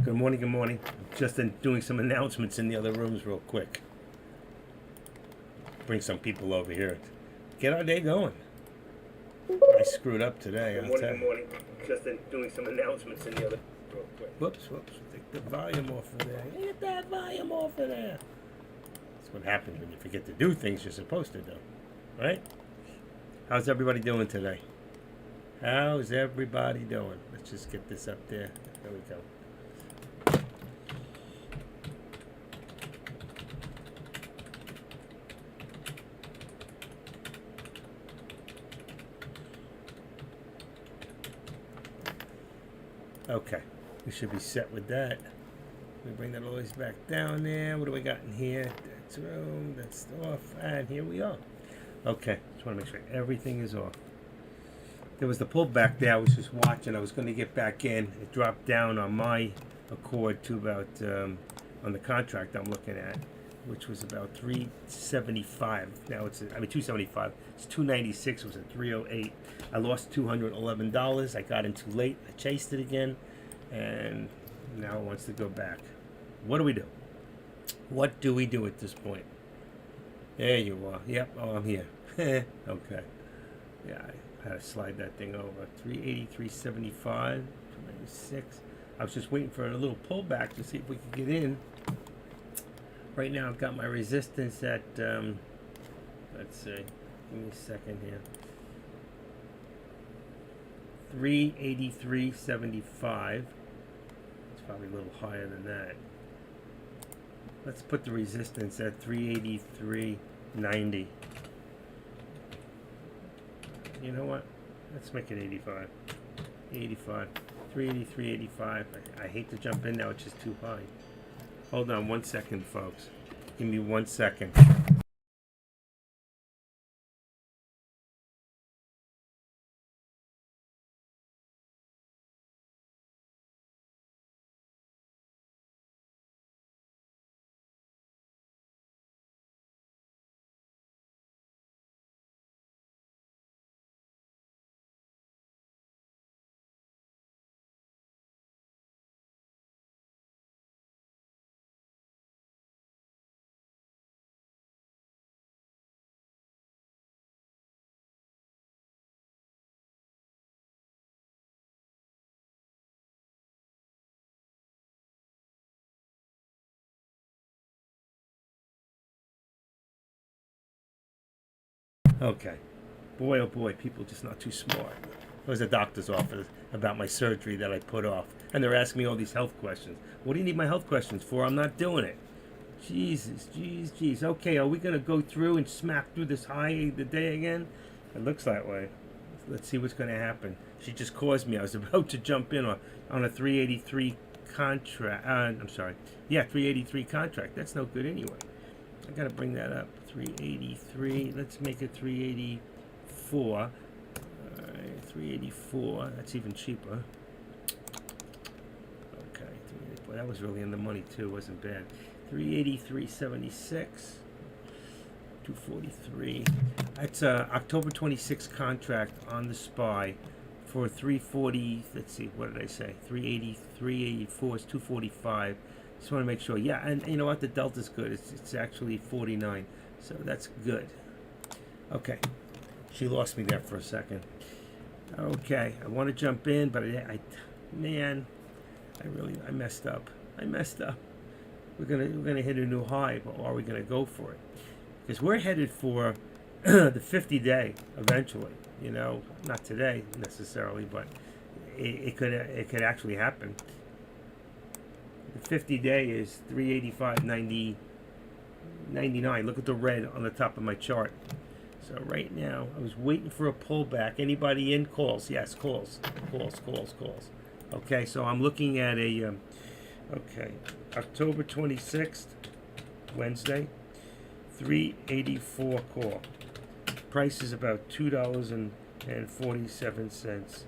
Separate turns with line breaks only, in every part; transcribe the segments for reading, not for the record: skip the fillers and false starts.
Good morning, good morning. Just doing some announcements in the other rooms real quick. Bring some people over here. Get our day going. I screwed up today. Good morning. Just doing some announcements in the other real quick. Whoops. Take the volume off of there. Get that volume off of there. That's what happens when you forget to do things you're supposed to do. Right? How's everybody doing today? How's everybody doing? Let's just get this up there. There we go. Okay, we should be set with that. We bring that always back down there. What do we got in here? That's room, that's off, and here we are. Okay, just want to make sure everything is off. There was the pullback there. I was just watching. I was going to get back in. It dropped down on my accord to about, on the contract I'm looking at, which was about 375. Now it's, 275. It's 296. It was at 308. I lost $211. I got in too late. I chased it again, and now it wants to go back. What do we do? What do we do at this point? There you are. Yep. Oh, I'm here. Okay. Yeah, I had to slide that thing over. 380, 375, 296. I was just waiting for a little pullback to see if we could get in. Right now, I've got my resistance at, let's see, give me a second here. 383.75. It's probably a little higher than that. Let's put the resistance at 383.90. You know what? Let's make it 85. 85. 383.85. I hate to jump in now, it's just too high. Hold on 1 second, folks. Give me 1 second. Okay. Boy, oh boy, people just not too smart. I was at the doctor's office about my surgery that I put off, and they're asking me all these health questions. What do you need my health questions for? I'm not doing it. Jesus, jeez. Okay, are we going to go through and smack through this high of the day again? It looks that way. Let's see what's going to happen. She just caused me. I was about to jump in on a 383 contract. I'm sorry. Yeah, 383 contract. That's no good anyway. I got to bring that up. 383. Let's make it 384. All right, 384. That's even cheaper. Okay, 384. That was really in the money too. Wasn't bad. 383.76. 243. That's October 26th contract on the SPY for 340. Let's see. What did I say? 380. 384 is 245. Just want to make sure. Yeah, and you know what? The delta's good. It's actually 49. So that's good. Okay. She lost me there for a second. Okay. I want to jump in, but I messed up. We're gonna hit a new high, but are we gonna go for it? Because we're headed for the 50-day eventually. You know, not today necessarily, but it could actually happen. The 50-day is 385.99. Look at the red on the top of my chart. So right now, I was waiting for a pullback. Anybody in? Calls. Yes, calls. Okay, so I'm looking at a, October 26th, Wednesday, 384 call. Price is about $2.47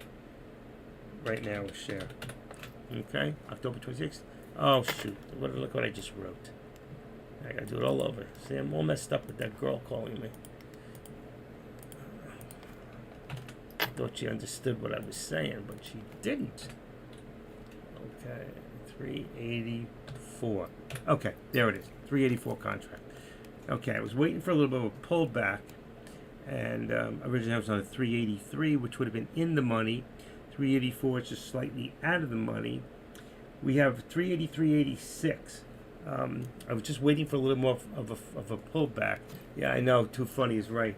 right now a share. Okay, October 26th. Oh shoot! Look what I just wrote. I gotta do it all over. See, I'm all messed up with that girl calling me. Thought she understood what I was saying, but she didn't. Okay, 384. Okay, there it is. 384 contract. Okay, I was waiting for a little bit of a pullback, and originally I was on a 383, which would have been in the money. 384 is just slightly out of the money. We have 383.86. I was just waiting for a little more of a pullback. Yeah, I know. Too funny is right.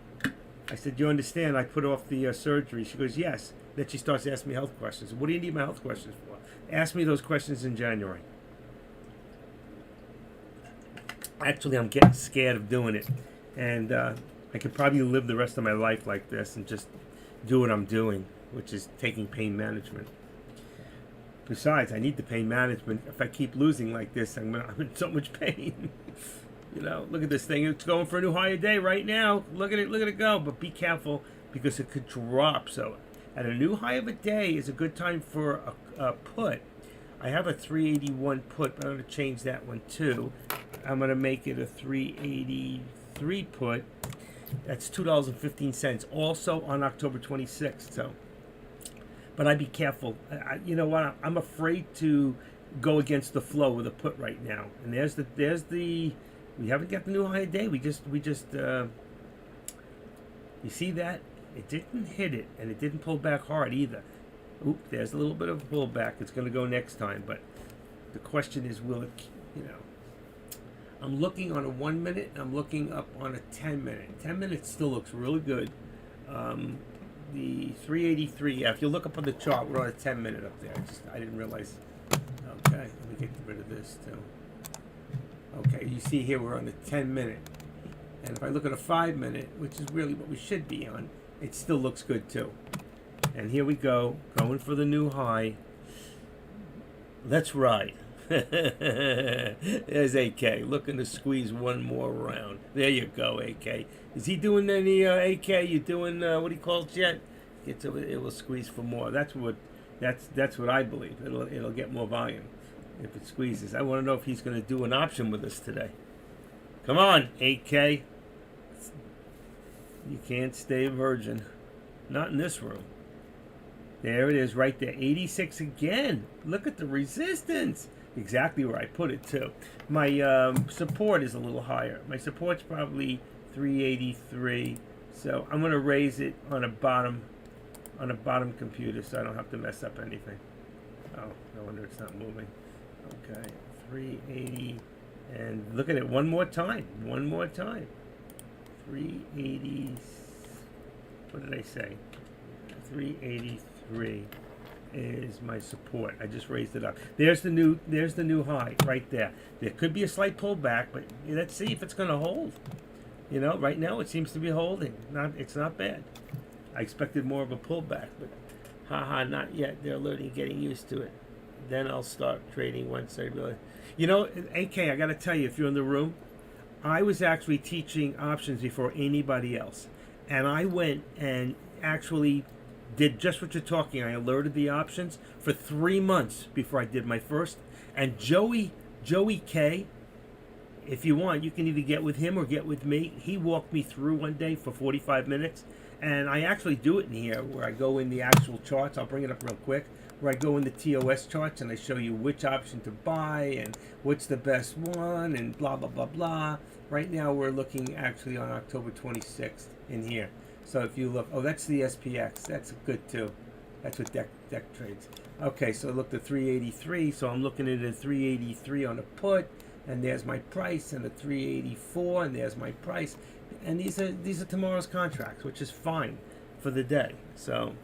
I said, you understand? I put off the surgery. She goes, yes. Then she starts asking me health questions. What do you need my health questions for? Ask me those questions in January. Actually, I'm getting scared of doing it. And I could probably live the rest of my life like this and just do what I'm doing, which is taking pain management. Besides, I need the pain management. If I keep losing like this, I'm in so much pain. You know, look at this thing. It's going for a new higher day right now. Look at it go. But be careful because it could drop. So at a new high of a day is a good time for a put. I have a 381 put, but I'm going to change that one too. I'm going to make it a 383 put. That's $2.15, also on October 26th. So, but I'd be careful. You know what? I'm afraid to go against the flow with a put right now. And there's the. We haven't got the new high day. We just. You see that? It didn't hit it, and it didn't pull back hard either. Oop, there's a little bit of a pullback. It's going to go next time, but the question is, will it? You know, I'm looking on a 1 minute. I'm looking up on a 10 minute. 10 minutes still looks really good. The 383. Yeah, if you look up on the chart, we're on a 10 minute up there. I didn't realize. Okay, let me get rid of this too. Okay, you see here we're on the 10 minute. And if I look at a 5 minute, which is really what we should be on, it still looks good too. And here we go, going for the new high. Let's ride. There's AK, looking to squeeze one more round. There you go, AK. Is he doing any AK? You doing what he calls yet? It will squeeze for more. That's what I believe. It'll get more volume if it squeezes. I want to know if he's going to do an option with us today. Come on, AK. You can't stay a virgin. Not in this room. There it is right there. 86 again. Look at the resistance. Exactly where I put it too. My support is a little higher. My support's probably 383. So I'm going to raise it on a bottom computer so I don't have to mess up anything. Oh, no wonder it's not moving. Okay, 380. And look at it one more time. 380. What did I say? 383 is my support. I just raised it up. There's the new high right there. There could be a slight pullback, but let's see if it's going to hold. You know, right now it seems to be holding. It's not bad. I expected more of a pullback, but not yet. They're learning, getting used to it. Then I'll start trading once I really. You know, AK, I got to tell you, if you're in the room, I was actually teaching options before anybody else. And I went and actually did just what you're talking. I alerted the options for 3 months before I did my first. And Joey K, if you want, you can either get with him or get with me. He walked me through one day for 45 minutes. And I actually do it in here where I go in the actual charts. I'll bring it up real quick. Where I go in the TOS charts and I show you which option to buy and what's the best one and blah, blah, blah, blah. Right now we're looking actually on October 26th in here. So if you look, oh, that's the SPX. That's good too. That's what deck trades. Okay, so look, the 383. So I'm looking at a 383 on a put, and there's my price, and the 384, and there's my price. And these are tomorrow's contracts, which is fine for the day. So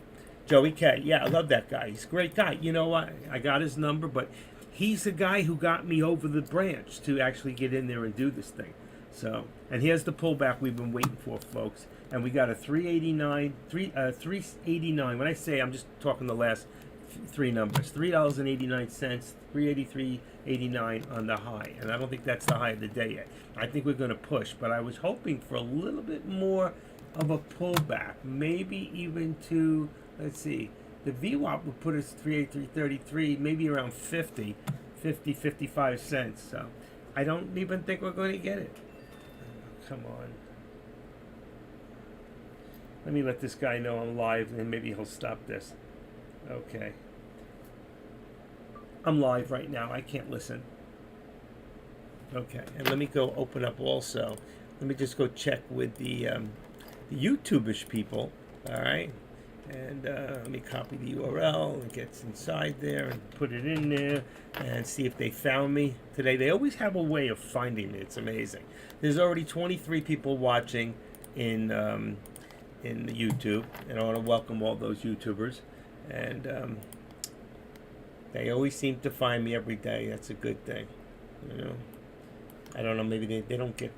Joey K, yeah, I love that guy. He's a great guy. You know what? I got his number, but he's the guy who got me over the branch to actually get in there and do this thing. So, and here's the pullback we've been waiting for, folks. And we got a 389. When I say, I'm just talking the last three numbers. $3.89, 383.89 on the high. And I don't think that's the high of the day yet. I think we're going to push, but I was hoping for a little bit more of a pullback, maybe even to, let's see, the VWAP would put us 383.33, maybe around 55 cents. So I don't even think we're going to get it. Come on. Let me let this guy know I'm live, and maybe he'll stop this. Okay. I'm live right now. I can't listen. Okay, and let me go open up also. Let me just go check with the YouTubeish people. All right, and let me copy the URL and get inside there and put it in there and see if they found me today. They always have a way of finding me. It's amazing. There's already 23 people watching in the YouTube, and I want to welcome all those YouTubers. And they always seem to find me every day. That's a good thing, you know. I don't know, maybe they don't get,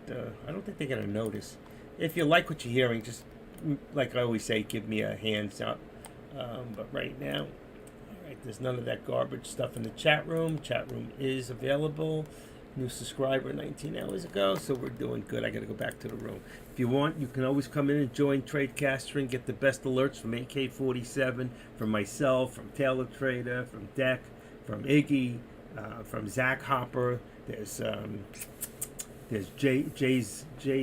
I don't think they're going to notice. If you like what you're hearing, just, like I always say, give me a hands up. But right now, all right, there's none of that garbage stuff in the chat room. Chat room is available. New subscriber 19 hours ago, so we're doing good. I got to go back to the room. If you want, you can always come in and join Tradecaster and get the best alerts from AK-47, from myself, from Taylor Trader, from Deck, from Iggy, from Zach Hopper. There's Jay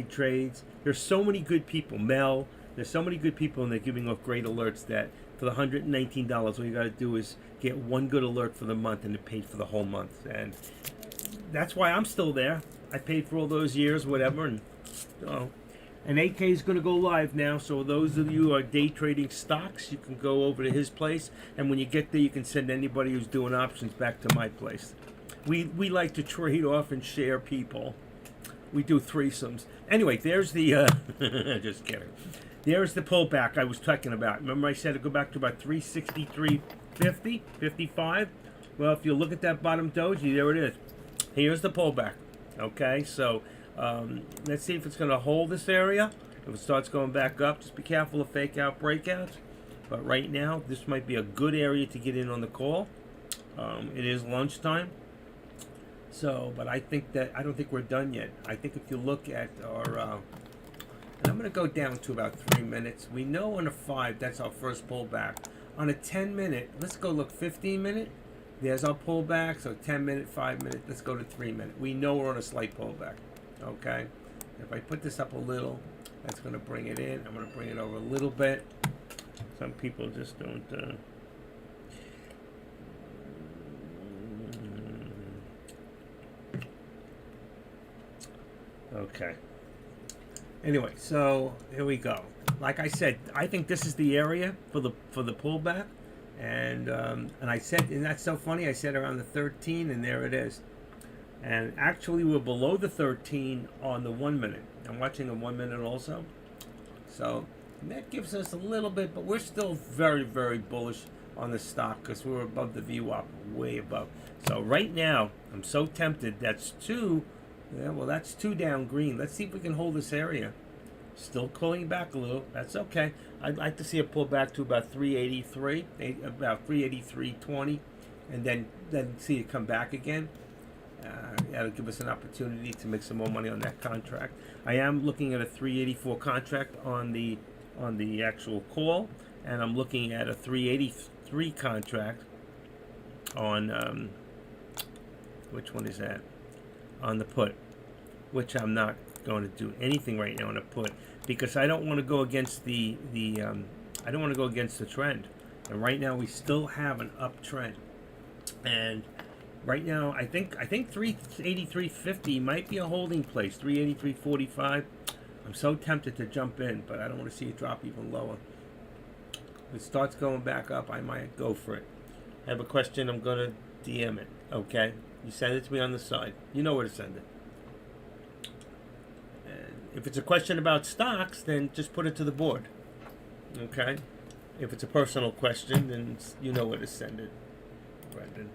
Trades. There's so many good people. Mel. There's so many good people, and they're giving off great alerts that for the $119, all you got to do is get one good alert for the month, and it paid for the whole month. And that's why I'm still there. I paid for all those years, whatever, and and AK is going to go live now. So those of you who are day trading stocks, you can go over to his place, and when you get there, you can send anybody who's doing options back to my place. We like to trade off and share people. We do threesomes. Anyway, there's the just kidding. There's the pullback I was talking about. Remember I said to go back to about 363.50, 55? Well, if you look at that bottom doji, there it is. Here's the pullback. Okay, so let's see if it's going to hold this area. If it starts going back up, just be careful of fake out breakouts. But right now, this might be a good area to get in on the call. It is lunchtime. So, but I don't think we're done yet. I think if you look at our, and I'm going to go down to about 3 minutes. We know on a 5, that's our first pullback. On a 10-minute, let's go look 15-minute. There's our pullback, so 10-minute, 5-minute, let's go to 3-minute. We know we're on a slight pullback, okay? If I put this up a little, that's going to bring it in. I'm going to bring it over a little bit. Some people just don't... Okay. Anyway, so here we go. Like I said, I think this is the area for the pullback. And I said, and that's so funny, I said around the 13, and there it is. And actually we're below the 13 on the 1 minute. I'm watching the 1 minute also. So that gives us a little bit, but we're still very, very bullish on the stock because we're above the VWAP, way above. So right now, I'm so tempted. That's 2. Yeah, well, that's 2 down green. Let's see if we can hold this area. Still pulling back a little. That's okay. I'd like to see it pull back to about 383, about 383.20, and then see it come back again. That'll give us an opportunity to make some more money on that contract. I am looking at a 384 contract on the actual call, and I'm looking at a 383 contract on which one is that? On the put, which I'm not going to do anything right now on a put because I don't want to go against the I don't want to go against the trend. And right now we still have an uptrend. And right now I think 383.50 might be a holding place. 383.45. I'm so tempted to jump in, but I don't want to see it drop even lower. If it starts going back up, I might go for it. I have a question. I'm going to DM it. Okay. You send it to me on the side. You know where to send it. And if it's a question about stocks, then just put it to the board. Okay? If it's a personal question, then you know where to send it, Brendan.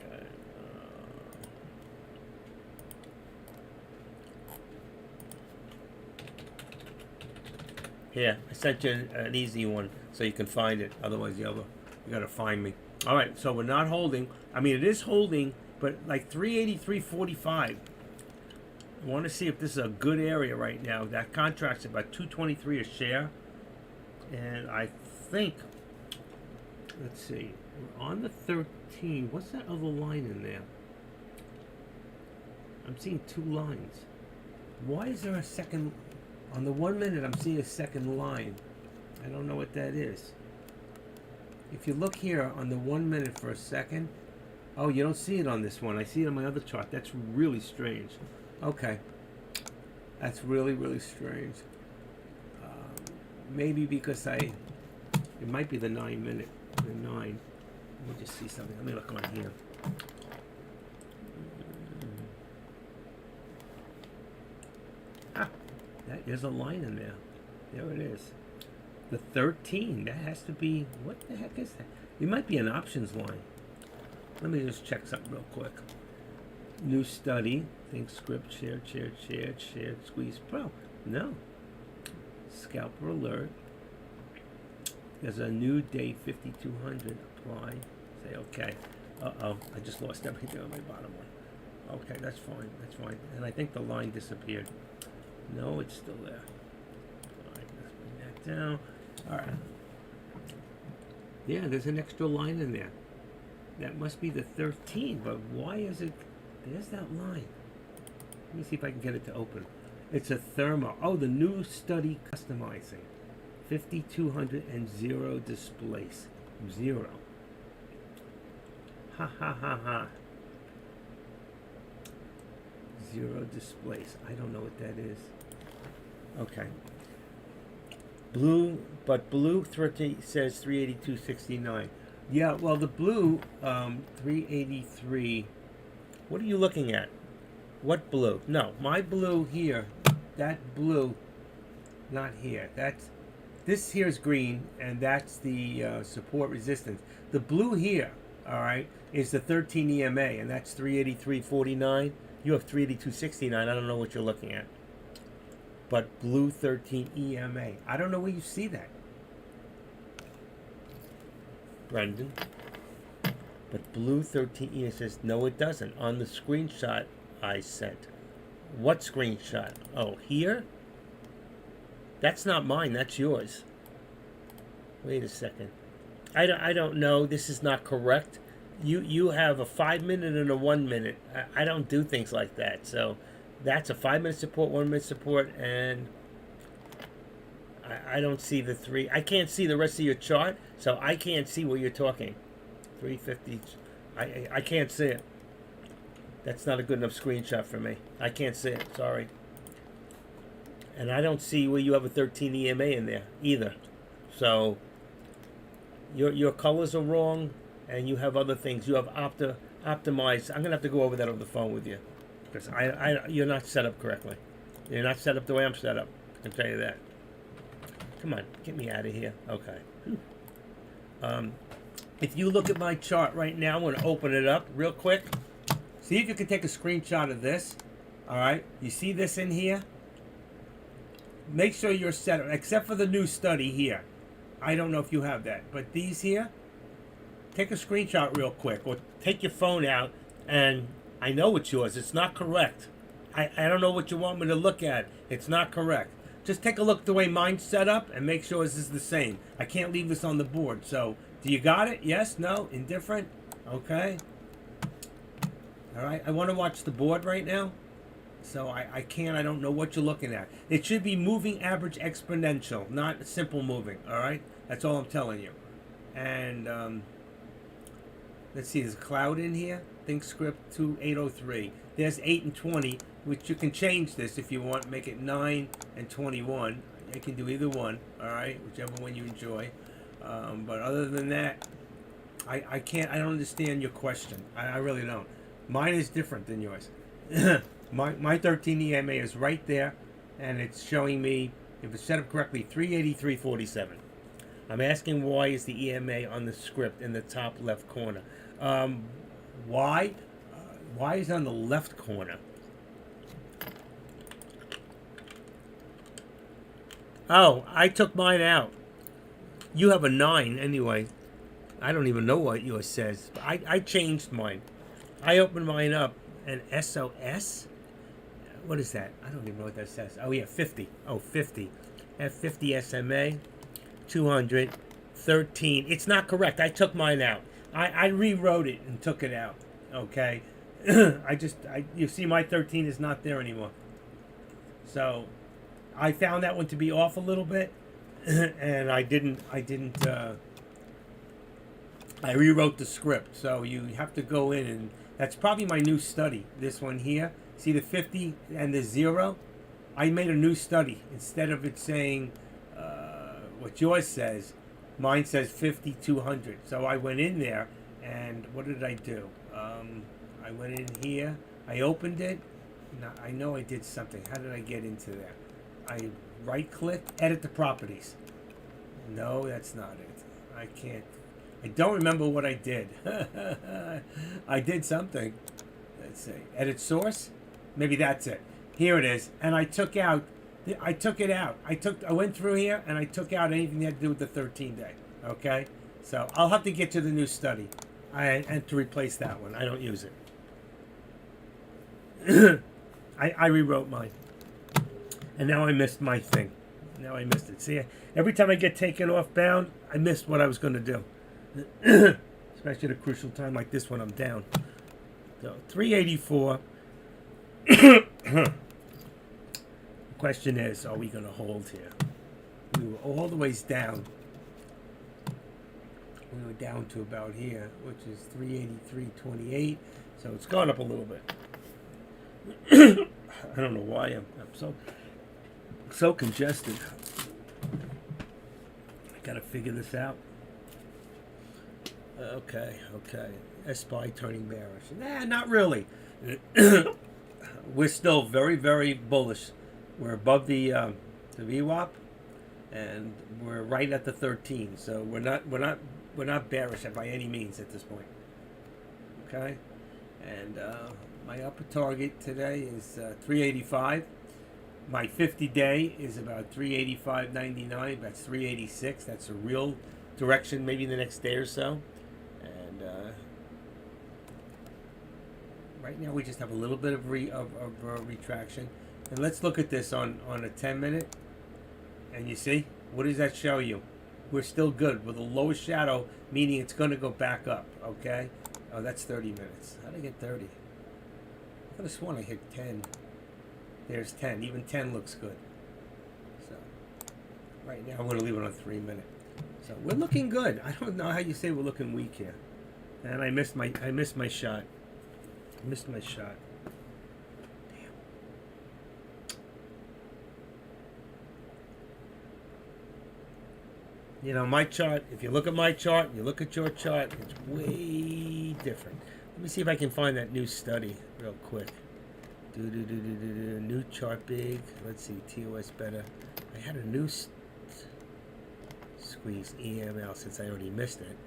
Okay. Here, I sent you an easy one so you can find it. Otherwise, you got to find me. All right, so we're not holding. I mean, it is holding, but like 383.45. I want to see if this is a good area right now. That contract's about 223 a share. And I think, let's see, we're on the 13. What's that other line in there? I'm seeing 2 lines. Why is there a second? On the 1 minute, I'm seeing a second line. I don't know what that is. if you look here on the 1 minute for a second, oh, you don't see it on this one. I see it on my other chart. That's really strange. Okay. That's really, really strange. Maybe because it might be the 9 minute, the 9. Let me just see something. Let me look on here. There's a line in there. There it is. The 13. That has to be, what the heck is that? It might be an options line. Let me just check something real quick. New study. Think script, shared, squeeze pro. No. Scalper alert. There's a new date, 5200. Apply. Say okay. Uh-oh. I just lost everything on my bottom one. Okay, that's fine. That's fine. And I think the line disappeared. No, it's still there. All right, let's bring that down. All right. Yeah, there's an extra line in there. That must be the 13, but why is it? There's that line. Let me see if I can get it to open. It's a thermal. Oh, the new study customizing. 5200 and 0 displace. 0. Ha ha ha ha. 0 displace. I don't know what that is. Okay. Blue, but blue 30 says 382.69. Yeah, well, the blue 383. What are you looking at? What blue? No, my blue here. That blue, not here. This here's green, and that's the support resistance. The blue here, all right, is the 13 EMA, and that's 383.49. You have 382.69. I don't know what you're looking at. But blue 13 EMA. I don't know where you see that, Brendan. But blue 13 EMA says, no, it doesn't. On the screenshot I sent. What screenshot? Oh, here? That's not mine. That's yours. Wait a second. I don't know. This is not correct. You have a 5 minute and a 1 minute. I don't do things like that. So that's a 5 minute support, 1 minute support, and I don't see the 3. I can't see the rest of your chart, so I can't see what you're talking. 350. I can't see it. That's not a good enough screenshot for me. I can't see it. Sorry. And I don't see where you have a 13 EMA in there either. So your colors are wrong, and you have other things. You have optimized. I'm gonna have to go over that over the phone with you, because you're not set up correctly. You're not set up the way I'm set up. I can tell you that. Come on, get me out of here. Okay. If you look at my chart right now, I'm gonna open it up real quick. See if you can take a screenshot of this. All right. You see this in here? Make sure you're set up, except for the new study here. I don't know if you have that, but these here, take a screenshot real quick, or take your phone out, and I know it's yours. It's not correct. I don't know what you want me to look at. It's not correct. Just take a look at the way mine's set up and make sure this is the same. I can't leave this on the board. So, do you got it? Yes? No? Indifferent? Okay. All right. I want to watch the board right now. So I can't. I don't know what you're looking at. It should be moving average exponential, not simple moving. All right. That's all I'm telling you. And let's see. There's a cloud in here. Think script 2803. There's 8 and 20, which you can change this if you want. Make it 9 and 21. You can do either one. All right. Whichever one you enjoy. But other than that, I can't. I don't understand your question. I really don't. Mine is different than yours. My 13 EMA is right there, and it's showing me, if it's set up correctly, 383.47. I'm asking why is the EMA on the script in the top left corner. Why? Why is it on the left corner? Oh, I took mine out. You have a 9 anyway. I don't even know what yours says. I changed mine. I opened mine up, and SOS? What is that? I don't even know what that says. Oh, yeah, 50. Oh, 50. F50 SMA, 200, 13. It's not correct. I took mine out. I rewrote it and took it out. Okay? You see, my 13 is not there anymore. So, I found that one to be off a little bit, and I didn't I rewrote the script, so you have to go in, and that's probably my new study. This one here, see the 50 and the 0? I made a new study. Instead of it saying what yours says, mine says 50, 200. So I went in there, and what did I do? I went in here, I opened it. Now, I know I did something. How did I get into there? I right-clicked, edit the properties. No, that's not it. I can't. I don't remember what I did. I did something. Let's see. Edit source? Maybe that's it. Here it is. And I took out. I took it out. I went through here and I took out anything that had to do with the 13-day. Okay? So I'll have to get to the new study and to replace that one. I don't use it. I rewrote mine. And now I missed my thing. Now I missed it. See, every time I get taken off bound, I missed what I was going to do. Especially at a crucial time like this when I'm down. So 384. The question is, are we going to hold here? We were all the ways down. We were down to about here, which is 383.28. So it's gone up a little bit. I don't know why I'm so congested. I gotta figure this out. Okay. SPY turning bearish. Nah, not really. We're still very, very bullish. We're above the VWAP, and we're right at the 13. So we're not bearish by any means at this point. Okay, and my upper target today is 385. My 50-day is about 385.99. That's 386. That's a real direction, maybe in the next day or so. And right now we just have a little bit of retraction. And let's look at this on a 10-minute. And you see, what does that show you? We're still good with a lowest shadow, meaning it's going to go back up. Okay. Oh, that's 30 minutes. How did I get 30? I could have sworn I hit 10. There's 10. Even 10 looks good. So right now I'm going to leave it on 3 minute. So we're looking good. I don't know how you say we're looking weak here. And I missed my shot. I missed my shot. Damn. You know, my chart, if you look at my chart, you look at your chart, it's way different. Let me see if I can find that new study real quick. New chart big. Let's see, TOS better. I had a new squeeze EML since I already missed it.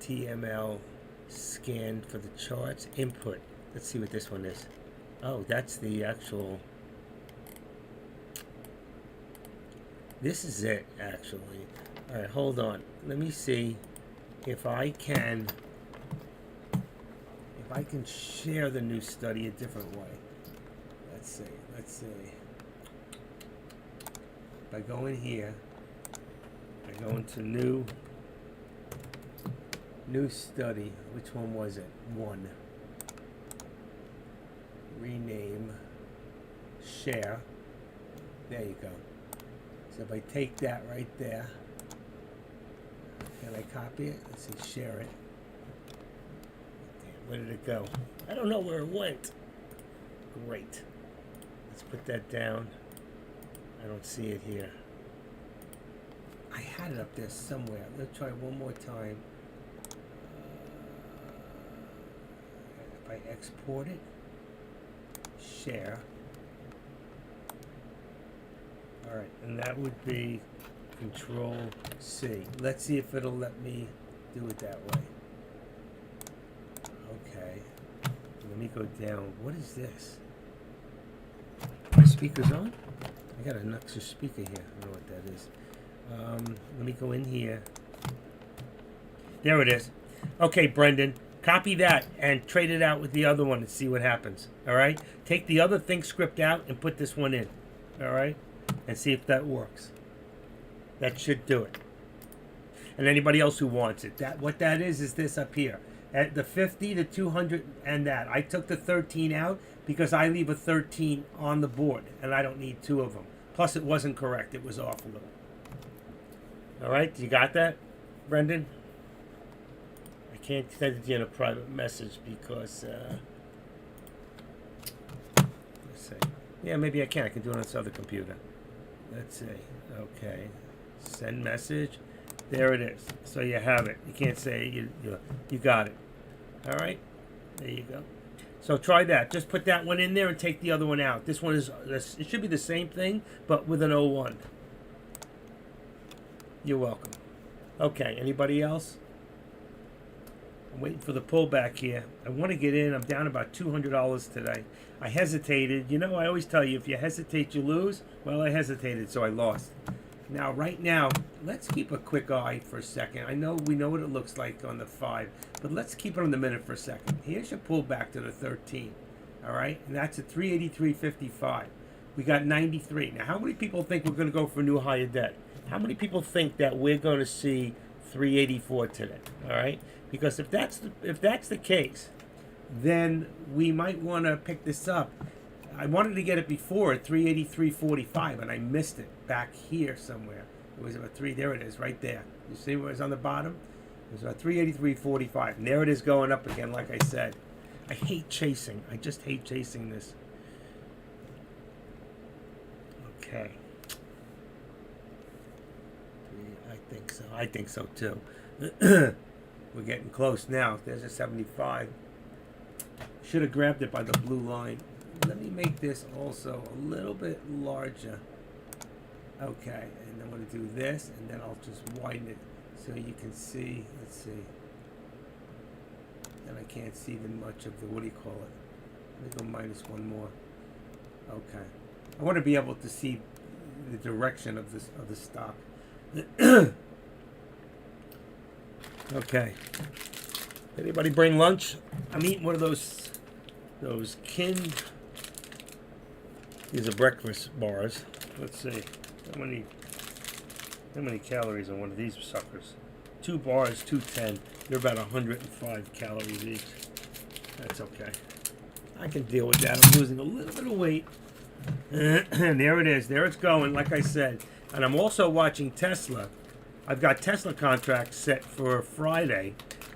TML scan for the charts. Input. Let's see what this one is. Oh, that's the actual. This is it, actually. All right, hold on. Let me see if I can share the new study a different way. Let's see. If I go in here, I go into new study. Which one was it? 1. Rename. Share. There you go. So if I take that right there, can I copy it? Let's see, share it. Where did it go? I don't know where it went. Great. Let's put that down. I don't see it here. I had it up there somewhere. Let's try one more time. If I export it, share. All right, and that would be Control C. Let's see if it'll let me do it that way. Okay, let me go down. What is this? My speaker's on? I got an extra speaker here. I don't know what that is. Let me go in here. There it is. Okay, Brendan, copy that and trade it out with the other one and see what happens. All right? Take the other thing script out and put this one in. All right? And see if that works. That should do it. And anybody else who wants it. What that is this up here. At the 50, the 200, and that. I took the 13 out because I leave a 13 on the board, and I don't need 2 of them. Plus, it wasn't correct. It was off a little. All right? You got that, Brendan? can't send it to you in a private message because, let's see. Yeah, maybe I can. I can do it on this other computer. Let's see. Okay. Send message. There it is. So you have it. You can't say you got it. All right. There you go. So try that. Just put that one in there and take the other one out. This one is, it should be the same thing, but with an 01. You're welcome. Okay, anybody else? I'm waiting for the pullback here. I want to get in. I'm down about $200 today. I hesitated. You know, I always tell you, if you hesitate, you lose. Well, I hesitated, so I lost. Now, right now, let's keep a quick eye for a second. I know we know what it looks like on the 5, but let's keep it on the minute for a second. Here's your pullback to the 13, all right? And that's at 383.55. We got 93. Now, how many people think we're going to go for a new higher debt? How many people think that we're going to see 384 today, all right? Because if that's the case, then we might want to pick this up. I wanted to get it before at 383.45, and I missed it back here somewhere. It was about 3. There it is, right there. You see where it's on the bottom? It was about 383.45, and there it is going up again. Like I said, I hate chasing. I just hate chasing this. Okay. I think so. I think so too. We're getting close now. There's a 75. Should have grabbed it by the blue line. Let me make this also a little bit larger. Okay, and I'm going to do this, and then I'll just widen it so you can see. Let's see. And I can't see even much of the, what do you call it? Let me go minus one more. Okay. I want to be able to see the direction of this of the stock. Okay. Anybody bring lunch? I'm eating one of those Kind. These are breakfast bars. Let's see. How many calories on one of these suckers? 2 bars, 210. They're about 105 calories each. That's okay. I can deal with that. I'm losing a little bit of weight. And there it is. There it's going, like I said. And I'm also watching Tesla. I've got Tesla contracts set for Friday.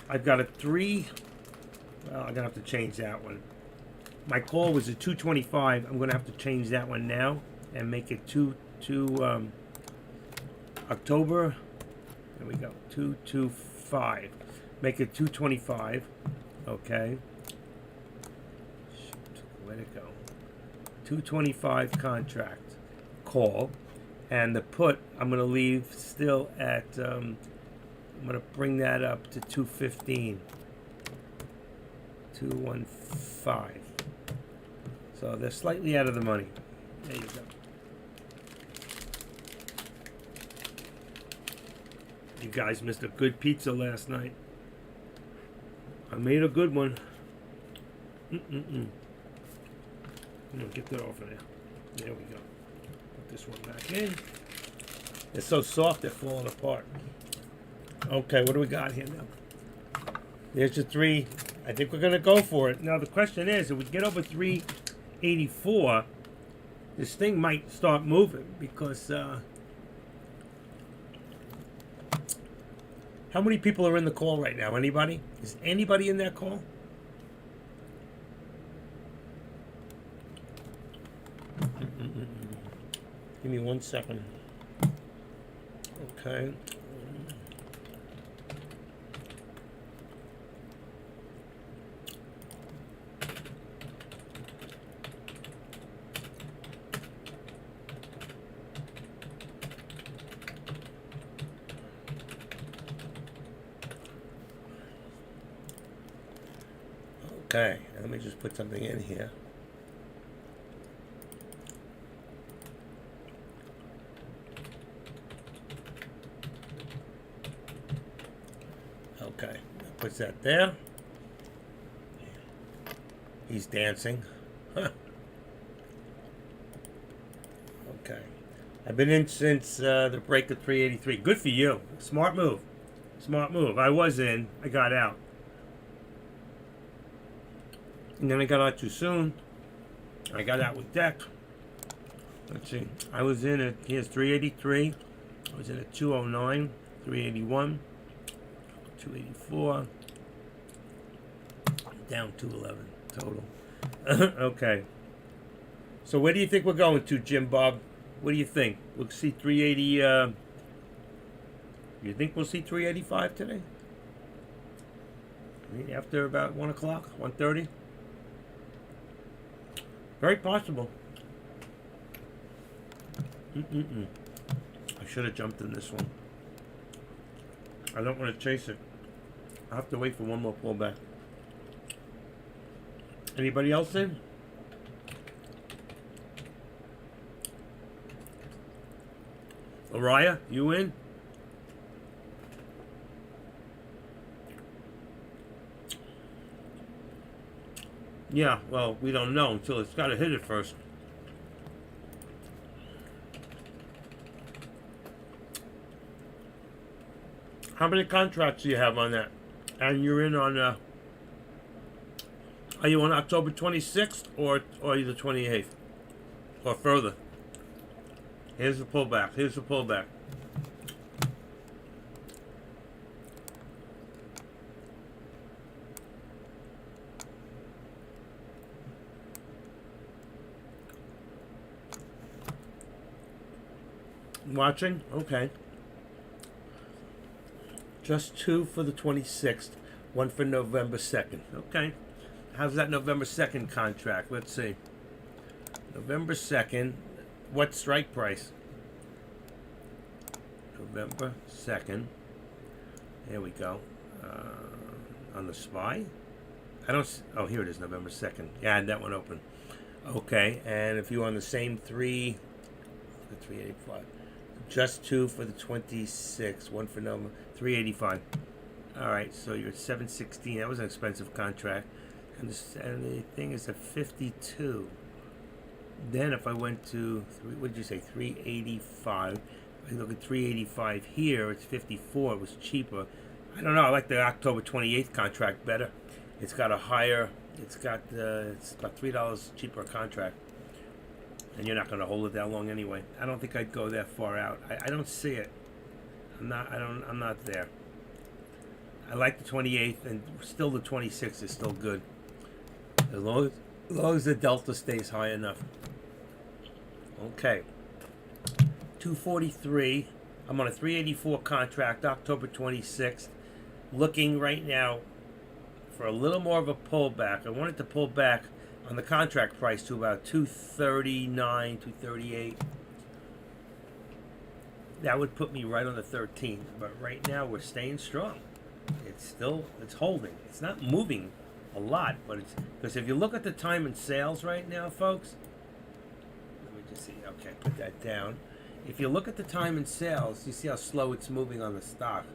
I've got a 3. Well, I'm going to have to change that one. My call was at 225. I'm going to have to change that one now and make it October. There we go. 225. Make it 225. Okay. Shoot, where'd it go? 225 contract call, and the put I'm going to leave still at. I'm going to bring that up to 215. 215. So they're slightly out of the money. There you go. You guys missed a good pizza last night. I made a good one. I'm gonna get that off of there. There we go. Put this one back in. It's so soft they're falling apart. Okay, what do we got here now? There's your 3. I think we're gonna go for it. Now the question is, if we get over 384, this thing might start moving because how many people are in the call right now? Anybody? Is anybody in that call? Give me 1 second. Okay. Okay, let me just put something in here. Okay, that puts that there. He's dancing. Huh. Okay. I've been in since the break of 383. Good for you. Smart move. Smart move. I was in. I got out. And then I got out too soon. I got out with deck. Let's see. I was in at, here's 383. I was in at 209, 381, 284, Down 211 total. Okay. So where do you think we're going to, Jim Bob? What do you think? We'll see 380. You think we'll see 385 today? After about 1 o'clock, 1:30? Very possible. I should have jumped in this one. I don't want to chase it. I have to wait for one more pullback. Anybody else in? Araya, you in? Yeah, well, we don't know until it's got to hit it first. How many contracts do you have on that? And you're in on, are you on October 26th or are you the 28th? Or further? Here's the pullback. Here's the pullback. Watching? Okay. Just 2 for the 26th. 1 for November 2nd. Okay. How's that November 2nd contract? Let's see. November 2nd. What strike price? November 2nd. There we go. On the SPY? I don't... Oh, here it is, November 2nd. Yeah, I had that one open. Okay, and if you're on the same 385. Just 2 for the 26th. 1 for November. 385. Alright, so you're at 716. That was an expensive contract. And the thing is at 52. Then if I went to, what did you say, 385. I look at 385 here, it's 54. It was cheaper. I don't know. I like the October 28th contract better. It's got a higher, it's about $3 cheaper contract. And you're not going to hold it that long anyway. I don't think I'd go that far out. I don't see it. I'm not there. I like the 28th, and still the 26th is still good. As long as the delta stays high enough. Okay. 243. I'm on a 384 contract, October 26th. Looking right now for a little more of a pullback. I wanted to pull back on the contract price to about 239, 238. That would put me right on the 13th. But right now we're staying strong. It's holding. It's not moving a lot, but it's because if you look at the time and sales right now, folks. Let me just see. Okay, put that down. If you look at the time and sales, you see how slow it's moving on the stock.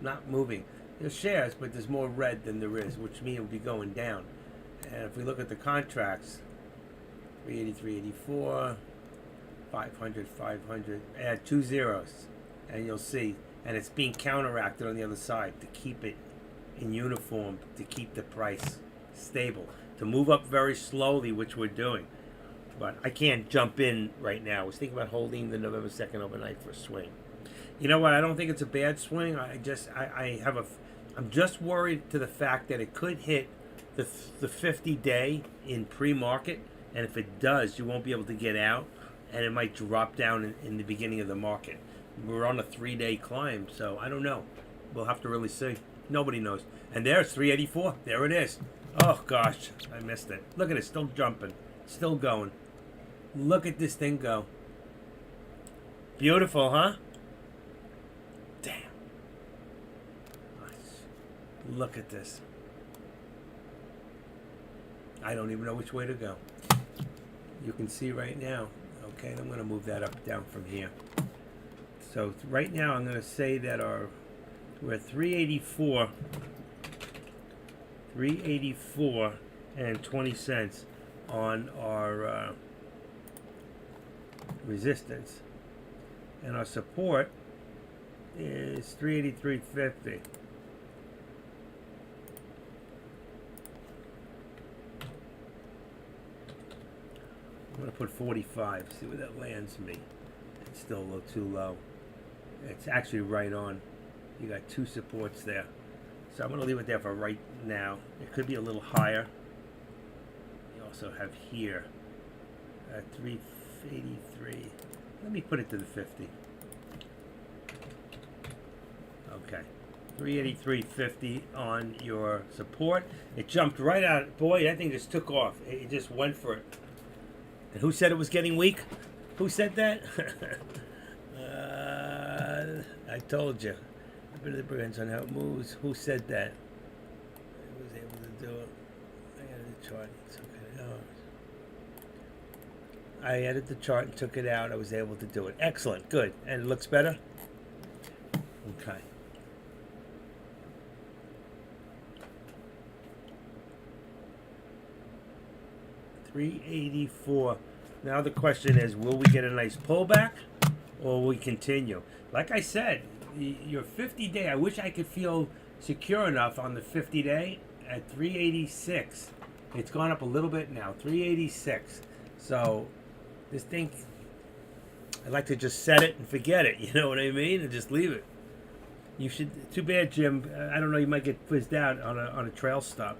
Not moving. There's shares, but there's more red than there is, which means it will be going down. And if we look at the contracts, 380, 384, 500, 500, add 2 zeros, and you'll see. And it's being counteracted on the other side to keep it in uniform, to keep the price stable, to move up very slowly, which we're doing. But I can't jump in right now. I was thinking about holding the November 2nd overnight for a swing. You know what? I don't think it's a bad swing. I'm just worried to the fact that it could hit the 50-day in pre-market, and if it does, you won't be able to get out, and it might drop down in the beginning of the market. We're on a 3-day climb, so I don't know. We'll have to really see. Nobody knows. And there's 384. There it is. Oh, gosh. I missed it. Look at it. Still jumping. Still going. Look at this thing go. Beautiful, huh? Damn. Look at this. I don't even know which way to go. You can see right now. Okay, I'm going to move that up down from here. So right now I'm going to say that we're at 384 and 20 cents on our resistance, and our support is 383.50. I'm going to put 45, see where that lands me. It's still a little too low. It's actually right on. You got 2 supports there. So I'm going to leave it there for right now. It could be a little higher. We also have here at 383. Let me put it to the 50. Okay. 383.50 on your support. It jumped right out. Boy, that thing just took off. It just went for it. And who said it was getting weak? Who said that? I told you. A bit of the depends on how it moves. Who said that? I was able to do it. I added the chart and took it out. I added the chart and took it out. I was able to do it. Excellent. Good. And it looks better? Okay. $384. Now the question is, will we get a nice pullback or will we continue? Like I said, your 50-day, I wish I could feel secure enough on the 50-day at 386. It's gone up a little bit now, 386. So this thing, I'd like to just set it and forget it, you know what I mean? And just leave it. You should, too bad, Jim. I don't know, you might get fizzed out on a trail stop.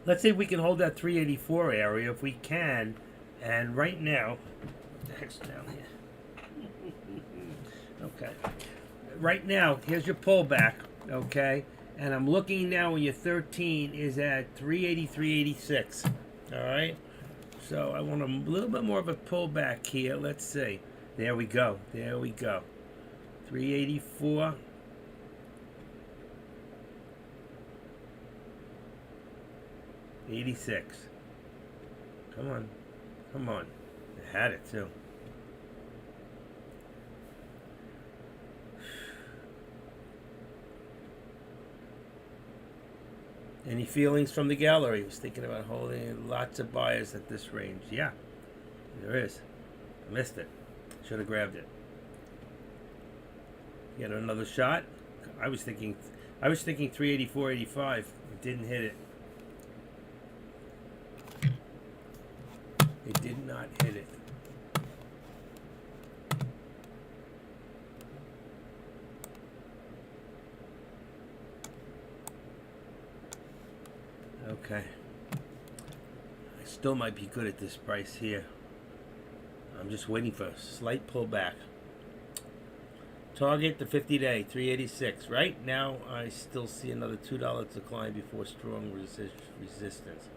Let's see if we can hold that 384 area. If we can, and right now, what the heck's down here? Okay. Right now, here's your pullback, okay? And I'm looking now when your 13 is at 383.86, all right? So I want a little bit more of a pullback here. Let's see. There we go. There we go. 384. 86. Come on. Come on. I had it too. Any feelings from the gallery? I was thinking about holding lots of buyers at this range. Yeah, there is. I missed it. Should have grabbed it. Get another shot. I was thinking 384.85. It didn't hit it. It did not hit it. Okay. I still might be good at this price here. I'm just waiting for a slight pullback. Target the 50-day, 386. Right now, I still see another $2 decline before strong resistance.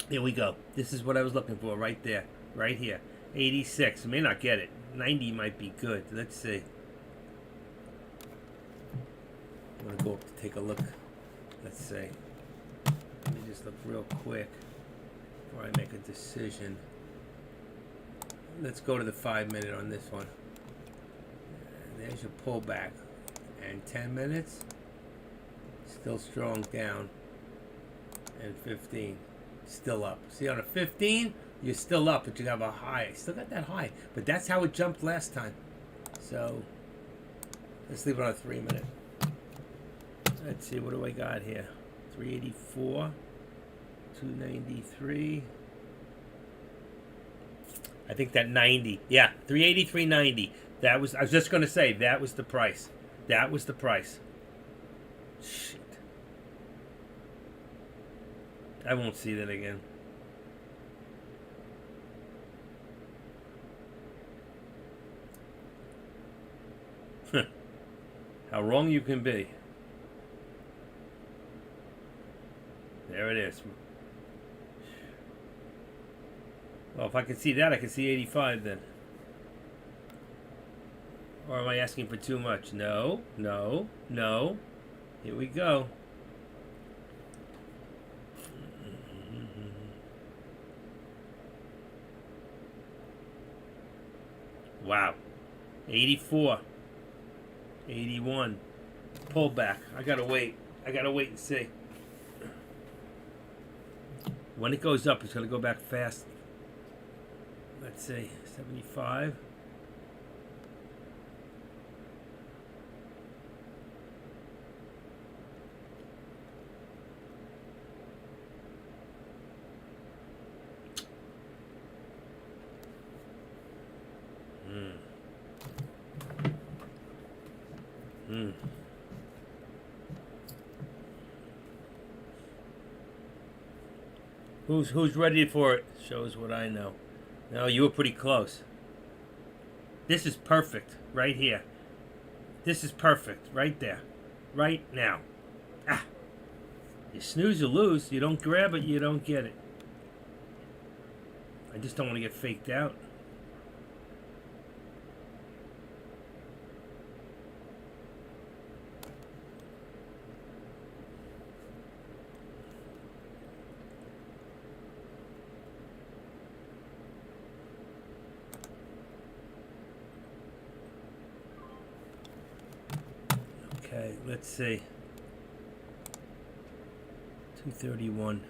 Here we go. This is what I was looking for right there. Right here. 86. I may not get it. 90 might be good. Let's see. I'm going to go up to take a look. Let's see. Let me just look real quick before I make a decision. Let's go to the 5-minute on this one. And there's your pullback. And 10 minutes. Still strong down. And 15. Still up. See, on a 15, you're still up, but you have a high. Still got that high. But that's how it jumped last time. So, let's leave it on a 3-minute. Let's see, what do I got here? 384. 293. I think that 90. Yeah, 383.90. That was, I was just going to say, that was the price. That was the price. Shit. I won't see that again. How wrong you can be. There it is. Well, if I can see that, I can see 85 then. Or am I asking for too much? No, no, no. Here we go. Wow. 84. 81. Pullback. I gotta wait. I gotta wait and see. When it goes up, it's gonna go back fast. Let's see. 75. Mm. Who's ready for it? Shows what I know. No, you were pretty close. This is perfect right here. This is perfect right there. Right now. Ah. You snooze, you lose. You don't grab it, you don't get it. I just don't want to get faked out. Okay, let's see. 231.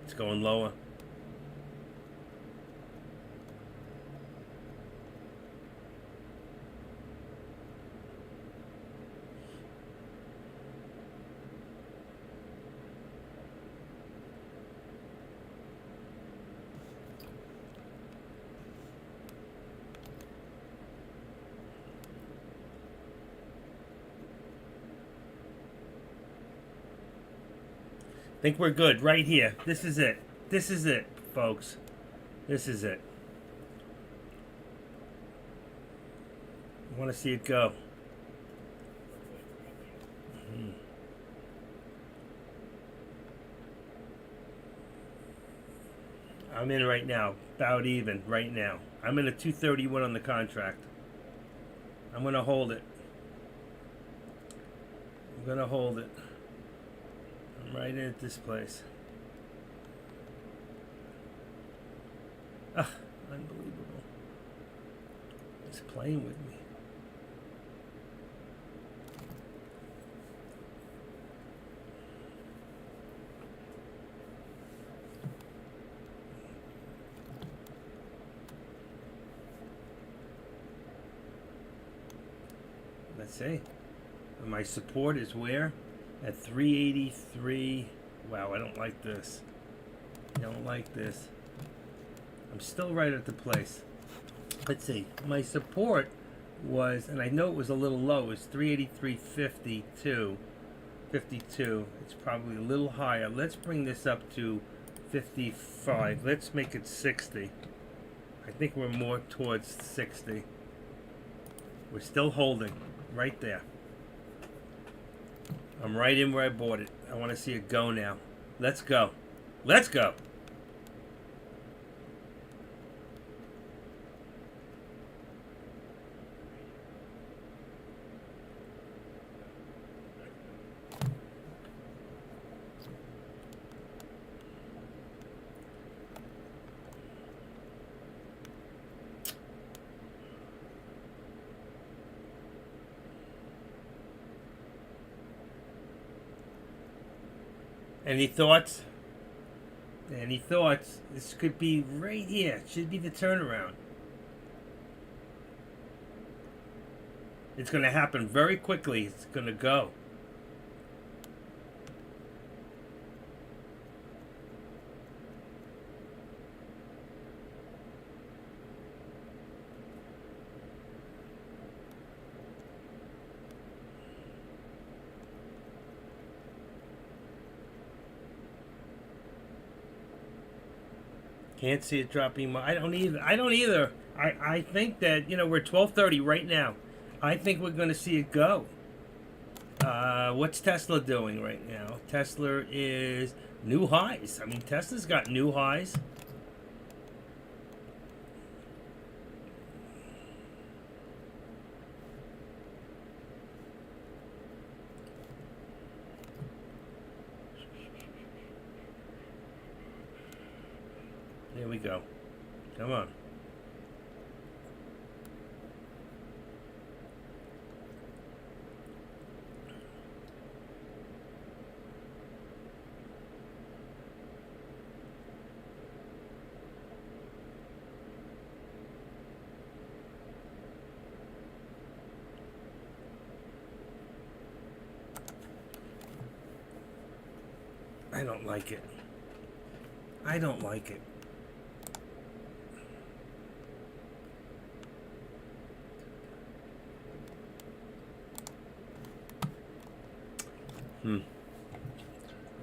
It's going lower. I think we're good right here. This is it. This is it, folks. This is it. I want to see it go. I'm in right now. About even right now. I'm in a 231 on the contract. I'm going to hold it. I'm going to hold it. I'm right in at this place. Ah, unbelievable. It's playing with me. Let's see. My support is where? At 383. Wow, I don't like this. I don't like this. I'm still right at the place. Let's see. My support was, and I know it was a little low, it was 383.52. 52. It's probably a little higher. Let's bring this up to 55. Let's make it 60. I think we're more towards 60. We're still holding right there. I'm right in where I bought it. I want to see it go now. Let's go. Let's go. Any thoughts? Any thoughts? This could be right here. It should be the turnaround. It's going to happen very quickly. It's going to go. Can't see it dropping more. I don't either. I think that, we're 12:30 right now. I think we're going to see it go. What's Tesla doing right now? Tesla is new highs. I mean, Tesla's got new highs. Here we go. Come on. I don't like it. I don't like it.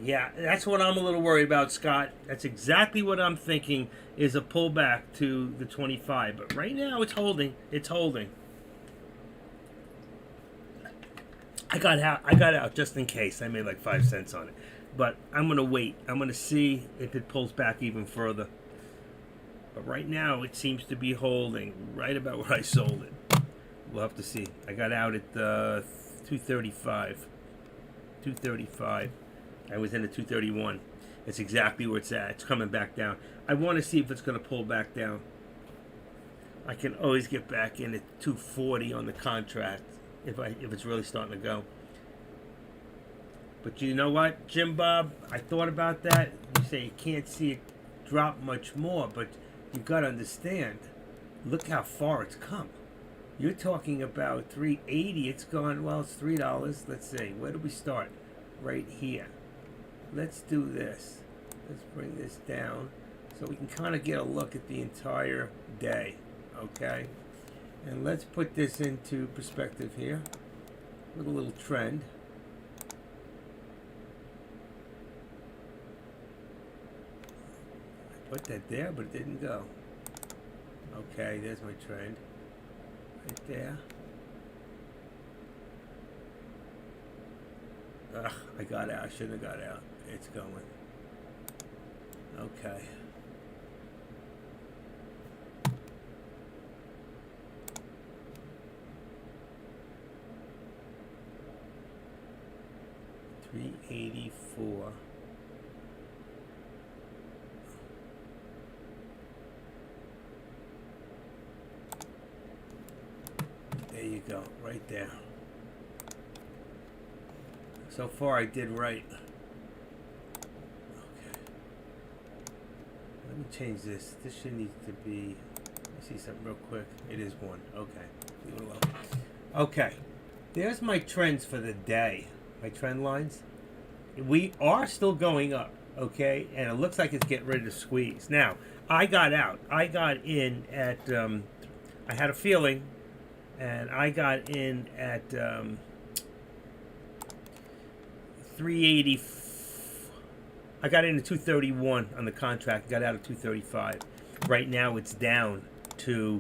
Yeah, that's what I'm a little worried about, Scott. That's exactly what I'm thinking is a pullback to the 25. But right now it's holding. It's holding. I got out just in case. I made like 5 cents on it. But I'm going to wait. I'm going to see if it pulls back even further. But right now it seems to be holding right about where I sold it. We'll have to see. I got out at 235. 235. I was in at 231. It's exactly where it's at. It's coming back down. I want to see if it's going to pull back down. I can always get back in at 240 on the contract if it's really starting to go. But you know what, Jim Bob? I thought about that. You say you can't see it drop much more, but you've got to understand. Look how far it's come. You're talking about 380. It's gone, well, it's $3. Let's see. Where do we start? Right here. Let's do this. Let's bring this down so we can kind of get a look at the entire day. Okay? And let's put this into perspective here with a little trend. I put that there, but it didn't go. Okay, there's my trend. Right there. Ugh, I got out. I shouldn't have got out. It's going. Okay. $384. There you go, right there. So far I did right. Okay. Let me change this. This should need to be, let me see something real quick. It is 1. Okay. Leave it alone. Okay. There's my trends for the day. My trend lines. We are still going up. Okay. And it looks like it's getting ready to squeeze. Now, I got out. I got in at, I had a feeling, and I got in at 380. I got in at 231 on the contract. Got out at 235. Right now it's down to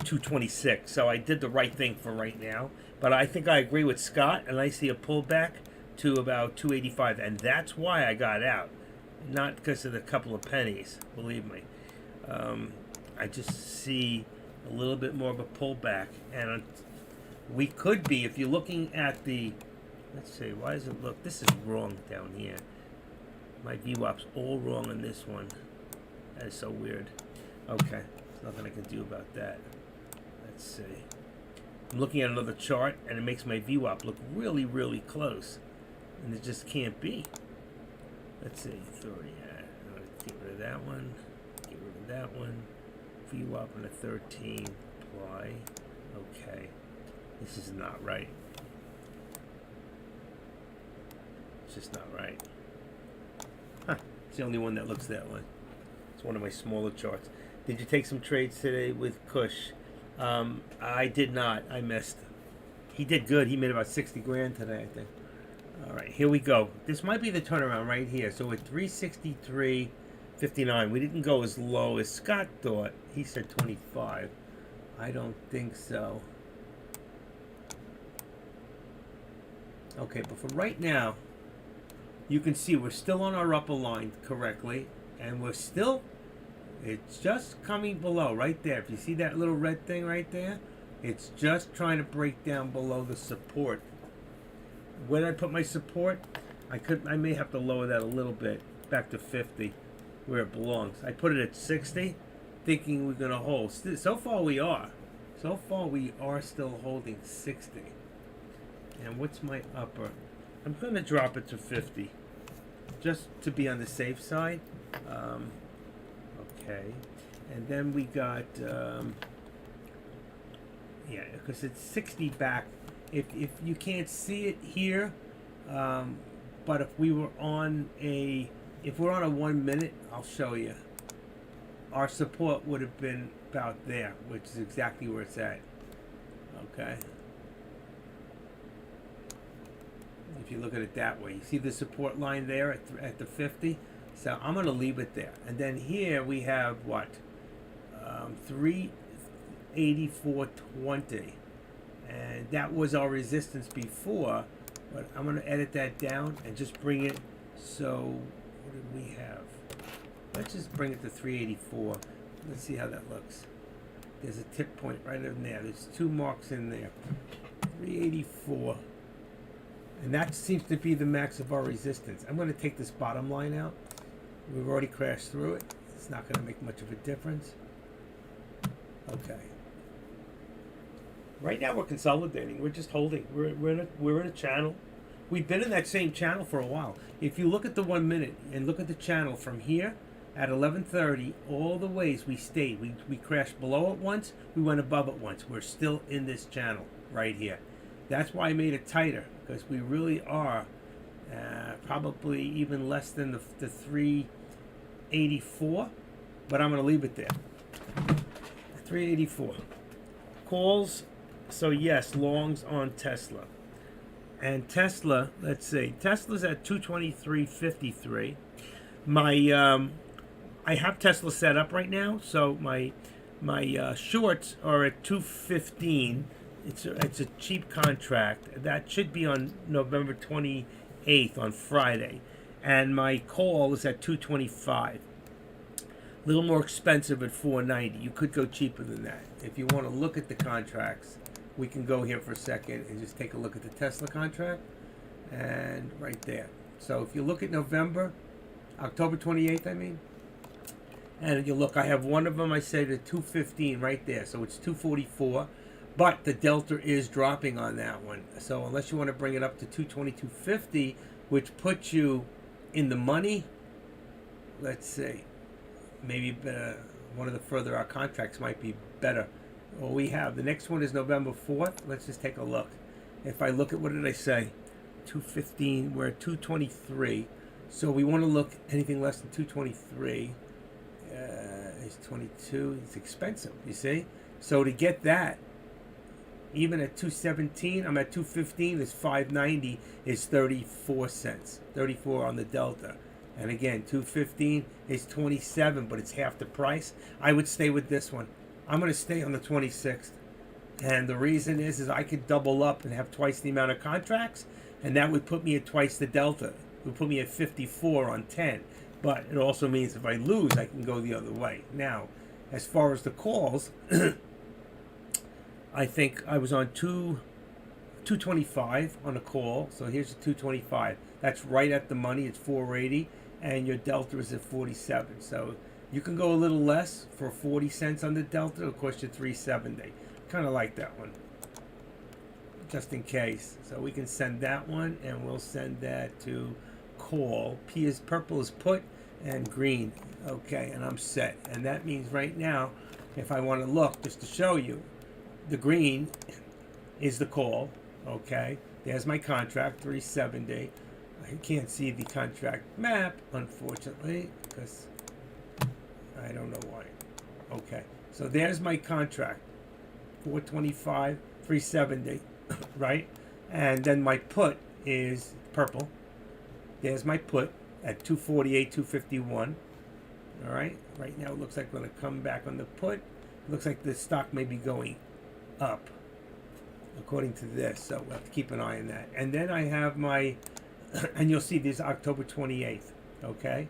226. So I did the right thing for right now. But I think I agree with Scott, and I see a pullback to about 285, and that's why I got out, not because of the couple of pennies. Believe me, I just see a little bit more of a pullback, and we could be, if you're looking at the, let's see, why does it look, this is wrong down here. My VWAP's all wrong on this one. That is so weird. Okay, there's nothing I can do about that. Let's see. I'm looking at another chart, and it makes my VWAP look really, really close. And it just can't be. Let's see, 30. Get rid of that one. Get rid of that one. VWAP on a 13. Apply. Okay. This is not right. It's just not right. Huh. It's the only one that looks that way. It's one of my smaller charts. Did you take some trades today with Kush? I did not. I missed. He did good. He made about 60 grand today, I think. All right, here we go. This might be the turnaround right here. So at 363.59, we didn't go as low as Scott thought. He said 25. I don't think so. Okay, but for right now, you can see we're still on our upper line correctly, and we're still, it's just coming below right there. If you see that little red thing right there, it's just trying to break down below the support. Where did I put my support? I may have to lower that a little bit back to 50 where it belongs. I put it at 60 thinking we're going to hold. So far we are. So far we are still holding 60. And what's my upper? I'm going to drop it to 50 just to be on the safe side. Okay. And then we got, yeah, because it's 60 back. If you can't see it here, but if we were on if we're on a 1 minute, I'll show you. Our support would have been about there, which is exactly where it's at. Okay. if you look at it that way. You see the support line there at the 50? So I'm going to leave it there. And then here we have what? 384.20. And that was our resistance before. But I'm going to edit that down and just bring it. So what did we have? Let's just bring it to 384. Let's see how that looks. There's a tip point right in there. There's 2 marks in there. 384. And that seems to be the max of our resistance. I'm going to take this bottom line out. We've already crashed through it. It's not going to make much of a difference. Okay. Right now we're consolidating. We're just holding. We're in a channel. We've been in that same channel for a while. If you look at the 1 minute and look at the channel from here at 11:30, all the ways we stayed. We crashed below it once. We went above it once. We're still in this channel right here. That's why I made it tighter, because we really are probably even less than the 384. But I'm going to leave it there. 384. Calls. So yes, longs on Tesla. And Tesla, let's see, Tesla's at 223.53. I have Tesla set up right now, so my shorts are at 215. It's a cheap contract. That should be on November 28th on Friday, and my call is at 225. A little more expensive at 490. You could go cheaper than that. If you want to look at the contracts, we can go here for a second and just take a look at the Tesla contract, and right there. So if you look at October 28th, I mean, and you look, I have one of them, I said at 215 right there, so it's 244, but the delta is dropping on that one. So unless you want to bring it up to 222.50, which puts you in the money, let's see, maybe one of the further out contracts might be better. Well, we have the next one is November 4th. Let's just take a look. If I look at, what did I say? 215. We're at 223. So we want to look anything less than 223. It's 22. It's expensive, you see. So to get that, even at 217, I'm at 215. It's 590. Is 34 cents. 34 on the delta. And again, 215 is 27, but it's half the price. I would stay with this one. I'm going to stay on the 26th. And the reason is I could double up and have twice the amount of contracts, and that would put me at twice the delta. It would put me at 54 on 10. But it also means if I lose, I can go the other way. Now, as far as the calls, I think I was on 225 on a call. So here's the 225. That's right at the money. It's 480. And your delta is at 47. So you can go a little less for 40 cents on the delta. It'll cost you 370. Kind of like that one, just in case. So we can send that one, and we'll send that to call. Purple is put, and green. Okay, and I'm set. And that means right now, if I want to look, just to show you, the green is the call. Okay, there's my contract, 370. I can't see the contract map, unfortunately, because I don't know why. Okay, so there's my contract, 425, 370, right? And then my put is purple. There's my put at 248, 251. All right, right now it looks like we're going to come back on the put. It looks like the stock may be going up, according to this. So we'll have to keep an eye on that. And then I have my, and you'll see this October 28th, okay?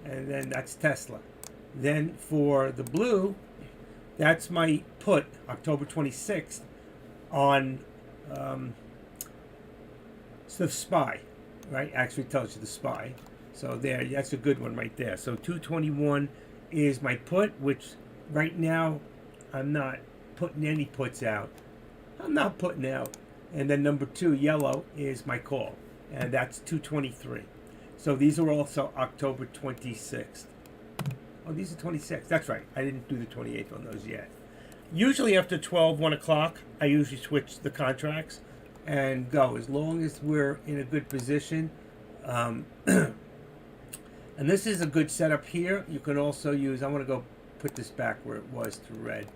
And then that's Tesla. Then for the blue, that's my put, October 26th, on the SPY, right? Actually tells you the SPY. So there, that's a good one right there. So 221 is my put, which right now I'm not putting any puts out. I'm not putting out. And then number 2, yellow, is my call. And that's 223. So these are also October 26th. Oh, these are 26. That's right. I didn't do the 28th on those yet. Usually after 12, 1 o'clock, I usually switch the contracts and go. As long as we're in a good position. And this is a good setup here. You can also use, I want to go put this back where it was to red.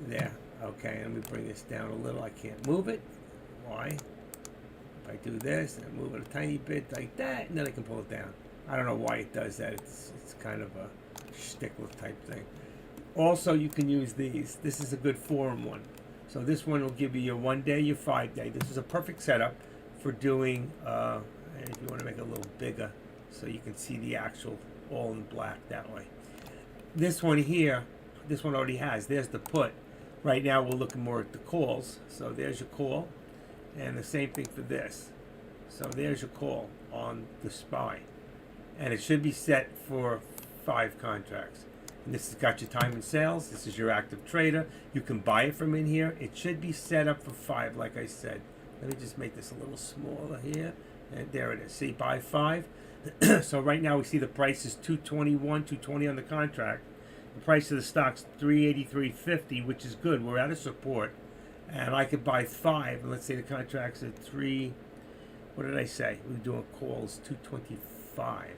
There. Okay, let me bring this down a little. I can't move it. Why? If I do this and move it a tiny bit like that, and then I can pull it down. I don't know why it does that. It's kind of a stickler type thing. Also, you can use these. This is a good forum one. So this one will give you your 1 day, your 5 day. This is a perfect setup for doing, and if you want to make it a little bigger so you can see the actual all in black that way. This one here, this one already has, there's the put. Right now we're looking more at the calls. So there's your call, and the same thing for this. So there's your call on the SPY. And it should be set for 5 contracts. And this has got your time and sales. This is your active trader. You can buy it from in here. It should be set up for 5, like I said. Let me just make this a little smaller here. And there it is. See, buy 5. So right now we see the price is 221, 220 on the contract. The price of the stock's 383.50, which is good. We're out of support. And I could buy 5. And let's say the contract's at 3. What did I say? We're doing calls 225.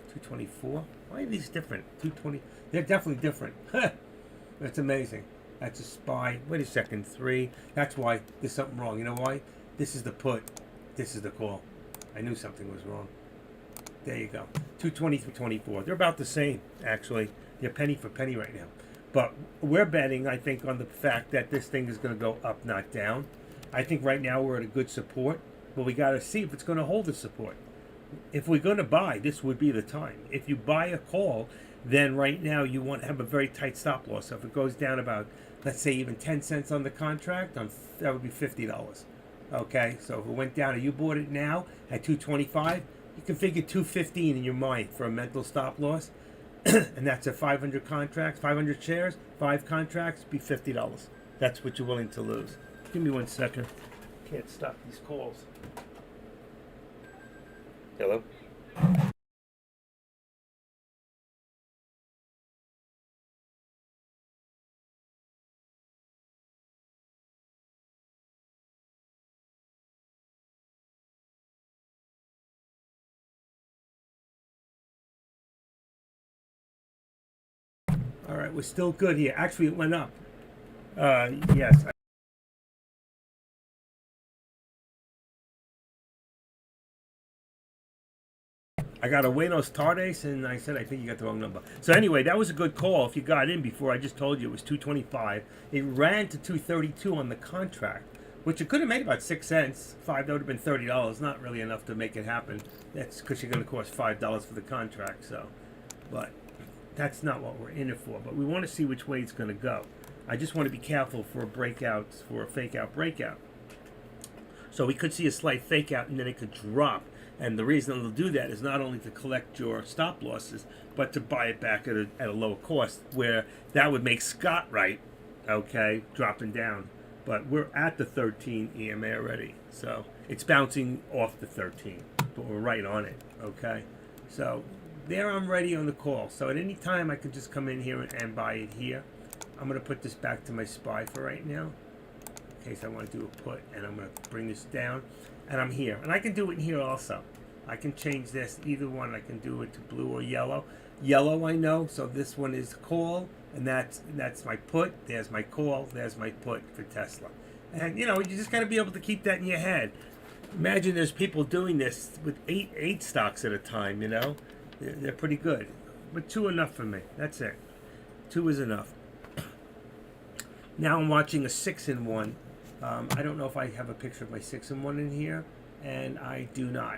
224. Why are these different? 220. They're definitely different. That's amazing. That's a SPY. Wait a second. 3. That's why there's something wrong. You know why? This is the put. This is the call. I knew something was wrong. There you go. 220 through 24. They're about the same, actually. They're penny for penny right now. But we're betting, I think, on the fact that this thing is going to go up, not down. I think right now we're at a good support. But we got to see if it's going to hold the support. If we're going to buy, this would be the time. If you buy a call, then right now you want to have a very tight stop loss. So if it goes down about, let's say, even 10 cents on the contract, that would be $50. Okay, so if it went down and you bought it now at 225, you can figure 215 in your mind for a mental stop loss. And that's at 500 contracts, 500 shares, 5 contracts, be $50. That's what you're willing to lose. Give me 1 second. Can't stop these calls. Hello? All right, we're still good here. Actually, it went up. Yes. I got a Buenos Tardes, and I said, I think you got the wrong number. So anyway, that was a good call if you got in before. I just told you it was 225. It ran to 232 on the contract, which it could have made about 6 cents. 5, that would have been $30. Not really enough to make it happen. That's because you're going to cost $5 for the contract. So, but that's not what we're in it for. But we want to see which way it's going to go. I just want to be careful for a breakout, for a fake out breakout. So we could see a slight fake out, and then it could drop. And the reason they'll do that is not only to collect your stop losses, but to buy it back at a lower cost, where that would make Scott right, okay, dropping down. But we're at the 13 EMA already, so it's bouncing off the 13, but we're right on it, okay? So there I'm ready on the call. So at any time I can just come in here and buy it here. I'm going to put this back to my SPY for right now, in case I want to do a put, and I'm going to bring this down. And I'm here. And I can do it in here also. I can change this, either one. I can do it to blue or yellow. Yellow I know, so this one is call, and that's my put. There's my call, there's my put for Tesla. And, you know, you just got to be able to keep that in your head. Imagine there's people doing this with eight stocks at a time, you know. They're pretty good. But 2 enough for me. That's it. 2 is enough. Now I'm watching a 6-in-1. I don't know if I have a picture of my 6-in-1 in here, and I do not.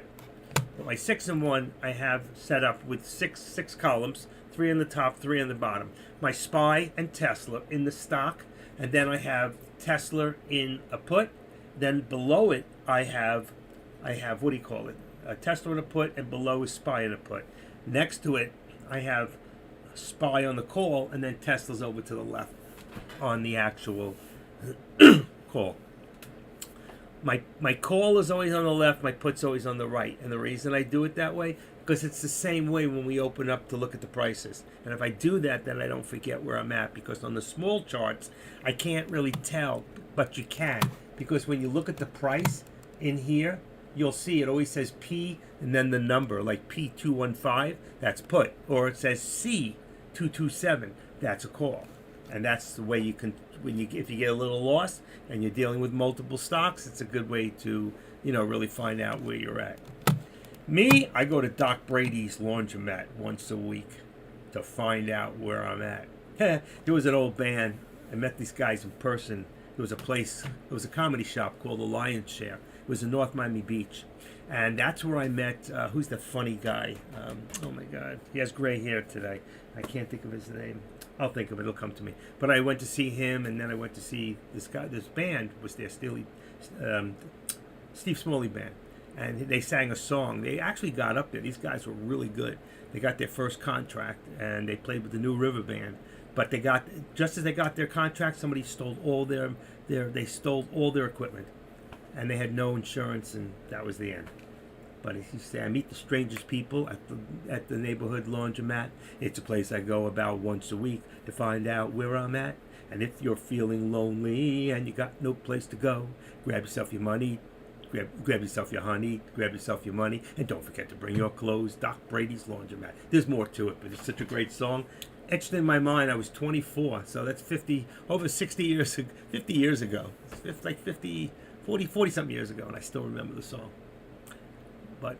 But my 6-in-1 I have set up with six columns, 3 on the top, 3 on the bottom. My SPY and Tesla in the stock, and then I have Tesla in a put. Then below it I have what do you call it? A Tesla in a put, and below is SPY in a put. Next to it I have SPY on the call, and then Tesla's over to the left on the actual call. My call is always on the left, my put's always on the right. And the reason I do it that way, because it's the same way when we open up to look at the prices. And if I do that, then I don't forget where I'm at, because on the small charts, I can't really tell, but you can. Because when you look at the price in here, you'll see it always says P and then the number, like P215, that's put. Or it says C227, that's a call. And that's the way you can, if you get a little lost and you're dealing with multiple stocks, it's a good way to, really find out where you're at. Me, I go to Doc Brady's laundromat once a week to find out where I'm at. There was an old band. I met these guys in person. There was a comedy shop called the Lion's Share. It was in North Miami Beach. And that's where I met, who's the funny guy? Oh my God. He has gray hair today. I can't think of his name. I'll think of it. It'll come to me. But I went to see him, and then I went to see this guy. This band was there, Steve Smalley Band. And they sang a song. They actually got up there. These guys were really good. They got their first contract, and they played with the New River Band. But just as they got their contract, somebody stole all their equipment, and they had no insurance, and that was the end. But as you say, I meet the strangest people at the neighborhood laundromat. It's a place I go about once a week to find out where I'm at. And if you're feeling lonely and you got no place to go, grab yourself your money. Grab yourself your honey, grab yourself your money, and don't forget to bring your clothes. Doc Brady's Laundromat. There's more to it, but it's such a great song. Etched in my mind, I was 24, so that's 50 years ago. It's like 40 something years ago, and I still remember the song. But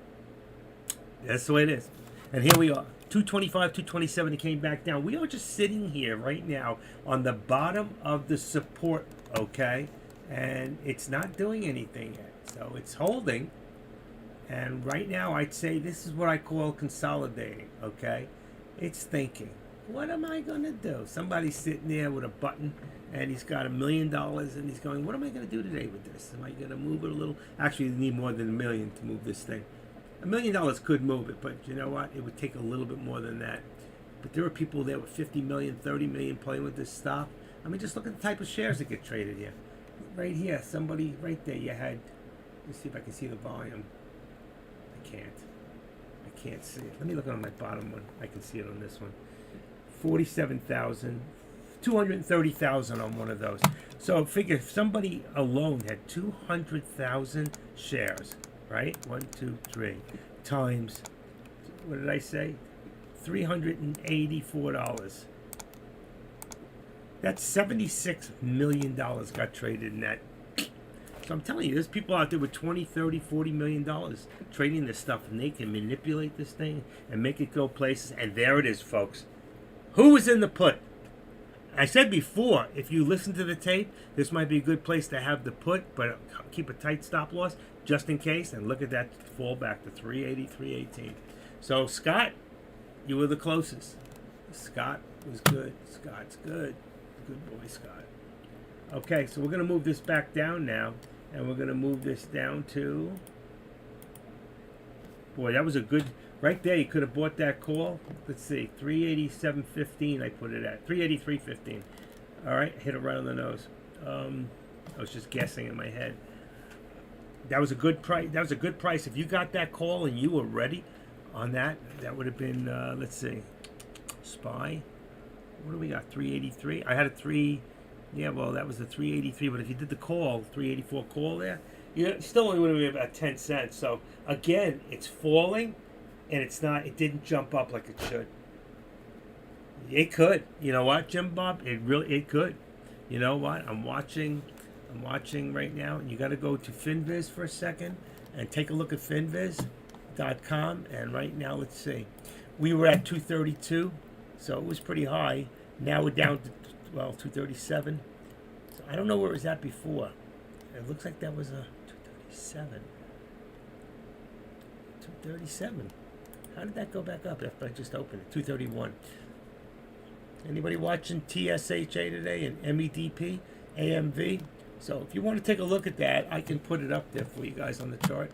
that's the way it is. And here we are, 225, 227, it came back down. We are just sitting here right now on the bottom of the support, okay? And it's not doing anything yet. So it's holding, and right now I'd say this is what I call consolidating, okay? It's thinking, what am I going to do? Somebody's sitting there with a button, and he's got $1 million, and he's going, what am I going to do today with this? Am I going to move it a little? Actually, you need more than $1 million to move this thing. $1 million could move it, but you know what? It would take a little bit more than that. But there are people there with 50 million, 30 million playing with this stuff. I mean, just look at the type of shares that get traded here. Right here, somebody right there, you had... Let's see if I can see the volume. I can't see it. Let me look on my bottom one. I can see it on this one. 47,000, 230,000 on one of those. So figure if somebody alone had 200,000 shares, right? 1, 2, 3 times, what did I say? $384. That's $76 million got traded in that. So I'm telling you, there's people out there with 20, 30, 40 million dollars trading this stuff, and they can manipulate this thing and make it go places. And there it is, folks. Who was in the put? I said before, if you listen to the tape, this might be a good place to have the put, but keep a tight stop loss just in case. And look at that fall back to 380, 318. So Scott, you were the closest. Scott was good. Scott's good. Good boy, Scott. Okay, so we're going to move this back down now. And we're going to move this down to... Boy, that was a good... Right there, you could have bought that call. Let's see, 387.15 I put it at. 383.15. All right, hit it right on the nose. I was just guessing in my head. That was a good price. That was a good price. If you got that call and you were ready on that, that would have been, let's see, SPY. What do we got, 383? I had a 3... Yeah, well, that was the 383, but if you did the call, 384 call there, you still only would have been about 10 cents. So, again, it's falling, and it didn't jump up like it should. It could. You know what, Jim Bob? It could. You know what? I'm watching right now, and you got to go to FinViz for a second and take a look at finviz.com, and right now, let's see. We were at 232, so it was pretty high. Now we're down to 237. So I don't know where it was at before. It looks like that was a 237. 237. How did that go back up after I just opened it? 231. Anybody watching TSHA today and MEDP, AMV? So if you want to take a look at that, I can put it up there for you guys on the chart.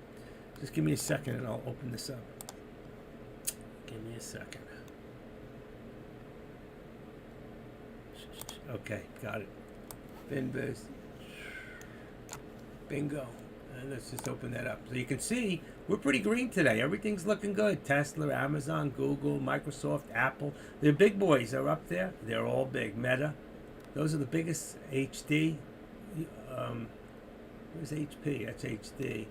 Just give me a second and I'll open this up. Give me a second. Okay, got it. FinViz. Bingo. And let's just open that up. So you can see we're pretty green today. Everything's looking good. Tesla, Amazon, Google, Microsoft, Apple. The big boys are up there. They're all big. Meta. Those are the biggest. HD. Where's HP? That's HD.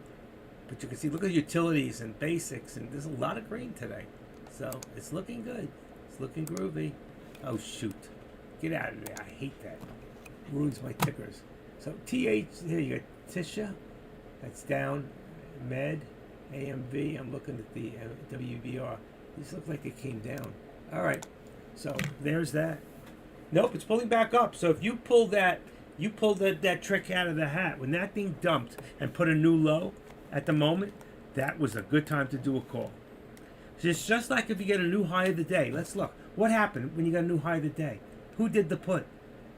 But you can see, look at utilities and basics, and there's a lot of green today. So it's looking good. It's looking groovy. Oh, shoot. Get out of there. I hate that. Ruins my tickers. So TH, here you got Tisha. That's down. Med, AMV. I'm looking at the WVR. These look like it came down. All right. So there's that. Nope, it's pulling back up. So if you pull that, that trick out of the hat. When that thing dumped and put a new low at the moment, that was a good time to do a call. It's just like if you get a new high of the day. Let's look. What happened when you got a new high of the day? Who did the put?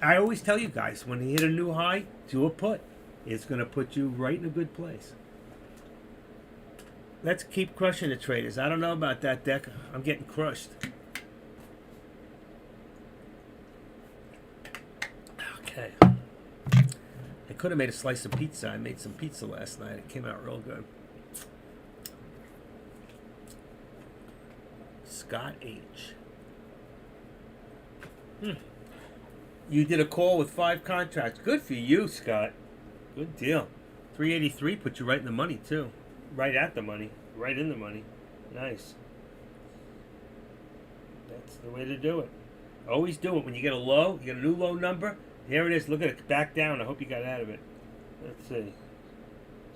I always tell you guys, when you hit a new high, do a put. It's going to put you right in a good place. Let's keep crushing the traders. I don't know about that deck. I'm getting crushed. Okay. I could have made a slice of pizza. I made some pizza last night. It came out real good. Scott H. You did a call with 5 contracts. Good for you, Scott. Good deal. 383 put you right in the money, too. Right at the money. Right in the money. Nice. That's the way to do it. Always do it. When you get a low, you get a new low number. Here it is. Look at it. Back down. I hope you got out of it. Let's see.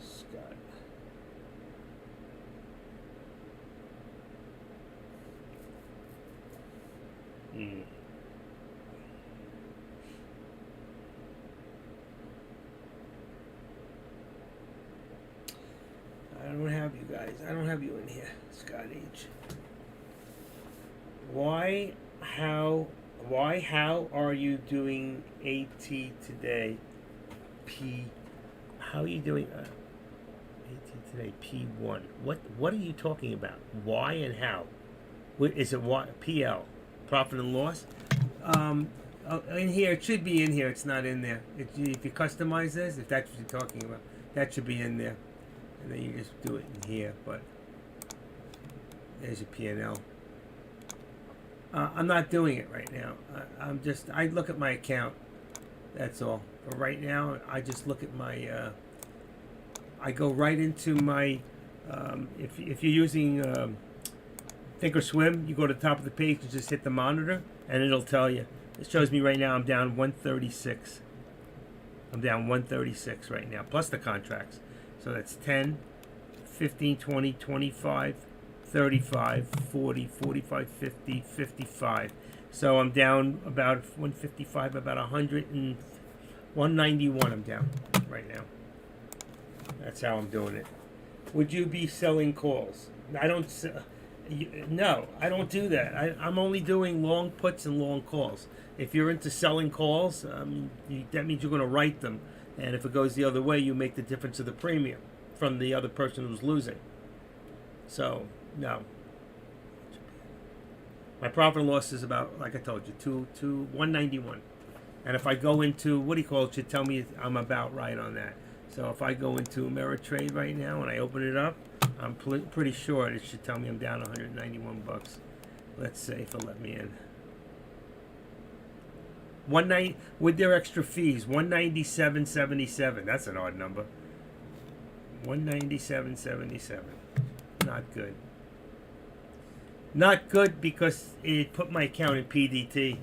Scott. I don't have you guys. I don't have you in here, Scott H. How are you doing AT today? How are you doing AT today? P1. What are you talking about? Why and how? Is it what? PL? Profit and loss? In here, it should be in here. It's not in there. If you customize this, if that's what you're talking about, that should be in there. And then you just do it in here, but there's your P&L. I'm not doing it right now. I look at my account. That's all. But right now, I just look at my, I go right into my, if you're using Thinkorswim, you go to the top of the page and just hit the monitor, and it'll tell you. It shows me right now I'm down 136. I'm down 136 right now, plus the contracts. So that's 10, 15, 20, 25, 35, 40, 45, 50, 55. So I'm down about 155, about 100 and 191 I'm down right now. That's how I'm doing it. Would you be selling calls? I don't. No, I don't do that. I'm only doing long puts and long calls. If you're into selling calls, that means you're going to write them. And if it goes the other way, you make the difference of the premium from the other person who's losing. So, no. My profit and loss is about, like I told you, 191. And if I go into, what do you call it, should tell me I'm about right on that. So if I go into Ameritrade right now and I open it up, I'm pretty sure it should tell me I'm down 191 bucks. Let's see if it'll let me in. 190 with their extra fees, 197.77. That's an odd number. 197.77. Not good. Not good because it put my account in PDT.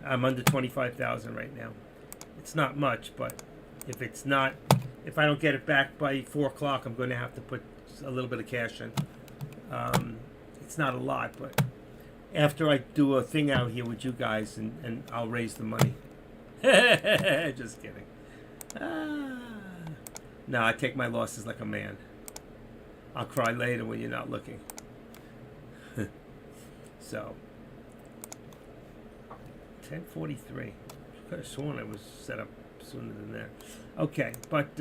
I'm under 25,000 right now. It's not much, but if I don't get it back by 4 o'clock, I'm going to have to put a little bit of cash in. It's not a lot, but after I do a thing out here with you guys, and I'll raise the money. Just kidding. No, I take my losses like a man. I'll cry later when you're not looking. So, 10:43. Could have sworn I was set up sooner than that. Okay, but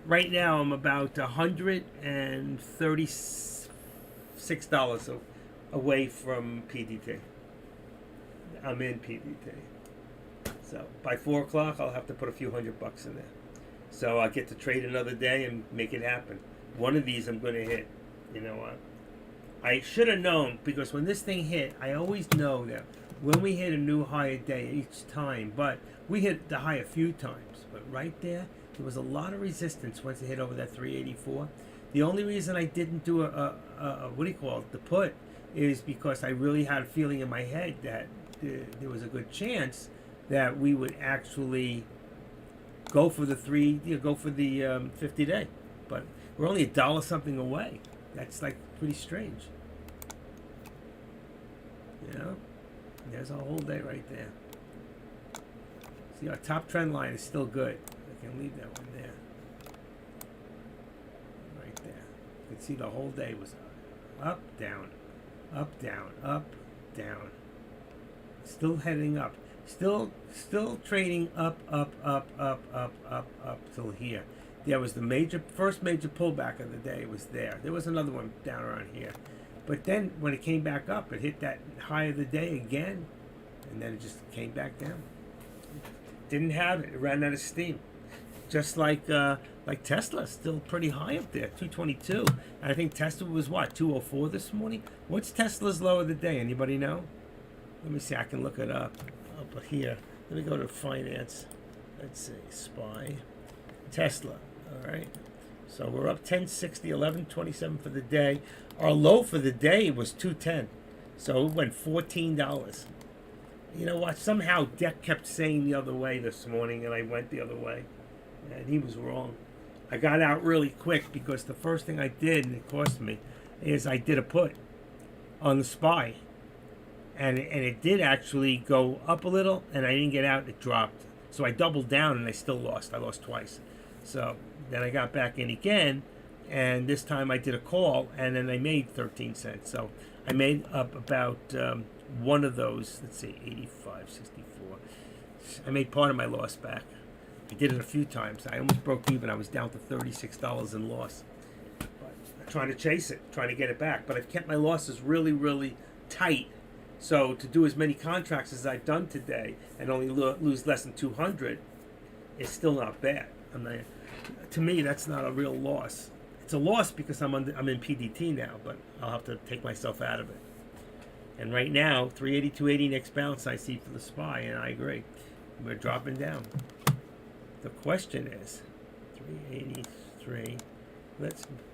right now I'm about $136 away from PDT. I'm in PDT. So by 4 o'clock, I'll have to put a few $100 in there. So I'll get to trade another day and make it happen. One of these I'm going to hit. You know what? I should have known, because when this thing hit, I always know that when we hit a new high a day each time, but we hit the high a few times. But right there was a lot of resistance once it hit over that 384. The only reason I didn't do the put, is because I really had a feeling in my head that there was a good chance that we would actually go for the 50-day, but we're only $1 something away. That's like pretty strange. You know, there's a whole day right there. See, our top trend line is still good. I can leave that one there. Right there. You can see the whole day was up, down, up, down, up, down. Still heading up. Still trading up till here. There was the first major pullback of the day. It was there. There was another one down around here. But then when it came back up, it hit that high of the day again, and then it just came back down. Didn't have it. It ran out of steam. Just like Tesla, still pretty high up there, 222. And I think Tesla was what, 204 this morning? What's Tesla's low of the day? Anybody know? Let me see. I can look it up here. Let me go to finance. Let's see, SPY, Tesla. All right. So we're up 1060, 1127 for the day. Our low for the day was 210. So it went $14. You know what? Somehow Deck kept saying the other way this morning, and I went the other way. And he was wrong. I got out really quick because the first thing I did, and it cost me, is I did a put on the SPY. And it did actually go up a little, and I didn't get out. It dropped. So I doubled down, and I still lost. I lost twice. So then I got back in again, and this time I did a call, and then I made 13 cents. So I made up about one of those. Let's see, 85.64. I made part of my loss back. I did it a few times. I almost broke even. I was down to $36 in loss. But I'm trying to chase it, trying to get it back. But I've kept my losses really, really tight. So to do as many contracts as I've done today and only lose less than 200 is still not bad. To me, that's not a real loss. It's a loss because I'm in PDT now, but I'll have to take myself out of it. And right now, 382.80 next bounce I see for the SPY, and I agree. We're dropping down. The question is 383.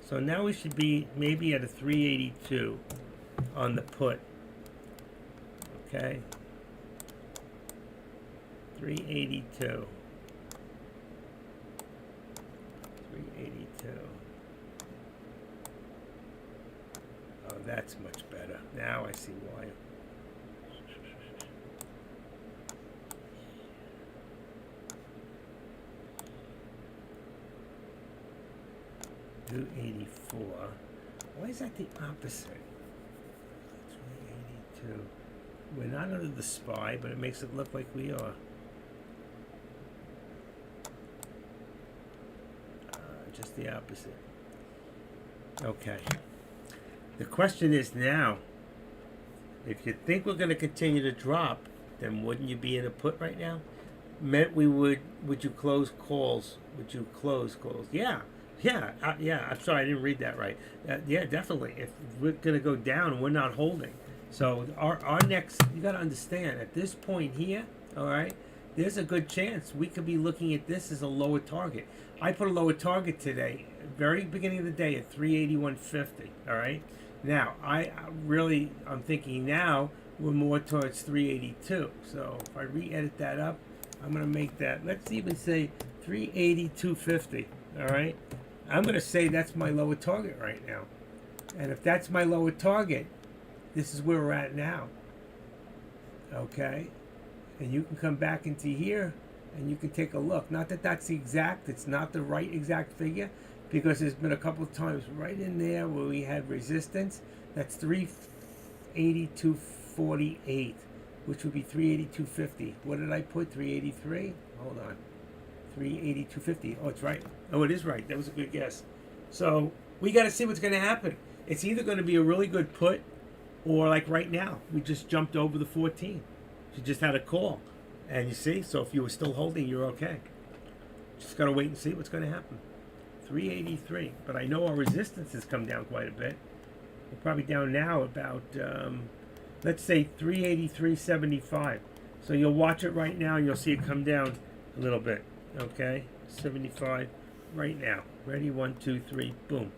So now we should be maybe at a 382 on the put. Okay. 382. 382. Oh, that's much better. Now I see why. 284. Why is that the opposite? 382. We're not under the SPY, but it makes it look like we are. Just the opposite. Okay. The question is now, if you think we're going to continue to drop, then wouldn't you be in a put right now? Meant we would you close calls? Would you close calls? Yeah. I'm sorry, I didn't read that right. Yeah, definitely. If we're going to go down, we're not holding. So our next, you got to understand, at this point here, all right, there's a good chance we could be looking at this as a lower target. I put a lower target today, very beginning of the day at 381.50, all right? Now, I'm thinking now we're more towards 382. So if I re-edit that up, I'm going to make that, let's even say 382.50, all right? I'm going to say that's my lower target right now. And if that's my lower target, this is where we're at now. Okay? And you can come back into here and you can take a look. Not that that's the exact, it's not the right exact figure, because there's been a couple of times right in there where we had resistance. That's 382.48, which would be 382.50. What did I put? 383? Hold on. 382.50. Oh, it's right. Oh, it is right. That was a good guess. So we got to see what's going to happen. It's either going to be a really good put, or like right now, we just jumped over the 14. You just had a call. And you see, so if you were still holding, you're okay. Just got to wait and see what's going to happen. 383. But I know our resistance has come down quite a bit. We're probably down now about, let's say 383.75. So you'll watch it right now and you'll see it come down a little bit. Okay? 75 right now. Ready? 1, 2, 3. Boom.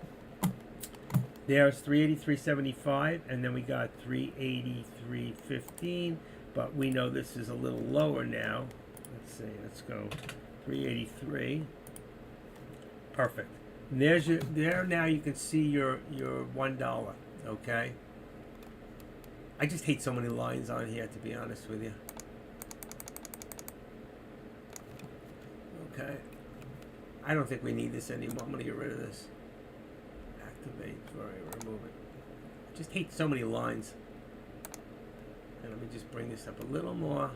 There's 383.75, and then we got 383.15, but we know this is a little lower now. Let's see, let's go 383. Perfect. And there's your, there now you can see your $1, okay? I just hate so many lines on here, to be honest with you. Okay. I don't think we need this anymore. I'm going to get rid of this. Activate. All right, remove it. I just hate so many lines. And let me just bring this up a little more.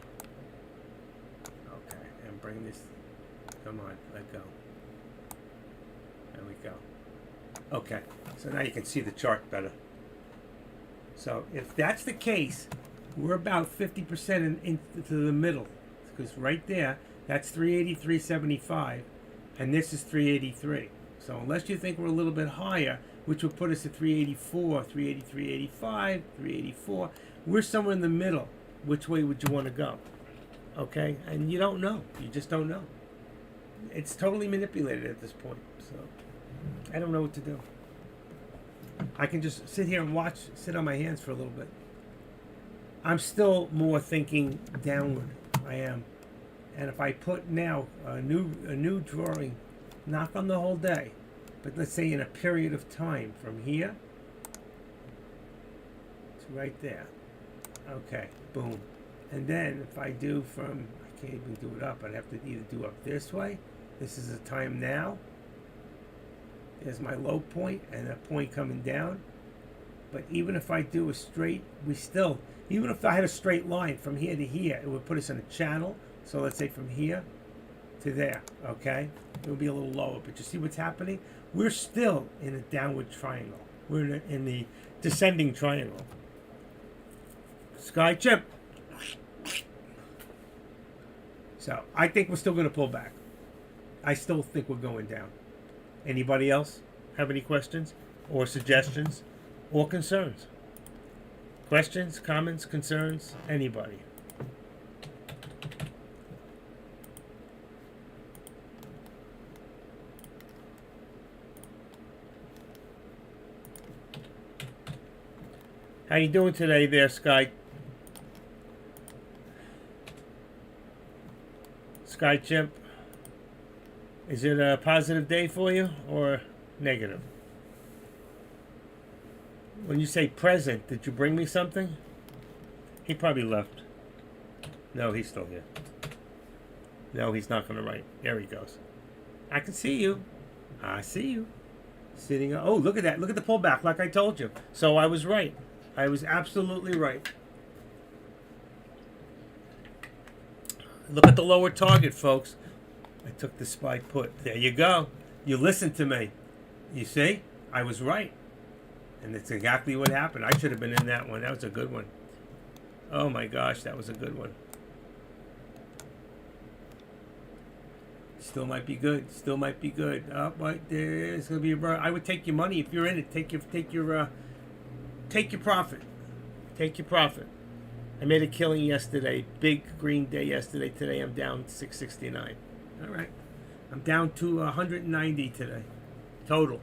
Okay, and bring this. Come on, let go. There we go. Okay, so now you can see the chart better. So if that's the case, we're about 50% into the middle. Because right there, that's 383.75, and this is 383. So unless you think we're a little bit higher, which would put us at 384, 383.85, 384, we're somewhere in the middle. Which way would you want to go? Okay, and you don't know. You just don't know. It's totally manipulated at this point. So I don't know what to do. I can just sit here and watch, sit on my hands for a little bit. I'm still more thinking downward. I am. And if I put now a new drawing, not on the whole day, but let's say in a period of time from here to right there. Okay, boom. And then if I do from, I can't even do it up. I'd have to either do up this way. This is the time now. There's my low point and a point coming down. But even if I do a straight, even if I had a straight line from here to here, it would put us in a channel. So let's say from here to there, okay? It would be a little lower, but you see what's happening? We're still in a downward triangle. We're in the descending triangle. Sky chip. So I think we're still going to pull back. I still think we're going down. Anybody else have any questions or suggestions or concerns? Questions, comments, concerns? Anybody? How you doing today there, Sky? Sky Chimp? Is it a positive day for you or negative? When you say present, did you bring me something? He probably left. No, he's still here. No, he's not going to write. There he goes. I can see you. I see you. Sitting. Oh, look at that. Look at the pullback, like I told you. So I was right. I was absolutely right. Look at the lower target, folks. I took the SPY put. There you go. You listened to me. You see? I was right. And that's exactly what happened. I should have been in that one. That was a good one. Oh my gosh, that was a good one. Still might be good. Still might be good. Oh, but there's gonna be I would take your money if you're in it. Take your profit. Take your profit. I made a killing yesterday. Big green day yesterday. Today I'm down 669. All right. I'm down to 190 today. Total.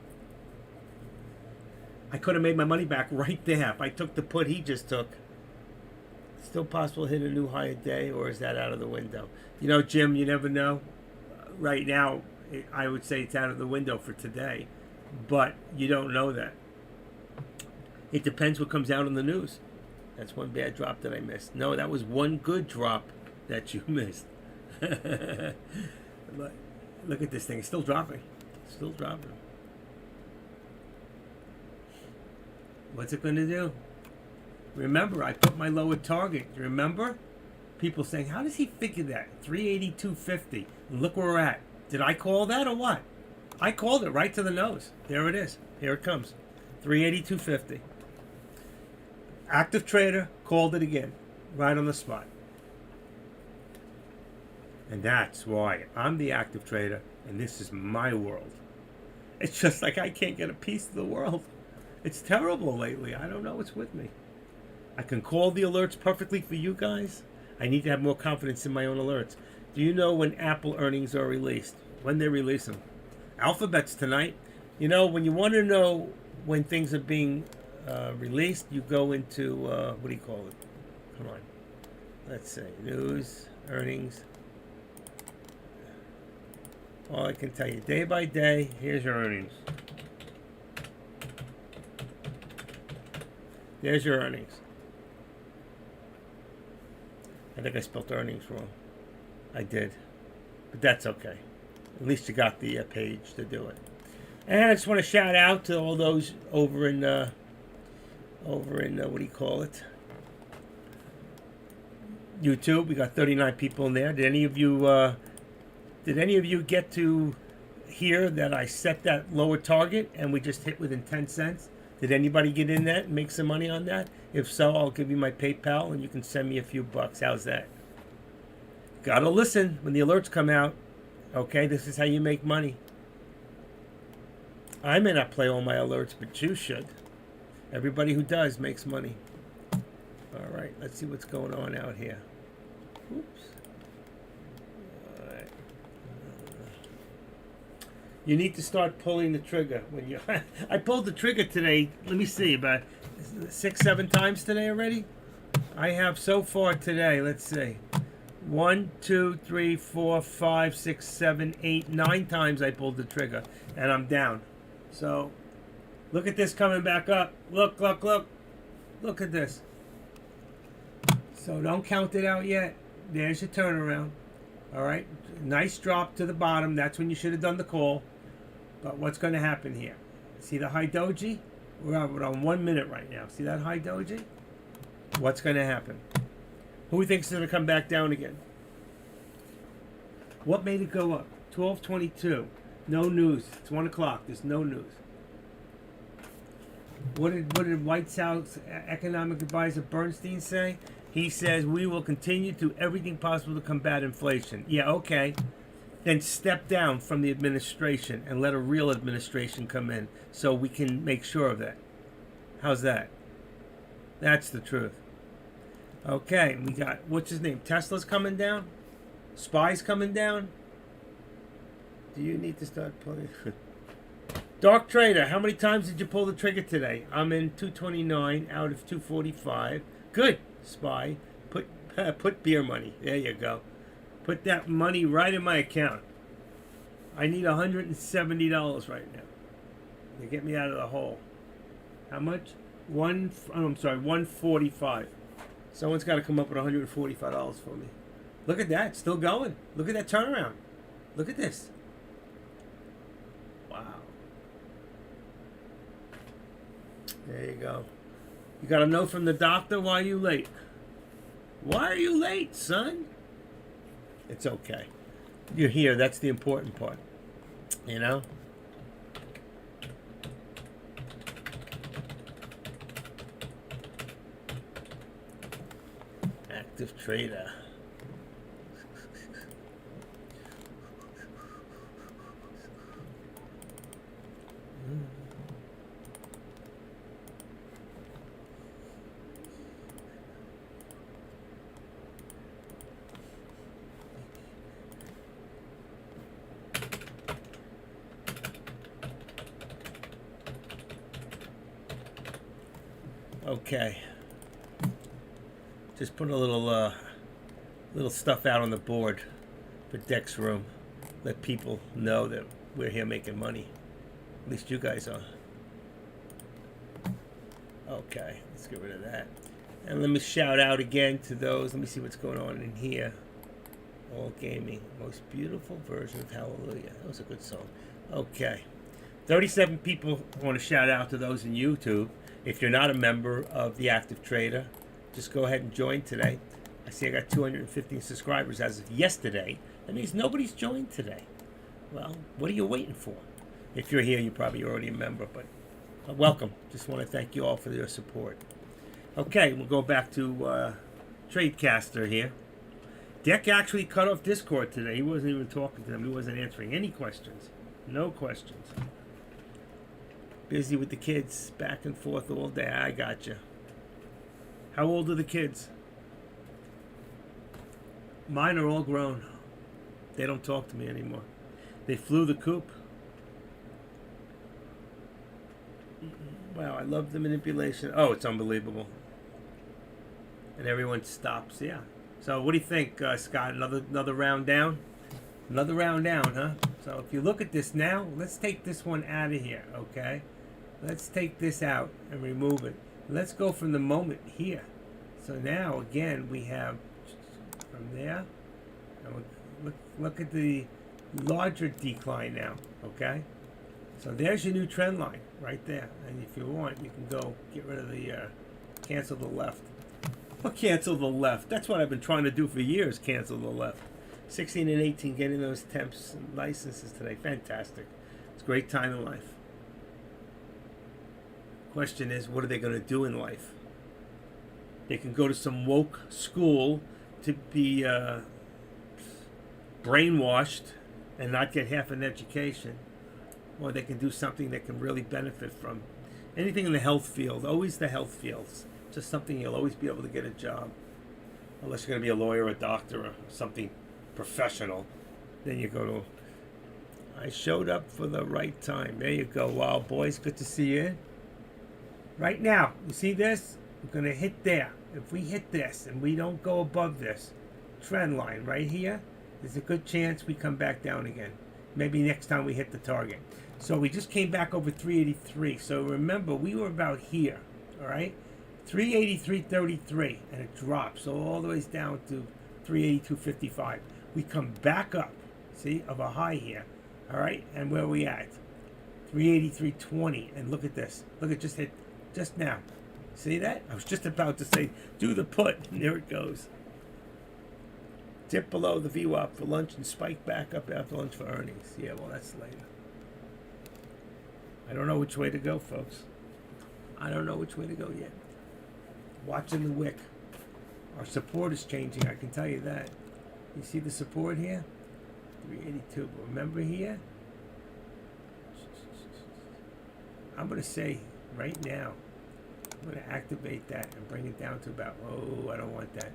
I could have made my money back right there if I took the put he just took. Still possible to hit a new higher day, or is that out of the window? You know, Jim, you never know. Right now, I would say it's out of the window for today. But you don't know that. It depends what comes out in the news. That's one bad drop that I missed. No, that was one good drop that you missed. Look at this thing. It's still dropping. Still dropping. What's it going to do? Remember, I put my lower target. Remember? People saying, how does he figure that? 382.50. Look where we're at. Did I call that or what? I called it right to the nose. There it is. Here it comes. 382.50. Active trader called it again. Right on the spot. And that's why I'm the active trader, and this is my world. It's just like I can't get a piece of the world. It's terrible lately. I don't know what's with me. I can call the alerts perfectly for you guys. I need to have more confidence in my own alerts. Do you know when Apple earnings are released? When they release them? Alphabet's tonight. You know, when you want to know when things are being released, you go into, what do you call it? Come on. Let's see, news, earnings. All I can tell you, day by day, here's your earnings. There's your earnings. I think I spelled earnings wrong. I did. But that's okay. At least you got the page to do it. And I just want to shout out to all those over in what do you call it? YouTube. We got 39 people in there. Did any of you get to hear that I set that lower target and we just hit within 10 cents? Did anybody get in that and make some money on that? If so, I'll give you my PayPal and you can send me a few bucks. How's that? Gotta listen when the alerts come out. Okay, this is how you make money. I may not play all my alerts, but you should. Everybody who does makes money. All right, let's see what's going on out here. Oops. All right. You need to start pulling the trigger when you. I pulled the trigger today. Let me see, about 6-7 times today already. I have so far today. Let's see. 1, 2, 3, 4, 5, 6, 7, 8, 9 times I pulled the trigger, and I'm down. So, look at this coming back up. Look, look, look. Look at this. So don't count it out yet. There's your turnaround. All right. Nice drop to the bottom. That's when you should have done the call. But what's going to happen here? See the high doji? We're on 1 minute right now. See that high doji? What's going to happen? Who thinks it's going to come back down again? What made it go up? 12:22. No news. It's 1 o'clock. There's no news. What did White House economic advisor Bernstein say? He says we will continue to do everything possible to combat inflation. Yeah, okay. Then step down from the administration and let a real administration come in so we can make sure of that. How's that? That's the truth. Okay, we got, what's his name? Tesla's coming down? SPY's coming down? Do you need to start pulling? Dark Trader, how many times did you pull the trigger today? I'm in 229 out of 245. Good, SPY. Put beer money. There you go. Put that money right in my account. I need $170 right now to get me out of the hole. How much? 145. Someone's got to come up with $145 for me. Look at that. Still going. Look at that turnaround. Look at this. Wow. There you go. You got a note from the doctor. Why are you late? Why are you late, son? It's okay. You're here. That's the important part. You know? Active trader. Okay. Just put a little stuff out on the board for Deck's room. Let people know that we're here making money. At least you guys are. Okay, let's get rid of that. And let me shout out again to those. Let me see what's going on in here. All Gaming. Most beautiful version of Hallelujah. That was a good song. Okay. 37 people. I want to shout out to those in YouTube. If you're not a member of the Active Trader, just go ahead and join today. I see I got 215 subscribers as of yesterday. That means nobody's joined today. Well, what are you waiting for? If you're here, you're probably already a member, but welcome. Just want to thank you all for your support. Okay, we'll go back to Tradecaster here. Deck actually cut off Discord today. He wasn't even talking to them. He wasn't answering any questions. No questions. Busy with the kids, back and forth all day. I got you. How old are the kids? Mine are all grown. They don't talk to me anymore. They flew the coop. Wow, I love the manipulation. Oh, it's unbelievable. And everyone stops. Yeah, So what do you think, Scott? Another round down? Another round down, huh? So if you look at this now, let's take this one out of here, okay? Let's take this out and remove it. Let's go from the moment here. So now, again, we have from there. And look at the larger decline now, okay? So there's your new trend line right there. And if you want, you can go get rid of the, cancel the left. Well, cancel the left. That's what I've been trying to do for years, cancel the left. 16 and 18, getting those temps and licenses today. Fantastic. It's a great time in life. Question is, what are they going to do in life? They can go to some woke school to be brainwashed and not get half an education. Or they can do something that can really benefit from anything in the health field. Always the health fields. Just something you'll always be able to get a job. Unless you're going to be a lawyer, a doctor, or something professional. Then you go to... I showed up for the right time. There you go. Wow, boys, good to see you. Right now, you see this? We're going to hit there. If we hit this and we don't go above this trend line right here, there's a good chance we come back down again. Maybe next time we hit the target. So we just came back over 383. So remember, we were about here, all right? 383.33, and it drops all the way down to 382.55. We come back up, see, of a high here, all right? And where are we at? 383.20, and look at this. Look, it just hit just now. See that? I was just about to say, do the put, and there it goes. Dip below the VWAP for lunch and spike back up after lunch for earnings. Yeah, well, that's later. I don't know which way to go, folks. I don't know which way to go yet. Watching the wick. Our support is changing, I can tell you that. You see the support here? 382. Remember here? I'm going to say right now, I'm going to activate that and bring it down to about, oh, I don't want that.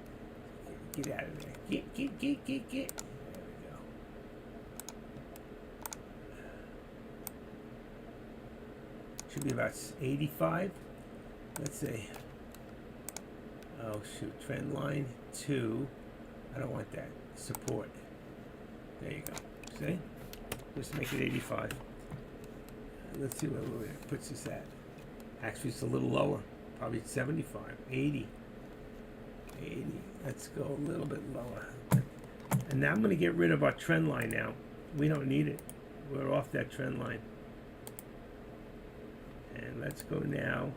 Get out of there. Get. There we go. Should be about 85. Let's see. Oh, shoot. Trend line 2. I don't want that. Support. There you go. See? Just make it 85. Let's see where it puts us at. Actually, it's a little lower. Probably 75. 80. 80. Let's go a little bit lower. And now I'm going to get rid of our trend line now. We don't need it. We're off that trend line. And let's go now.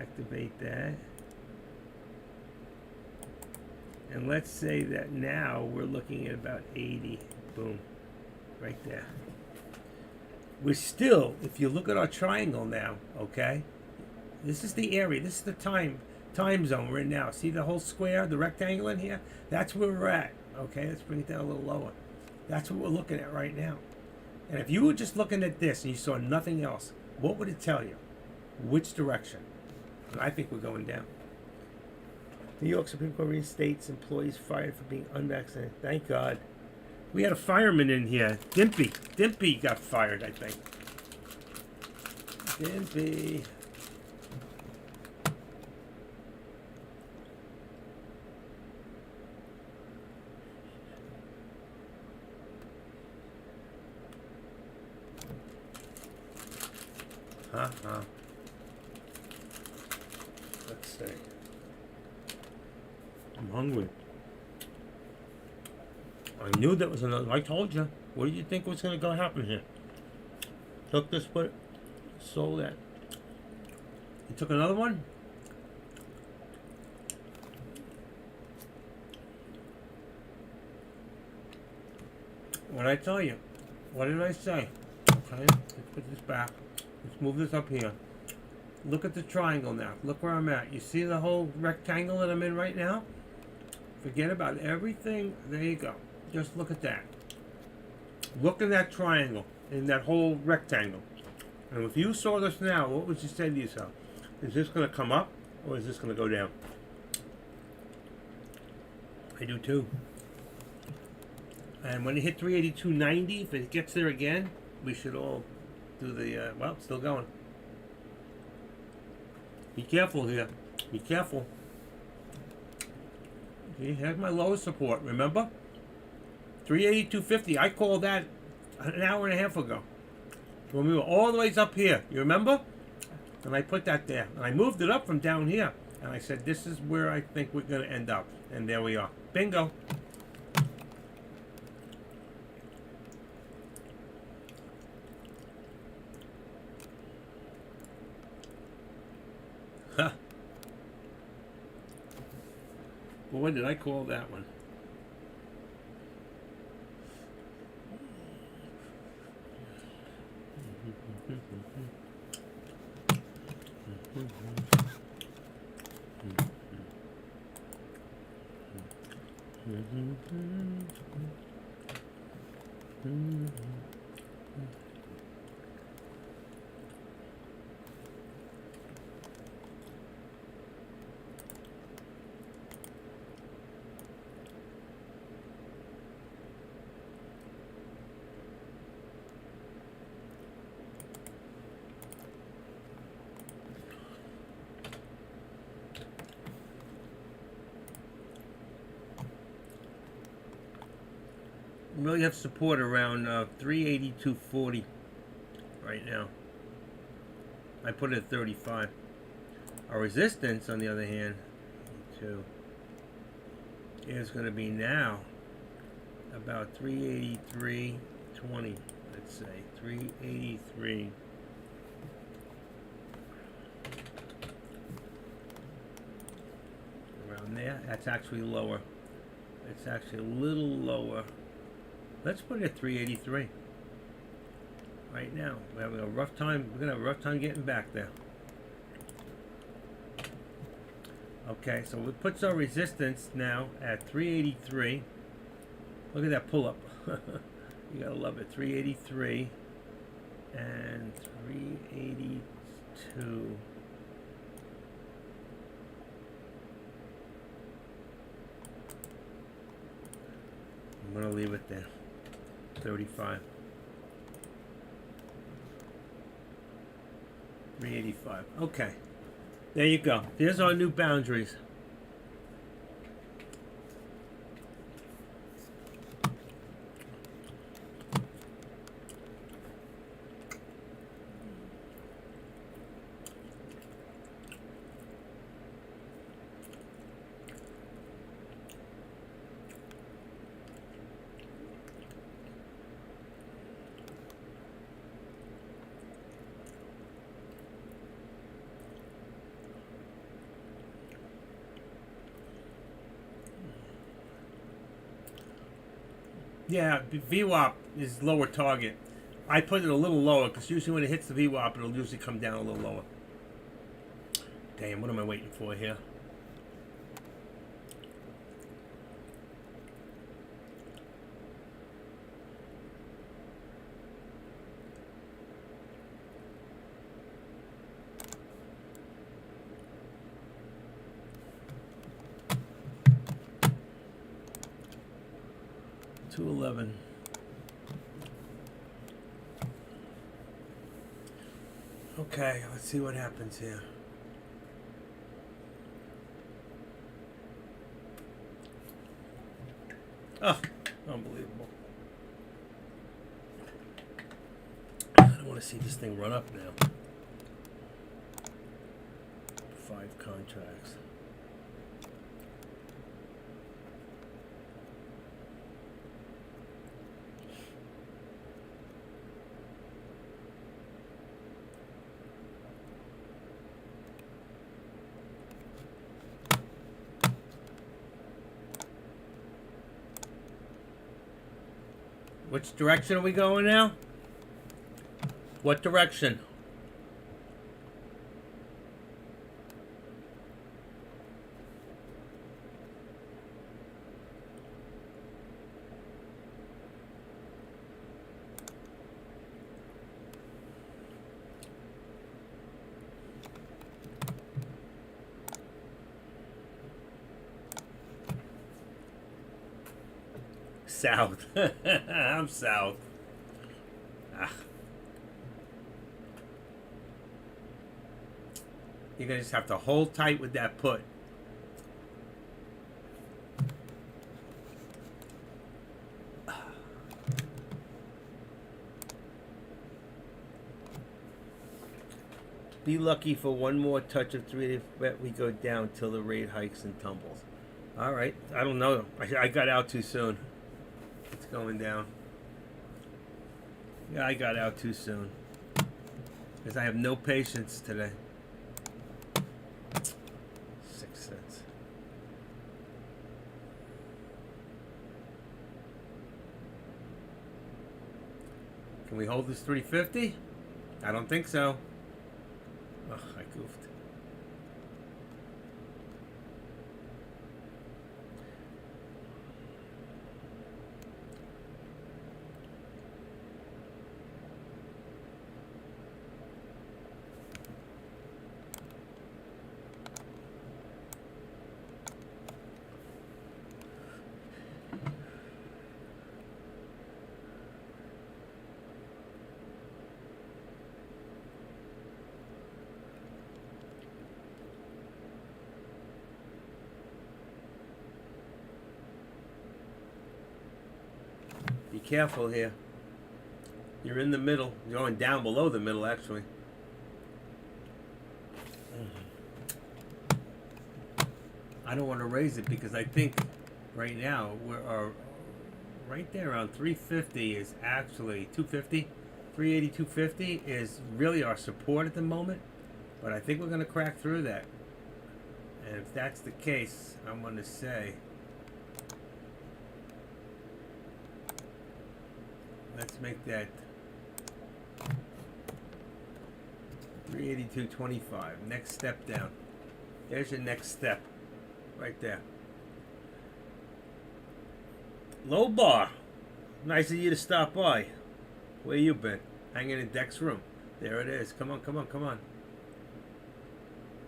Activate that. And let's say that now we're looking at about 80. Boom. Right there. We're still, if you look at our triangle now, okay? This is the area. This is the time zone we're in now. See the whole square, the rectangle in here? That's where we're at. Okay, let's bring it down a little lower. That's what we're looking at right now. And if you were just looking at this and you saw nothing else, what would it tell you? Which direction? And I think we're going down. New York Supreme Court reinstates employees fired for being unvaccinated. Thank God. We had a fireman in here. Dimpy got fired, I think. Dimpy. Let's see. I'm hungry. I knew that was another. I told you. What did you think was going to go happen here? Took this, but sold that. You took another one? What did I tell you? What did I say? Okay, let's put this back. Let's move this up here. Look at the triangle now. Look where I'm at. You see the whole rectangle that I'm in right now? Forget about everything. There you go. Just look at that. Look at that triangle in that whole rectangle. And if you saw this now, what would you say to yourself? Is this going to come up or is this going to go down? I do too. And when it hit 382.90, if it gets there again, we should all do the, well, it's still going. Be careful here. Be careful. He has my lowest support, remember? 382.50. I called that an hour and a half ago. When we were all the way up here. You remember? And I put that there. And I moved it up from down here. And I said, this is where I think we're going to end up. And there we are. Bingo. Huh. Well, when did I call that one? Really have support around 382.40 right now. I put it at 35. Our resistance, on the other hand, 82, is going to be now about 383.20. Let's say 383. Around there. That's actually lower. It's actually a little lower. Let's put it at 383. Right now, we're having a rough time. We're gonna have a rough time getting back there. Okay, so it puts our resistance now at 383. Look at that pull up. You gotta love it. 383 and 382. I'm gonna leave it there. 35. 385. Okay. There you go. There's our new boundaries. Yeah, VWAP is lower target. I put it a little lower because usually when it hits the VWAP, it'll usually come down a little lower. Damn, what am I waiting for here? $211. Okay, let's see what happens here. Oh, unbelievable. I don't want to see this thing run up now. 5 contracts. Which direction are we going now? What direction? South. I'm south. Ah. You're going to just have to hold tight with that put. Be lucky for one more touch of 3 bet we go down till the rate hikes and tumbles. All right. I don't know. I got out too soon. It's going down. Yeah, I got out too soon. Because I have no patience today. 6 cents. Can we hold this 350? I don't think so. Ugh, I goofed. Be careful here. You're in the middle. You're going down below the middle, actually. I don't want to raise it because I think right now we're right there around 350 is actually 250. 380, 250 is really our support at the moment. But I think we're going to crack through that. And if that's the case, I'm going to say, let's make that 382.25. Next step down. There's your next step. Right there. Low bar. Nice of you to stop by. Where you been? Hanging in Deck's room. There it is. Come on, come on, come on.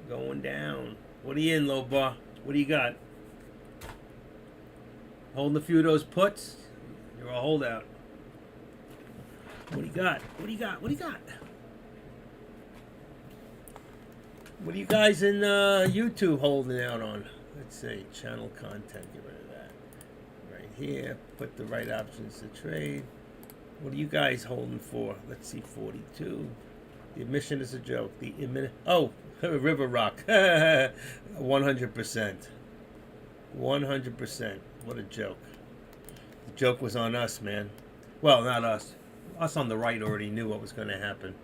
Going down. What are you in, low bar? What do you got? Holding a few of those puts? You're a holdout. What do you got? What do you got? What do you got? What are you guys in YouTube holding out on? Let's see. Channel content. Get rid of that. Right here. Put the right options to trade. What are you guys holding for? Let's see. 42. The admission is a joke. The River Rock. 100%. 100%. What a joke. The joke was on us, man. Well, not us. Us on the right already knew what was going to happen.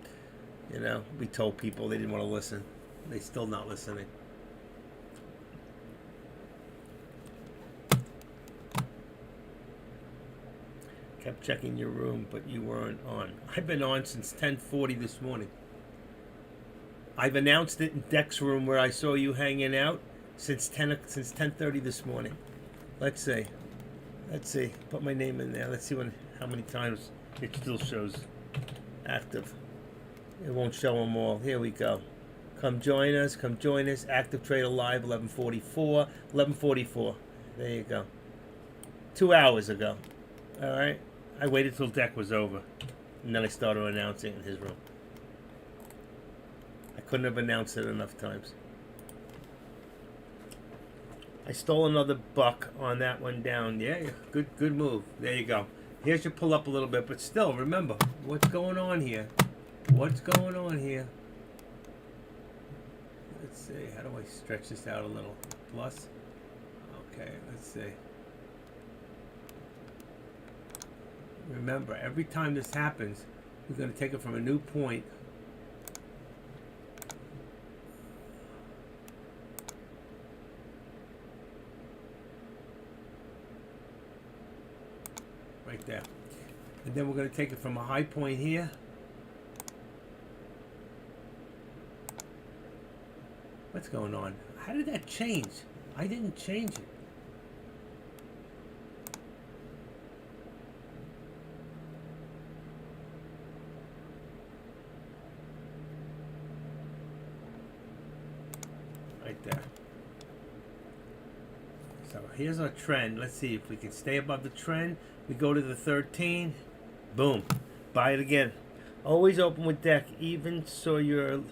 You know, we told people they didn't want to listen. They're still not listening. Kept checking your room, but you weren't on. I've been on since 10:40 this morning. I've announced it in Deck's room where I saw you hanging out since 10:30 this morning. Let's see. Let's see. Put my name in there. Let's see how many times it still shows active. It won't show them all. Here we go. Come join us. Come join us. Active Trader Live, 11:44. 11:44. There you go. 2 hours ago. All right. I waited till Deck was over, and then I started announcing it in his room. I couldn't have announced it enough times. I stole another buck on that one down. Yeah, good move. There you go. Here's your pull up a little bit, but still, remember, what's going on here? What's going on here? Let's see, how do I stretch this out a little? Plus? Okay, let's see. Remember, every time this happens, we're going to take it from a new point. Right there. And then we're going to take it from a high point here. What's going on? How did that change? I didn't change it. Right there. So here's our trend. Let's see if we can stay above the trend. We go to the 13. Boom. Buy it again. Always open with Deck, even so you're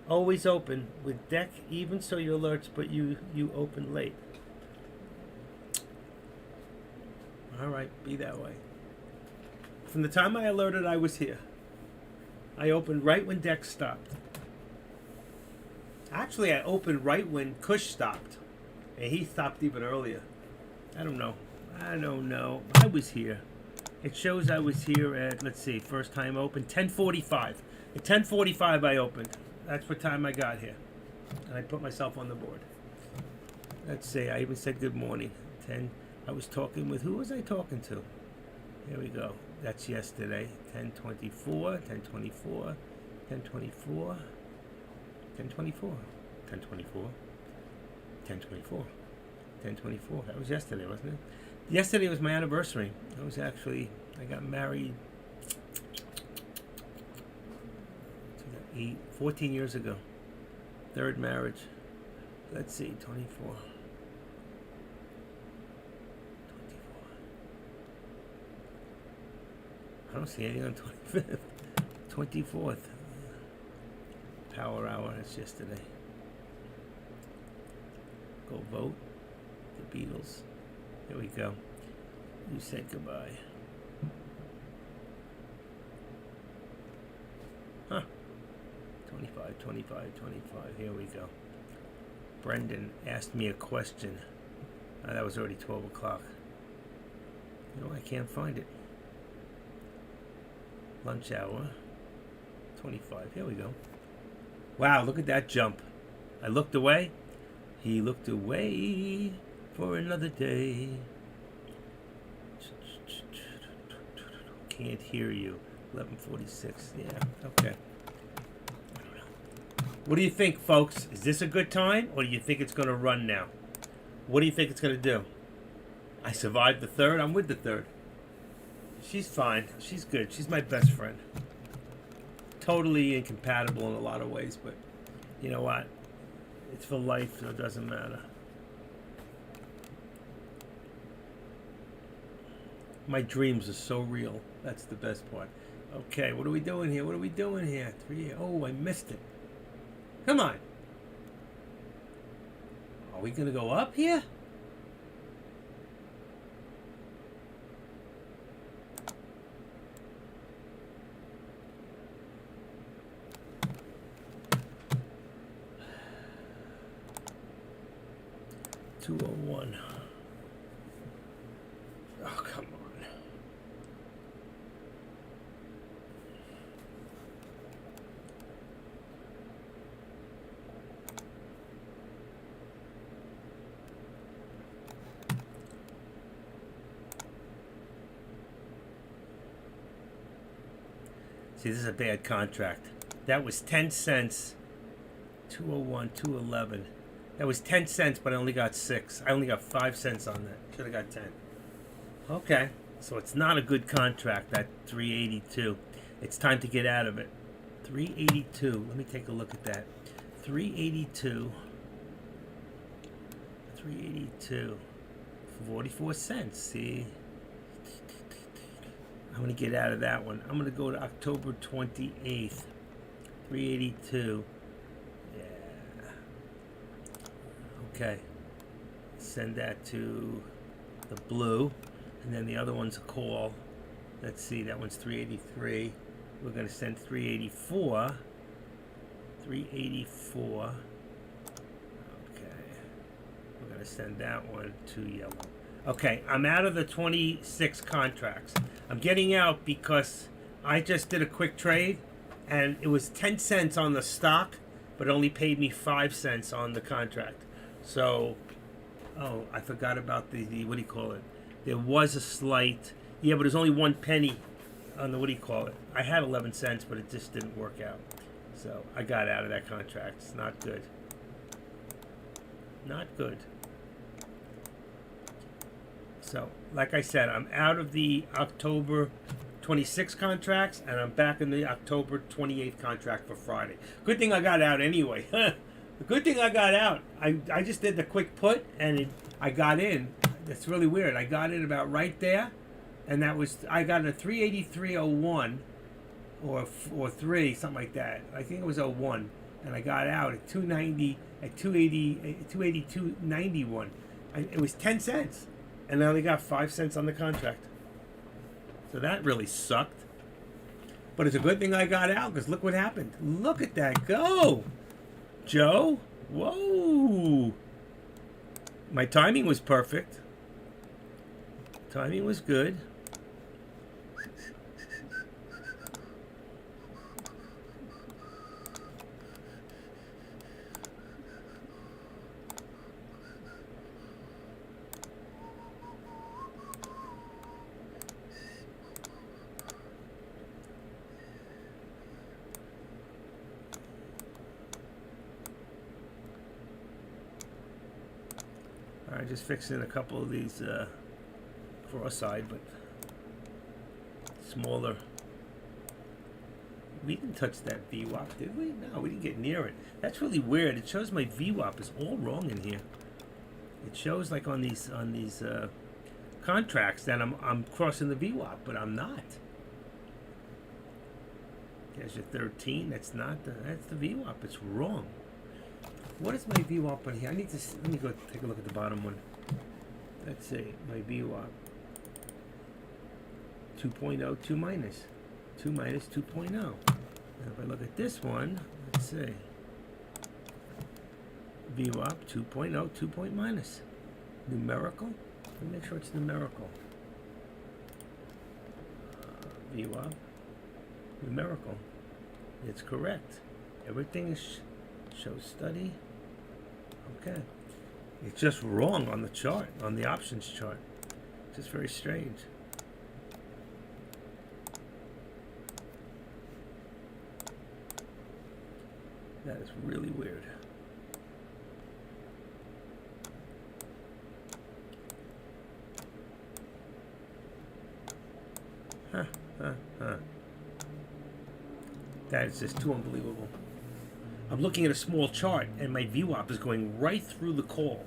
always open with Deck, even so your alerts, but you open late. All right, be that way. From the time I alerted, I was here. I opened right when Deck stopped. Actually, I opened right when Kush stopped. And he stopped even earlier. I don't know. I was here. It shows I was here at, let's see, first time open, 10:45. At 10:45 I opened. That's what time I got here. And I put myself on the board. Let's see, I even said good morning. 10, I was talking with, who was I talking to? Here we go. That's yesterday. 10:24, 10:24, 10:24, 10:24, 10:24, 10:24, 10:24. That was yesterday, wasn't it? Yesterday was my anniversary. I got married 14 years ago. Third marriage. Let's see, 24. I don't see anything on 25th. 24th. Power hour, that's yesterday. Go vote. The Beatles. Here we go. You said goodbye. Huh. 25, 25, 25. Here we go. Brendan asked me a question. That was already 12 o'clock. No, I can't find it. Lunch hour. 25. Here we go. Wow, look at that jump. I looked away. He looked away for another day. Can't hear you. 11:46. Yeah, okay. What do you think, folks? Is this a good time, or do you think it's going to run now? What do you think it's going to do? I survived the third. I'm with the third. She's fine. She's good. She's my best friend. Totally incompatible in a lot of ways, but you know what? It's for life, so it doesn't matter. My dreams are so real. That's the best part. Okay, what are we doing here? 3. Oh, I missed it. Come on. Are we going to go up here? $201. Oh, come on. See, this is a bad contract. That was 10 cents. 201, 211. That was 10 cents, but I only got 6. I only got 5 cents on that. Should have got 10. Okay, so it's not a good contract, that 382. It's time to get out of it. 382. Let me take a look at that. 382. 382. 44 cents. See? I'm going to get out of that one. I'm going to go to October 28th. 382. Yeah. Okay. Send that to the blue. And then the other one's a call. Let's see. That one's 383. We're going to send 384. 384. Okay. We're going to send that one to yellow. Okay, I'm out of the 26 contracts. I'm getting out because I just did a quick trade, and it was 10 cents on the stock, but it only paid me 5 cents on the contract. So, oh, I forgot about the what do you call it? There was a slight, yeah, but there's only 1 penny on the, what do you call it? I had 11 cents, but it just didn't work out. So I got out of that contract. It's not good. Not good. So, like I said, I'm out of the October 26 contracts, and I'm back in the October 28th contract for Friday. Good thing I got out anyway. The good thing I got out. I just did the quick put, and I got in. That's really weird. I got in about right there, and that was, I got a 383.01 or 3, something like that. I think it was 01, and I got out at 290 at 282.91. It was 10 cents. And I only got 5 cents on the contract. So that really sucked. But it's a good thing I got out, because look what happened. Look at that go. Joe? Whoa. My timing was perfect. Timing was good. Alright, just fixing a couple of these cross-eyed, but smaller. We didn't touch that VWAP, did we? No, we didn't get near it. That's really weird. It shows my VWAP is all wrong in here. It shows like on these contracts that I'm crossing the VWAP, but I'm not. There's your 13. That's not that's the VWAP. It's wrong. What is my VWAP on here? I need to let me go take a look at the bottom one. Let's see, my VWAP. 2.0, 2 minus. 2 minus 2.0. Now if I look at this one, let's see. VWAP 2.0, 2 point minus. Numerical? Let me make sure it's numerical. VWAP. Numerical. It's correct. Everything is show study. Okay. It's just wrong on the chart, on the options chart. Just very strange. That is really weird. That is just too unbelievable. I'm looking at a small chart and my VWAP is going right through the call,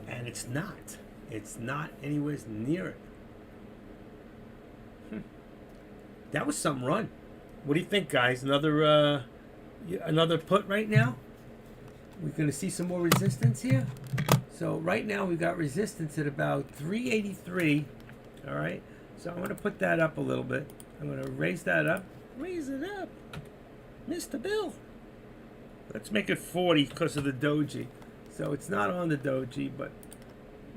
and it's not. It's not anywhere near it. That was some run. What do you think, guys? Another put right now? We're going to see some more resistance here. So right now we've got resistance at about 383. All right. So I'm going to put that up a little bit. I'm going to raise that up. Raise it up. Mr. Bill. Let's make it 40 because of the doji. So it's not on the doji, but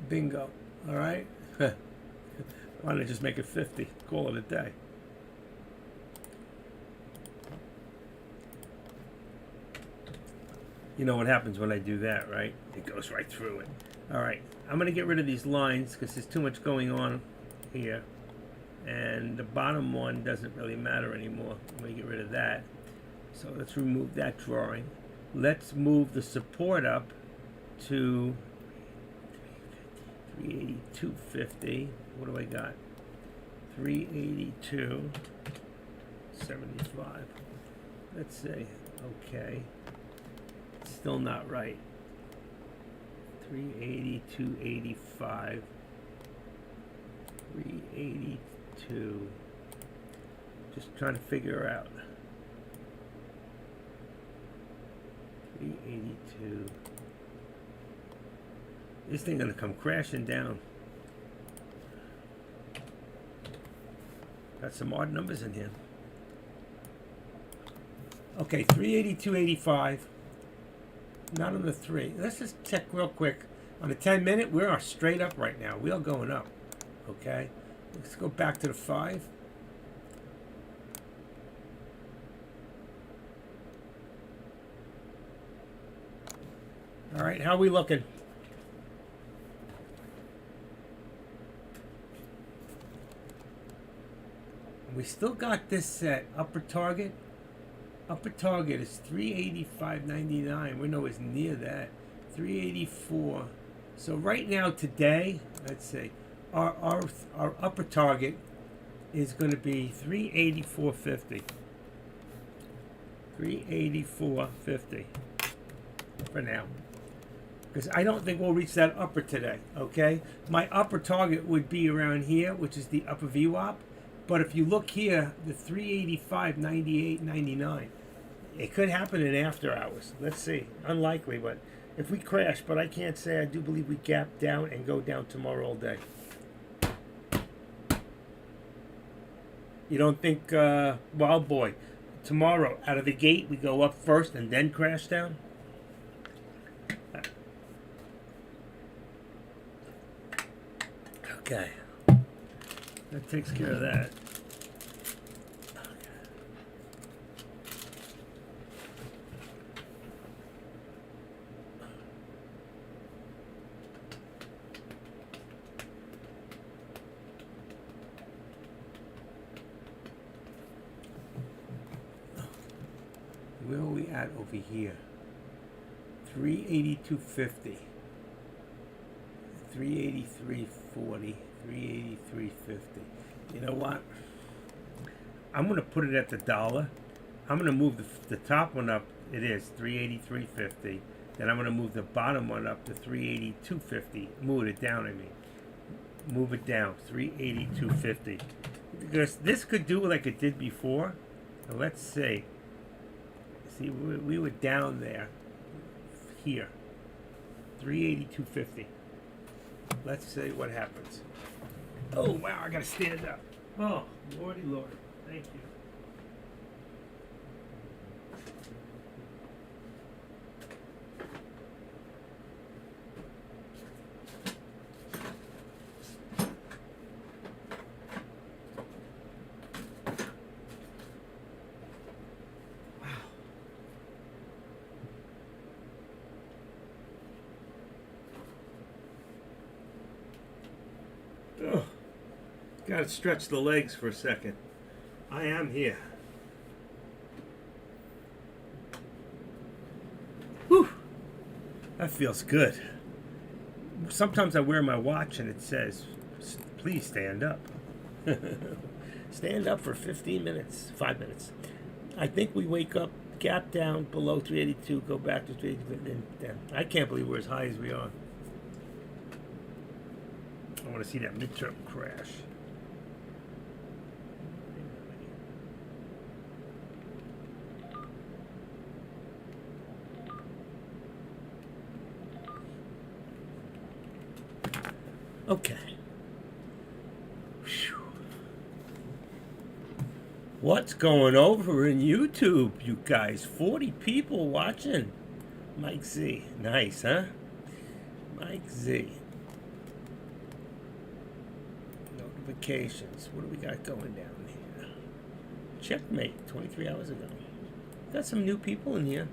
bingo. All right? Why don't I just make it 50? Call it a day. You know what happens when I do that, right? It goes right through it. All right. I'm going to get rid of these lines because there's too much going on here. And the bottom one doesn't really matter anymore. I'm going to get rid of that. So let's remove that drawing. Let's move the support up to 382.50. What do I got? 382.75. Let's see. Okay. Still not right. 382.85. 382. Just trying to figure out. 382. This thing gonna come crashing down. Got some odd numbers in here. Okay, 382.85. Not on the 3. Let's just check real quick. On the 10-minute, we are straight up right now. We are going up. Okay, let's go back to the 5. All right, how are we looking? We still got this set. Upper target. Upper target is 385.99. We're nowhere near that. 384. So right now today, let's see, our upper target is going to be 384.50. 384.50 for now. Because I don't think we'll reach that upper today, okay? My upper target would be around here, which is the upper VWAP. But if you look here, the 385.98.99, it could happen in after hours. Let's see. Unlikely, but if we crash, but I can't say I do believe we gap down and go down tomorrow all day. You don't think, well, boy, tomorrow out of the gate we go up first and then crash down? Okay. That takes care of that. Where are we at over here? 382.50. 383.40. 383.50. You know what? I'm going to put it at the dollar. I'm going to move the top one up. It is 383.50. Then I'm going to move the bottom one up to 382.50. Move it down, I mean. Move it down. 382.50. Because this could do like it did before. Now let's see. See, we were down there. Here. 382.50. Let's see what happens. Oh, wow, I got to stand up. Oh, Lordy Lord. Thank you. Oh, gotta stretch the legs for a second. I am here. Whew, that feels good. Sometimes I wear my watch and it says, please stand up. Stand up for 15 minutes, 5 minutes. I think we wake up, gap down below 382, go back to 382, then I can't believe we're as high as we are. I want to see that midterm crash. Okay. Whew. What's going over in YouTube, you guys? 40 people watching. Mike Z. Nice, huh? Mike Z. Notifications. What do we got going down here? Checkmate, 23 hours ago. Got some new people in here.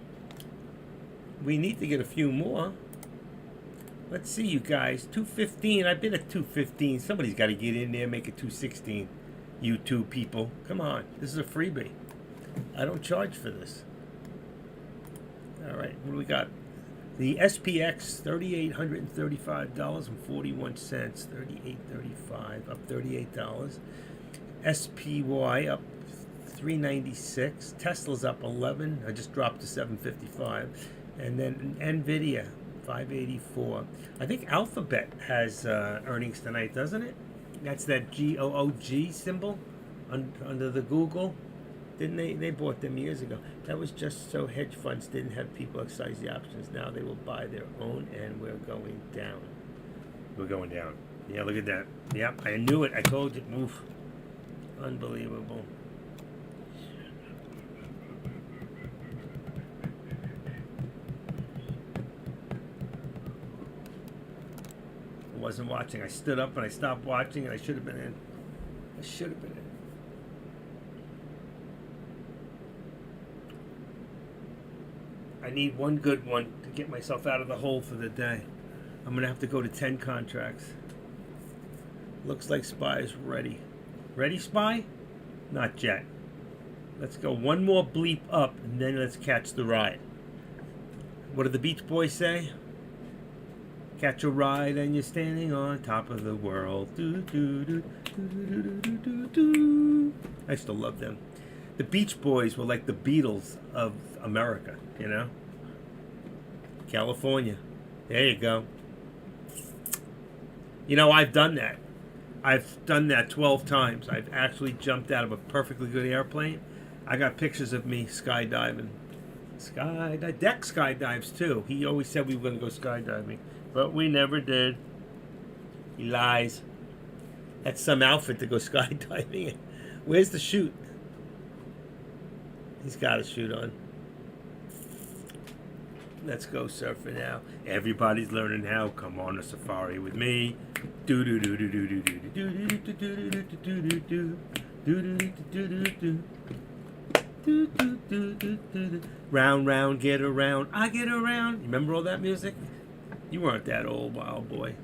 We need to get a few more. Let's see, you guys. 215. I've been at 215. Somebody's got to get in there and make it 216. YouTube people. Come on. This is a freebie. I don't charge for this. All right. What do we got? The SPX, $3,835.41. $38.35, up $38. SPY up $396. Tesla's up 11. I just dropped to 755. And then Nvidia, 584. I think Alphabet has earnings tonight, doesn't it? That's that GOOG symbol under the Google. Didn't they bought them years ago. That was just so hedge funds didn't have people exercise the options. Now they will buy their own, and we're going down. We're going down. Yeah, look at that. Yep, I knew it. I told you. Oof. Unbelievable. I wasn't watching. I stood up and I stopped watching, and I should have been in. I should have been in. I need one good one to get myself out of the hole for the day. I'm going to have to go to 10 contracts. Looks like SPY is ready. Ready, SPY? Not yet. Let's go one more bleep up, and then let's catch the ride. What do the Beach Boys say? Catch a ride and you're standing on top of the world. Do, do, do, do, do, do, do, do. I still love them. The Beach Boys were like the Beatles of America, you know? California. There you go. You know, I've done that. I've done that 12 times. I've actually jumped out of a perfectly good airplane. I got pictures of me skydiving. Deck skydives too. He always said we were going to go skydiving, but we never did. He lies. That's some outfit to go skydiving in. Where's the chute? He's got a chute on. Let's go surfing now. Everybody's learning how. Come on a safari with me. Do do do do do do do do do do do do do do do. Round, round, get around, I get around. You remember all that music? You weren't that old, wild boy.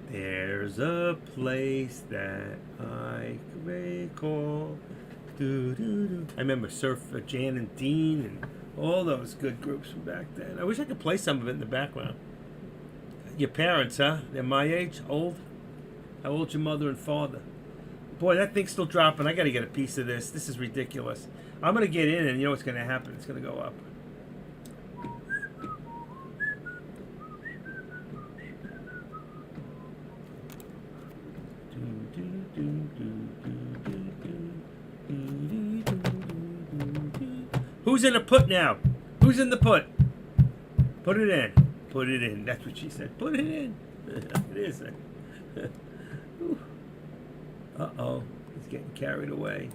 There's a place that I recall. Do, do, do. I remember Surf Jan and Dean and all those good groups from back then. I wish I could play some of it in the background. Your parents, huh? They're my age? Old? How old's your mother and father? Boy, that thing's still dropping. I got to get a piece of this. This is ridiculous. I'm going to get in and you know what's going to happen? It's going to go up. Who's in the put now? Who's in the put? Put it in. Put it in. That's what she said. Put it in. It is. Uh-oh. He's getting carried away.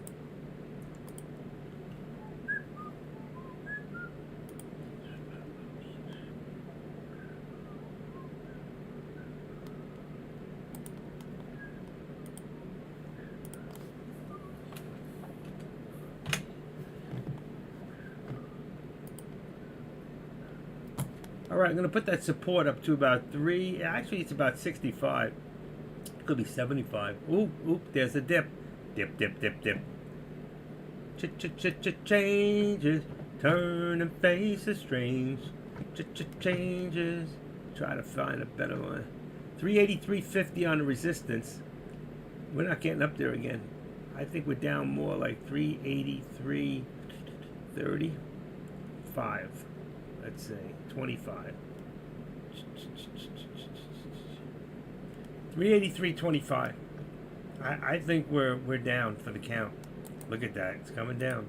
All right, I'm going to put that support up to about 3. Actually, it's about 65. Could be 75. Oop, oop, there's a dip. Dip, dip, dip, dip. Changes. Turn and face the strange. Changes. Try to find a better one. 383.50 on the resistance. We're not getting up there again. I think we're down more like 383.35. Let's say 25. 383.25. I think we're down for the count. Look at that. It's coming down.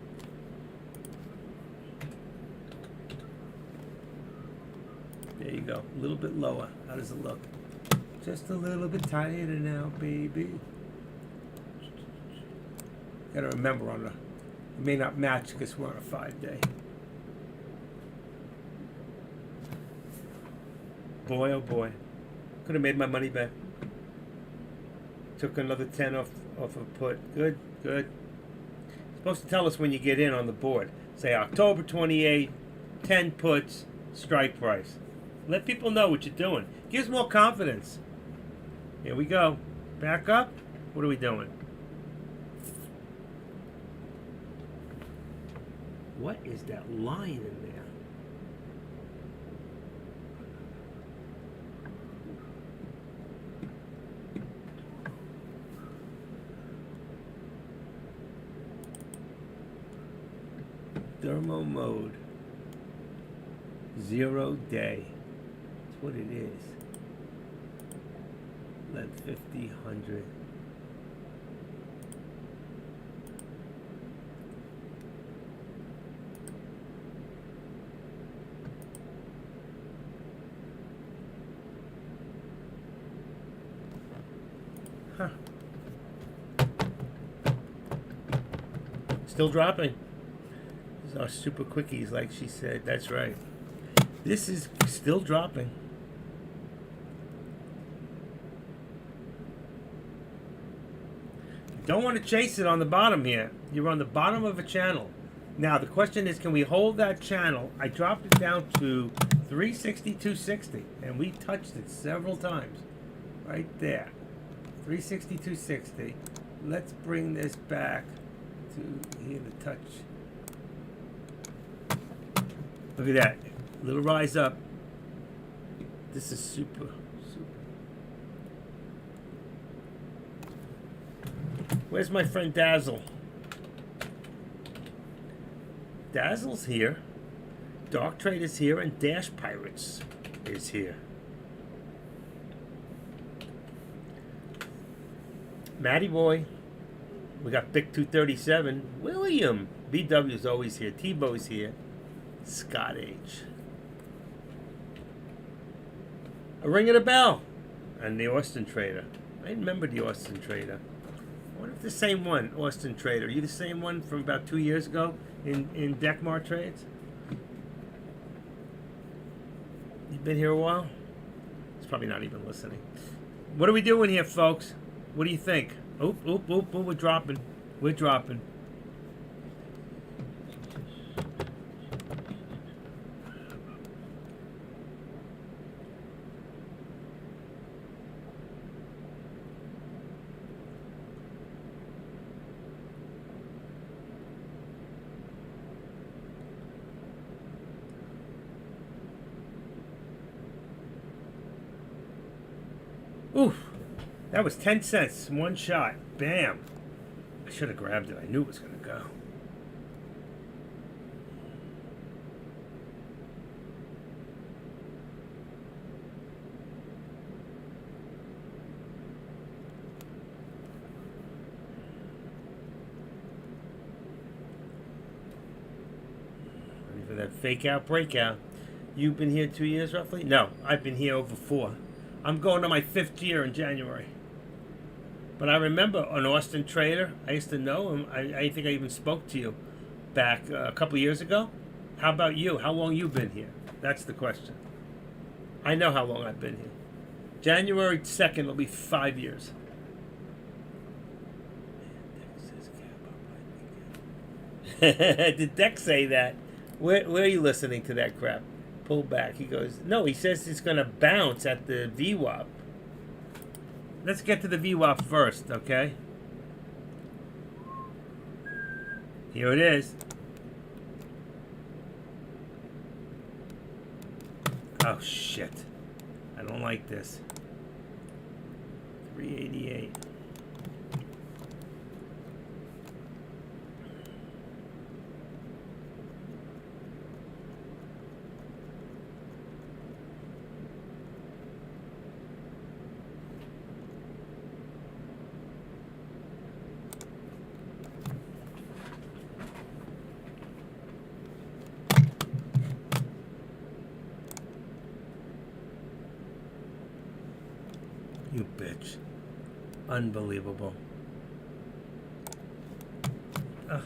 There you go. A little bit lower. How does it look? Just a little bit tighter now, baby. Got to remember on the... It may not match because we're on a 5-day. Boy, oh boy. Could have made my money back. Took another 10 off a put. Good, good. Supposed to tell us when you get in on the board. Say October 28, 10 puts, strike price. Let people know what you're doing. Gives more confidence. Here we go. Back up. What are we doing? What is that line in there? Thermo mode. 0 day. That's what it is. Let 50, 100. Huh. Still dropping. These are super quickies, like she said. That's right. This is still dropping. Don't want to chase it on the bottom here. You're on the bottom of a channel. Now, the question is, can we hold that channel? I dropped it down to 362.60, and we touched it several times. Right there. 362.60. Let's bring this back to here to touch. Look at that. Little rise up. This is super, super. Where's my friend Dazzle? Dazzle's here. Dark Trade is here, and Dash Pirates is here. Matty Boy. We got Big 237. William. BW's always here. Tebow's here. Scott H. A ring of the bell. And the Austin Trader. I remember the Austin Trader. I wonder if the same one, Austin Trader. Are you the same one from about 2 years ago in Deckmar trades? You've been here a while? It's probably not even listening. What are we doing here, folks? What do you think? Oop, oop, oop, oop, we're dropping. We're dropping. Oof. That was 10 cents. One shot. Bam. I should have grabbed it. I knew it was going to go. Ready for that fake out breakout. You've been here 2 years roughly? No, I've been here over 4. I'm going to my 5th year in January. But I remember an Austin trader. I used to know him. I think I even spoke to you back a couple years ago. How about you? How long you been here? That's the question. I know how long I've been here. January 2nd will be 5 years. Did Deck say that? Where are you listening to that crap? Pull back. He goes, no, he says it's going to bounce at the VWAP. Let's get to the VWAP first, okay? Here it is. Oh, shit. I don't like this. 388. You bitch. Unbelievable. Ugh.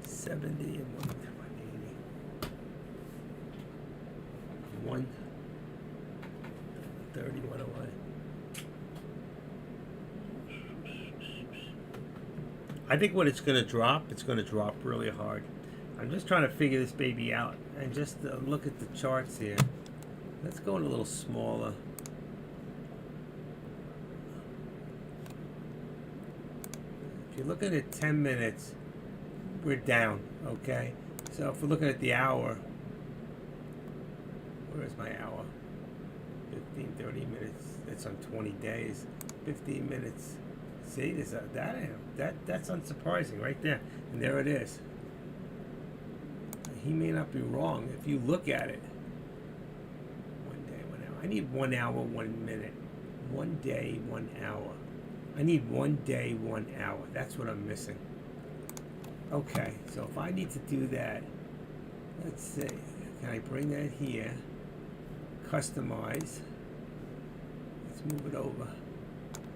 Seventy and 180. 130 went away. I think when it's going to drop really hard. I'm just trying to figure this baby out and just look at the charts here. Let's go in a little smaller. If you're looking at 10 minutes, we're down, okay? So if we're looking at the hour, where is my hour? 15, 30 minutes. It's on 20 days. 15 minutes. See, there's that's unsurprising right there. And there it is. He may not be wrong if you look at it. 1 day, 1 hour. I need 1 hour, 1 minute. 1 day, 1 hour. I need 1 day, 1 hour. That's what I'm missing. Okay, so if I need to do that, let's see. Can I bring that here? Customize. Let's move it over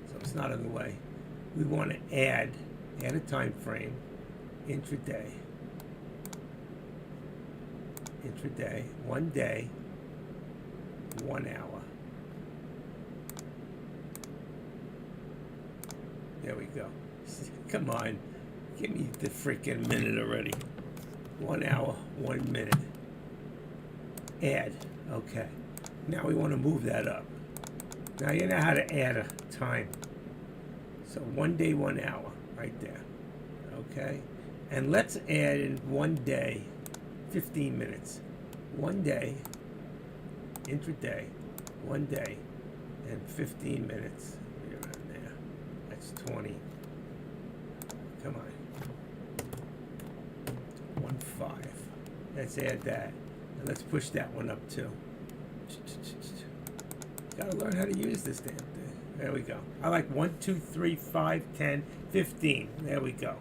so it's not in the way. We want to add a time frame. Intraday. 1 day, 1 hour. There we go. Come on. Give me the freaking minute already. 1 hour, 1 minute. Add. Okay. Now we want to move that up. Now you know how to add a time. So 1 day, 1 hour. Right there. Okay. And let's add in 1 day, 15 minutes. 1 day, intraday, 1 day, and 15 minutes. Right around there. That's 20. Come on. 1.5. Let's add that. And let's push that one up too. Gotta learn how to use this damn thing. There we go. I like 1, 2, 3, 5, 10, 15. There we go.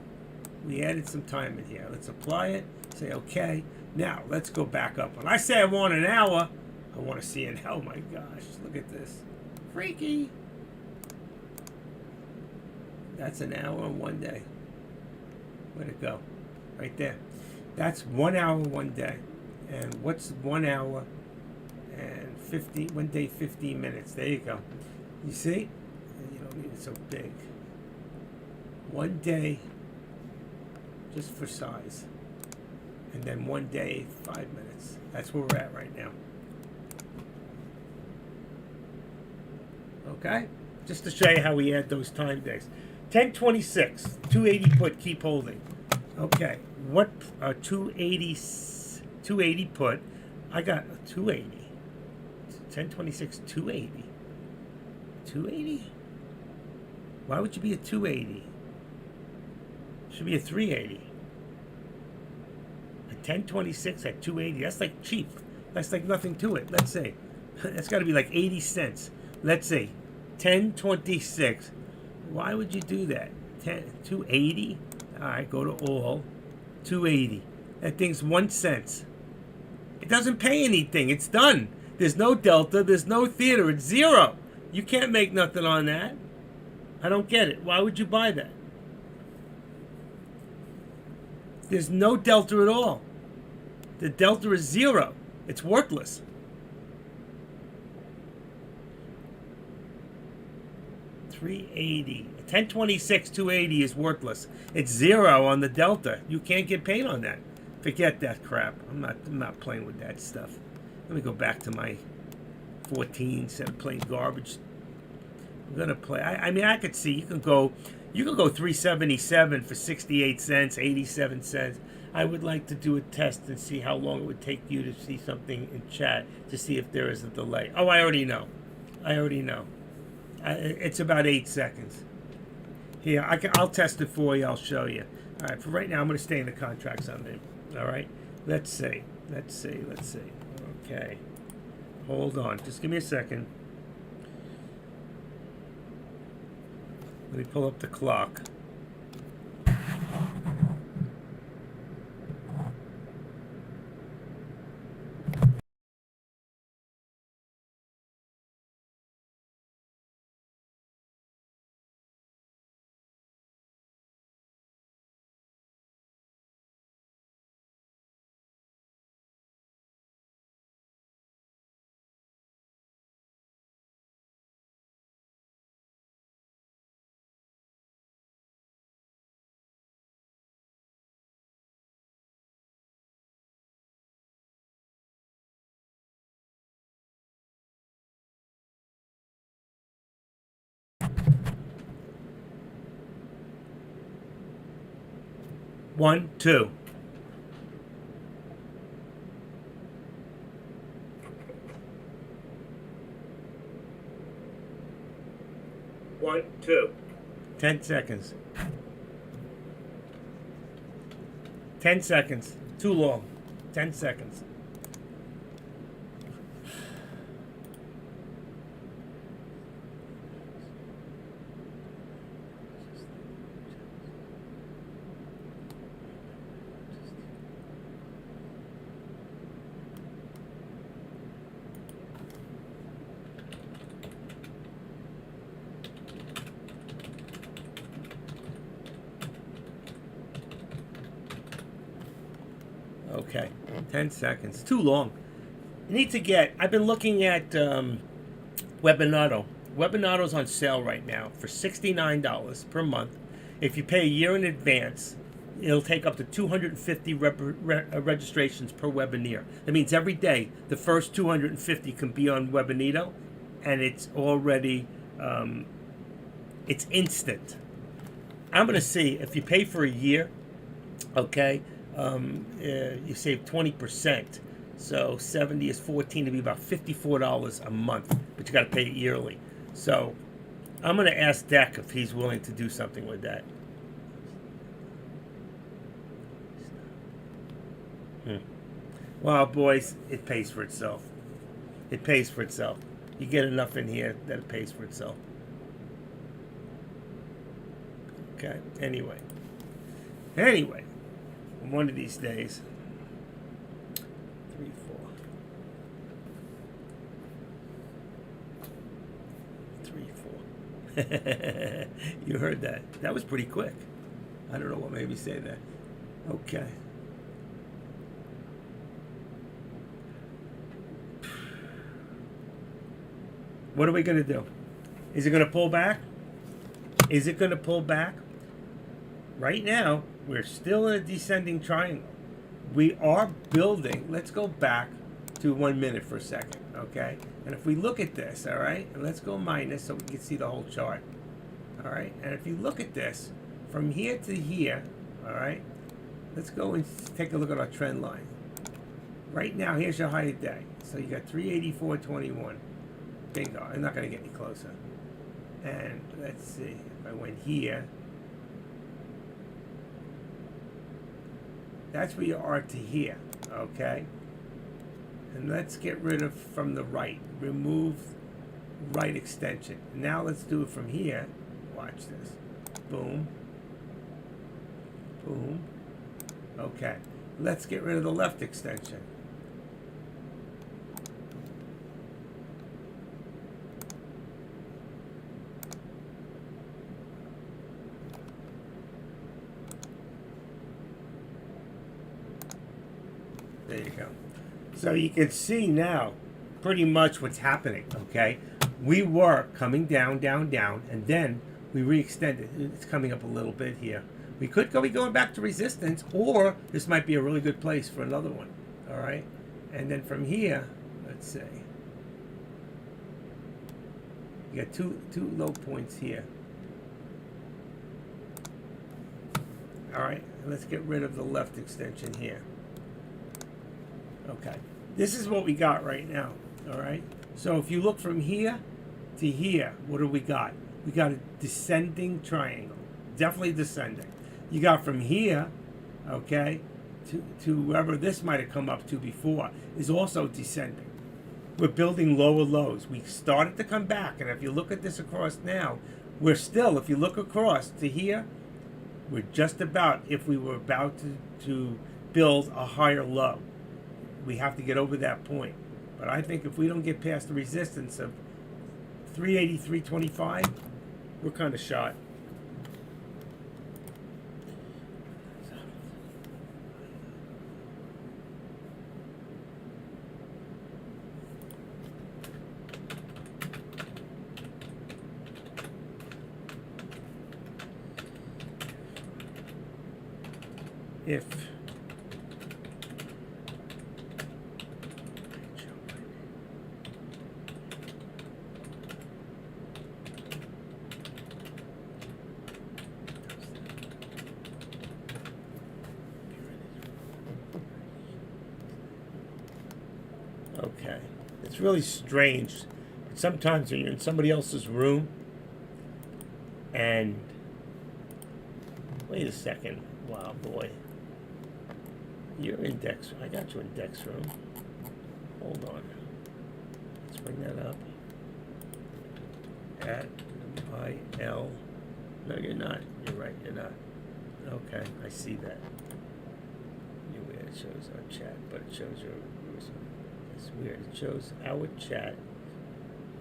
We added some time in here. Let's apply it. Say okay. Now let's go back up. When I say I want an hour, I want to see an. Oh my gosh! Look at this. Freaky. That's an hour and 1 day. Where'd it go? Right there. That's 1 hour, 1 day. And what's 1 hour and 1 day, 15 minutes? There you go. You see? You don't need it so big. 1 day, just for size. And then 1 day, 5 minutes. That's where we're at right now. Okay? Just to show you how we add those time days. 1026, 280 put, keep holding. Okay, what 280 put? I got a 280. 1026, 280. 280? Why would you be a 280? Should be a 380. A 1026 at 280. That's like cheap. That's like nothing to it. Let's say that's got to be like 80 cents. Let's say 1026. Why would you do that? 280? All right, go to all. 280. That thing's 1 cent. It doesn't pay anything. It's done. There's no delta. There's no theater. It's zero. You can't make nothing on that. I don't get it. Why would you buy that? There's no delta at all. The delta is zero. It's worthless. $3.80. 1026, 280 is worthless. It's zero on the delta. You can't get paid on that. Forget that crap. I'm not playing with that stuff. Let me go back to my 14 instead of playing garbage. I'm gonna play. I mean, I could see you can go 377 for 68 cents, 87 cents. I would like to do a test and see how long it would take you to see something in chat to see if there is a delay. Oh, I already know. It's about 8 seconds. Here, I'll test it for you. I'll show you. All right. For right now, I'm going to stay in the contracts I'm in. All right. Let's see. Okay. Hold on. Just give me a second. Let me pull up the clock. One, two. One, two. 10 seconds. 10 seconds. Too long. 10 seconds. Okay, 10 seconds. Too long. You need to get, I've been looking at Webinato. Webinato's on sale right now for $69 per month. If you pay a year in advance, it'll take up to 250 registrations per webinar. That means every day, the first 250 can be on Webinato, and it's already, it's instant. I'm going to see if you pay for a year, okay, you save 20%. So 70 is 14, to be about $54 a month, but you got to pay it yearly. So I'm going to ask Deck if he's willing to do something with that. Well, boys, it pays for itself. It pays for itself. You get enough in here that it pays for itself. Okay, anyway, one of these days, 3, 4, 3, 4. You heard that? That was pretty quick. I don't know what made me say that. Okay. What are we going to do? Is it going to pull back? Is it going to pull back? Right now, we're still in a descending triangle. We are building. Let's go back to 1 minute for a second, okay? And if we look at this, all right, and let's go minus so we can see the whole chart, all right? And if you look at this, from here to here, all right, let's go and take a look at our trend line. Right now, here's your high of day. So you got 384.21. Bingo. I'm not going to get any closer. And let's see. If I went here, that's where you are to here, okay? And let's get rid of from the right. Remove right extension. Now let's do it from here. Watch this. Boom. Boom. Okay. Let's get rid of the left extension. There you go. So you can see now pretty much what's happening, okay? We were coming down, down, down, and then we re-extended. It's coming up a little bit here. We could be going back to resistance, or this might be a really good place for another one, all right? And then from here, let's see. You got two low points here. All right, and let's get rid of the left extension here. Okay, this is what we got right now, all right? So if you look from here to here, what do we got? We got a descending triangle, definitely descending. You got from here, okay, to wherever this might have come up to before, is also descending. We're building lower lows. We started to come back, and if you look at this across now, we're still, if you look across to here, we're just about, if we were about to build a higher low. We have to get over that point. But I think if we don't get past the resistance of 383.25, we're kind of shot. If okay, it's really strange. Sometimes when you're in somebody else's room and wait a second, wow boy. Your index, I got your index room. Hold on. Let's bring that up. At IL. No, you're not. You're right, you're not. Okay, I see that. It shows our chat, but it shows your. It's weird. It shows our chat.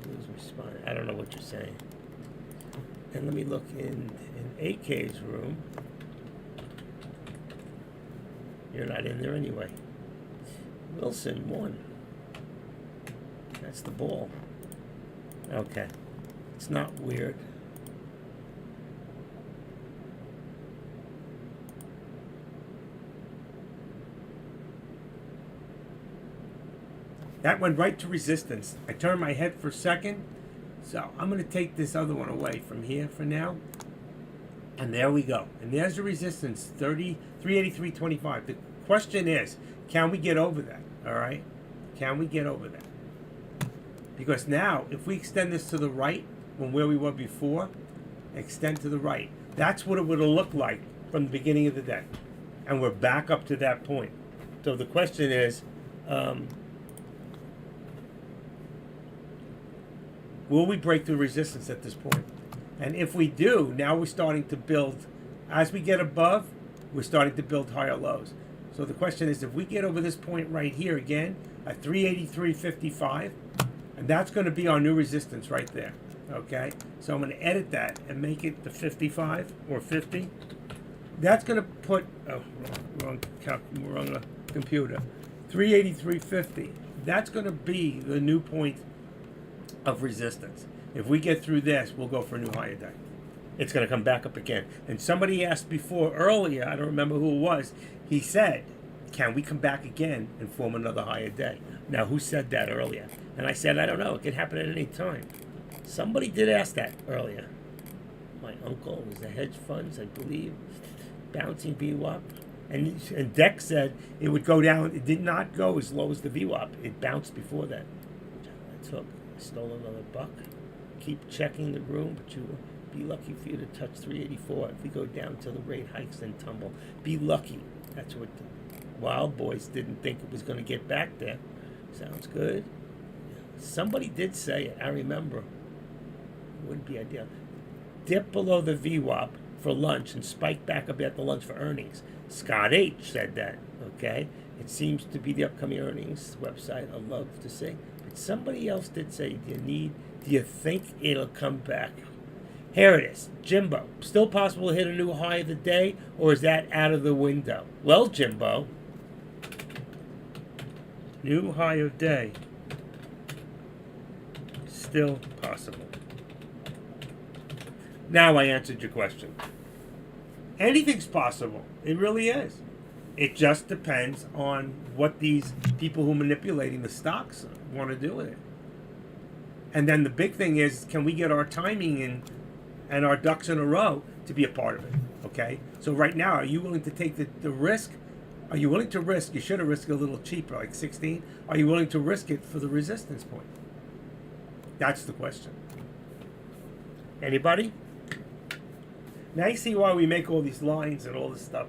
Who's responding? I don't know what you're saying. And let me look in AK's room. You're not in there anyway. Wilson won. That's the ball. Okay. It's not weird. That went right to resistance. I turned my head for a second. So I'm going to take this other one away from here for now. And there we go. And there's the resistance, 383.25. question is, can we get over that? All right? Can we get over that? Because now, if we extend this to the right from where we were before, extend to the right, that's what it would have looked like from the beginning of the day. And we're back up to that point. So the question is, will we break through resistance at this point? And if we do, now we're starting to build, as we get above, we're starting to build higher lows. So the question is, if we get over this point right here again, at 383.55, and that's going to be our new resistance right there, okay? So I'm going to edit that and make it the 55 or 50. That's going to put, wrong computer, 383.50. That's going to be the new point of resistance. If we get through this, we'll go for a new higher day. It's going to come back up again. And somebody asked before, earlier, I don't remember who it was, he said, can we come back again and form another higher day? Now, who said that earlier? And I said, I don't know. It could happen at any time. Somebody did ask that earlier. My uncle was the hedge funds, I believe, bouncing VWAP. And Dex said it would go down. It did not go as low as the VWAP. It bounced before that. I stole another buck. Keep checking the room, but you will be lucky for you to touch 384 if we go down till the rate hikes and tumble. Be lucky. That's what the Wild Boys didn't think it was going to get back there. Sounds good. Somebody did say it. I remember. It wouldn't be ideal. Dip below the VWAP for lunch and spike back up at the lunch for earnings. Scott H. said that. Okay? It seems to be the upcoming earnings website. I'd love to see. But somebody else did say, do you think it'll come back? Here it is. Jimbo. Still possible to hit a new high of the day, or is that out of the window? Well, Jimbo. New high of day. Still possible. Now I answered your question. Anything's possible. It really is. It just depends on what these people who are manipulating the stocks want to do with it. And then the big thing is, can we get our timing and our ducks in a row to be a part of it? Okay? So right now, are you willing to take the risk? Are you willing to risk? You should have risked a little cheaper, like 16. Are you willing to risk it for the resistance point? That's the question. Anybody? Now you see why we make all these lines and all this stuff.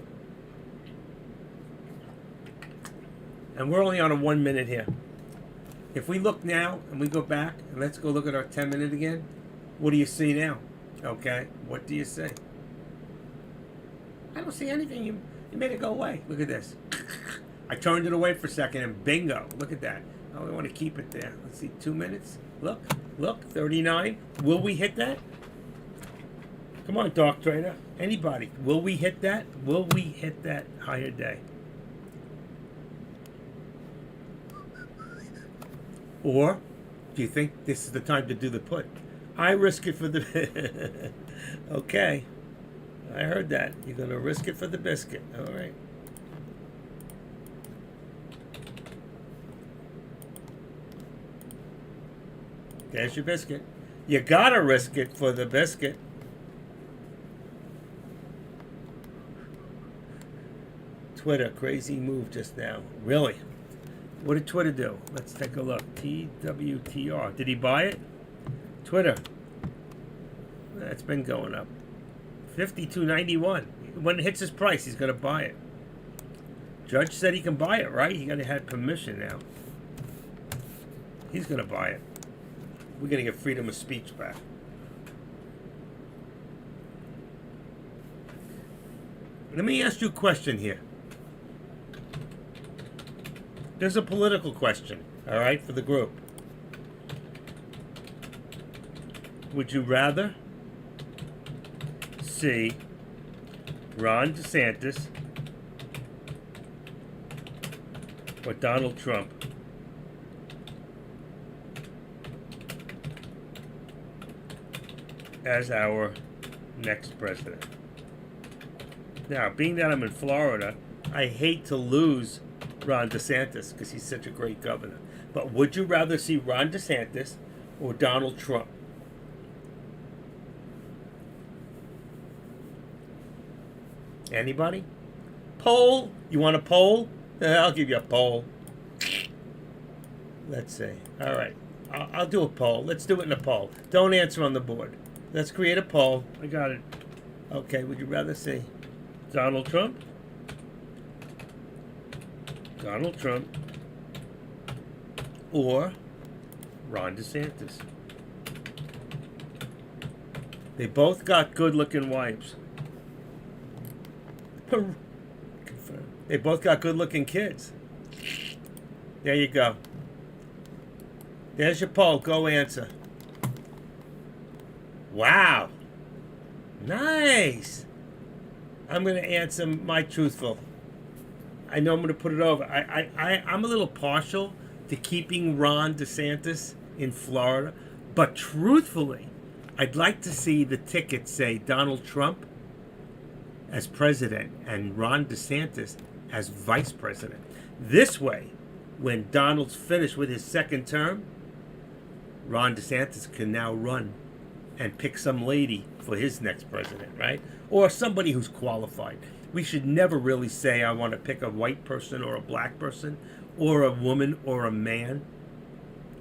And we're only on a 1 minute here. If we look now and we go back, and let's go look at our 10 minute again, what do you see now? Okay, what do you see? I don't see anything. You made it go away. Look at this. I turned it away for a second and bingo. Look at that. Oh, I want to keep it there. Let's see, 2 minutes. Look, 39. Will we hit that? Come on, Dark Trader. Anybody. Will we hit that? Will we hit that higher day? Or do you think this is the time to do the put? I risk it for the... Okay. I heard that. You're going to risk it for the biscuit. All right. There's your biscuit. You got to risk it for the biscuit. Twitter, crazy move just now. Really? What did Twitter do? Let's take a look. TWTR. Did he buy it? Twitter. That's been going up. 52.91. When it hits his price, he's going to buy it. Judge said he can buy it, right? He got to have permission now. He's going to buy it. We're going to get freedom of speech back. Let me ask you a question here. There's a political question, all right, for the group. Would you rather see Ron DeSantis or Donald Trump as our next president? Now, being that I'm in Florida, I hate to lose Ron DeSantis because he's such a great governor. But would you rather see Ron DeSantis or Donald Trump? Anybody? Poll? You want a poll? I'll give you a poll. Let's see. All right. I'll do a poll. Let's do it in a poll. Don't answer on the board. Let's create a poll. I got it. Okay. Would you rather see Donald Trump? Donald Trump or Ron DeSantis? They both got good-looking wives. They both got good-looking kids. There you go. There's your poll. Go answer. Wow. Nice. I'm going to answer my truthful. I know I'm going to put it over. I'm a little partial to keeping Ron DeSantis in Florida. But truthfully, I'd like to see the ticket say Donald Trump as president and Ron DeSantis as vice president. This way, when Donald's finished with his second term, Ron DeSantis can now run and pick some lady for his next president, right? Or somebody who's qualified. We should never really say, I want to pick a white person or a black person or a woman or a man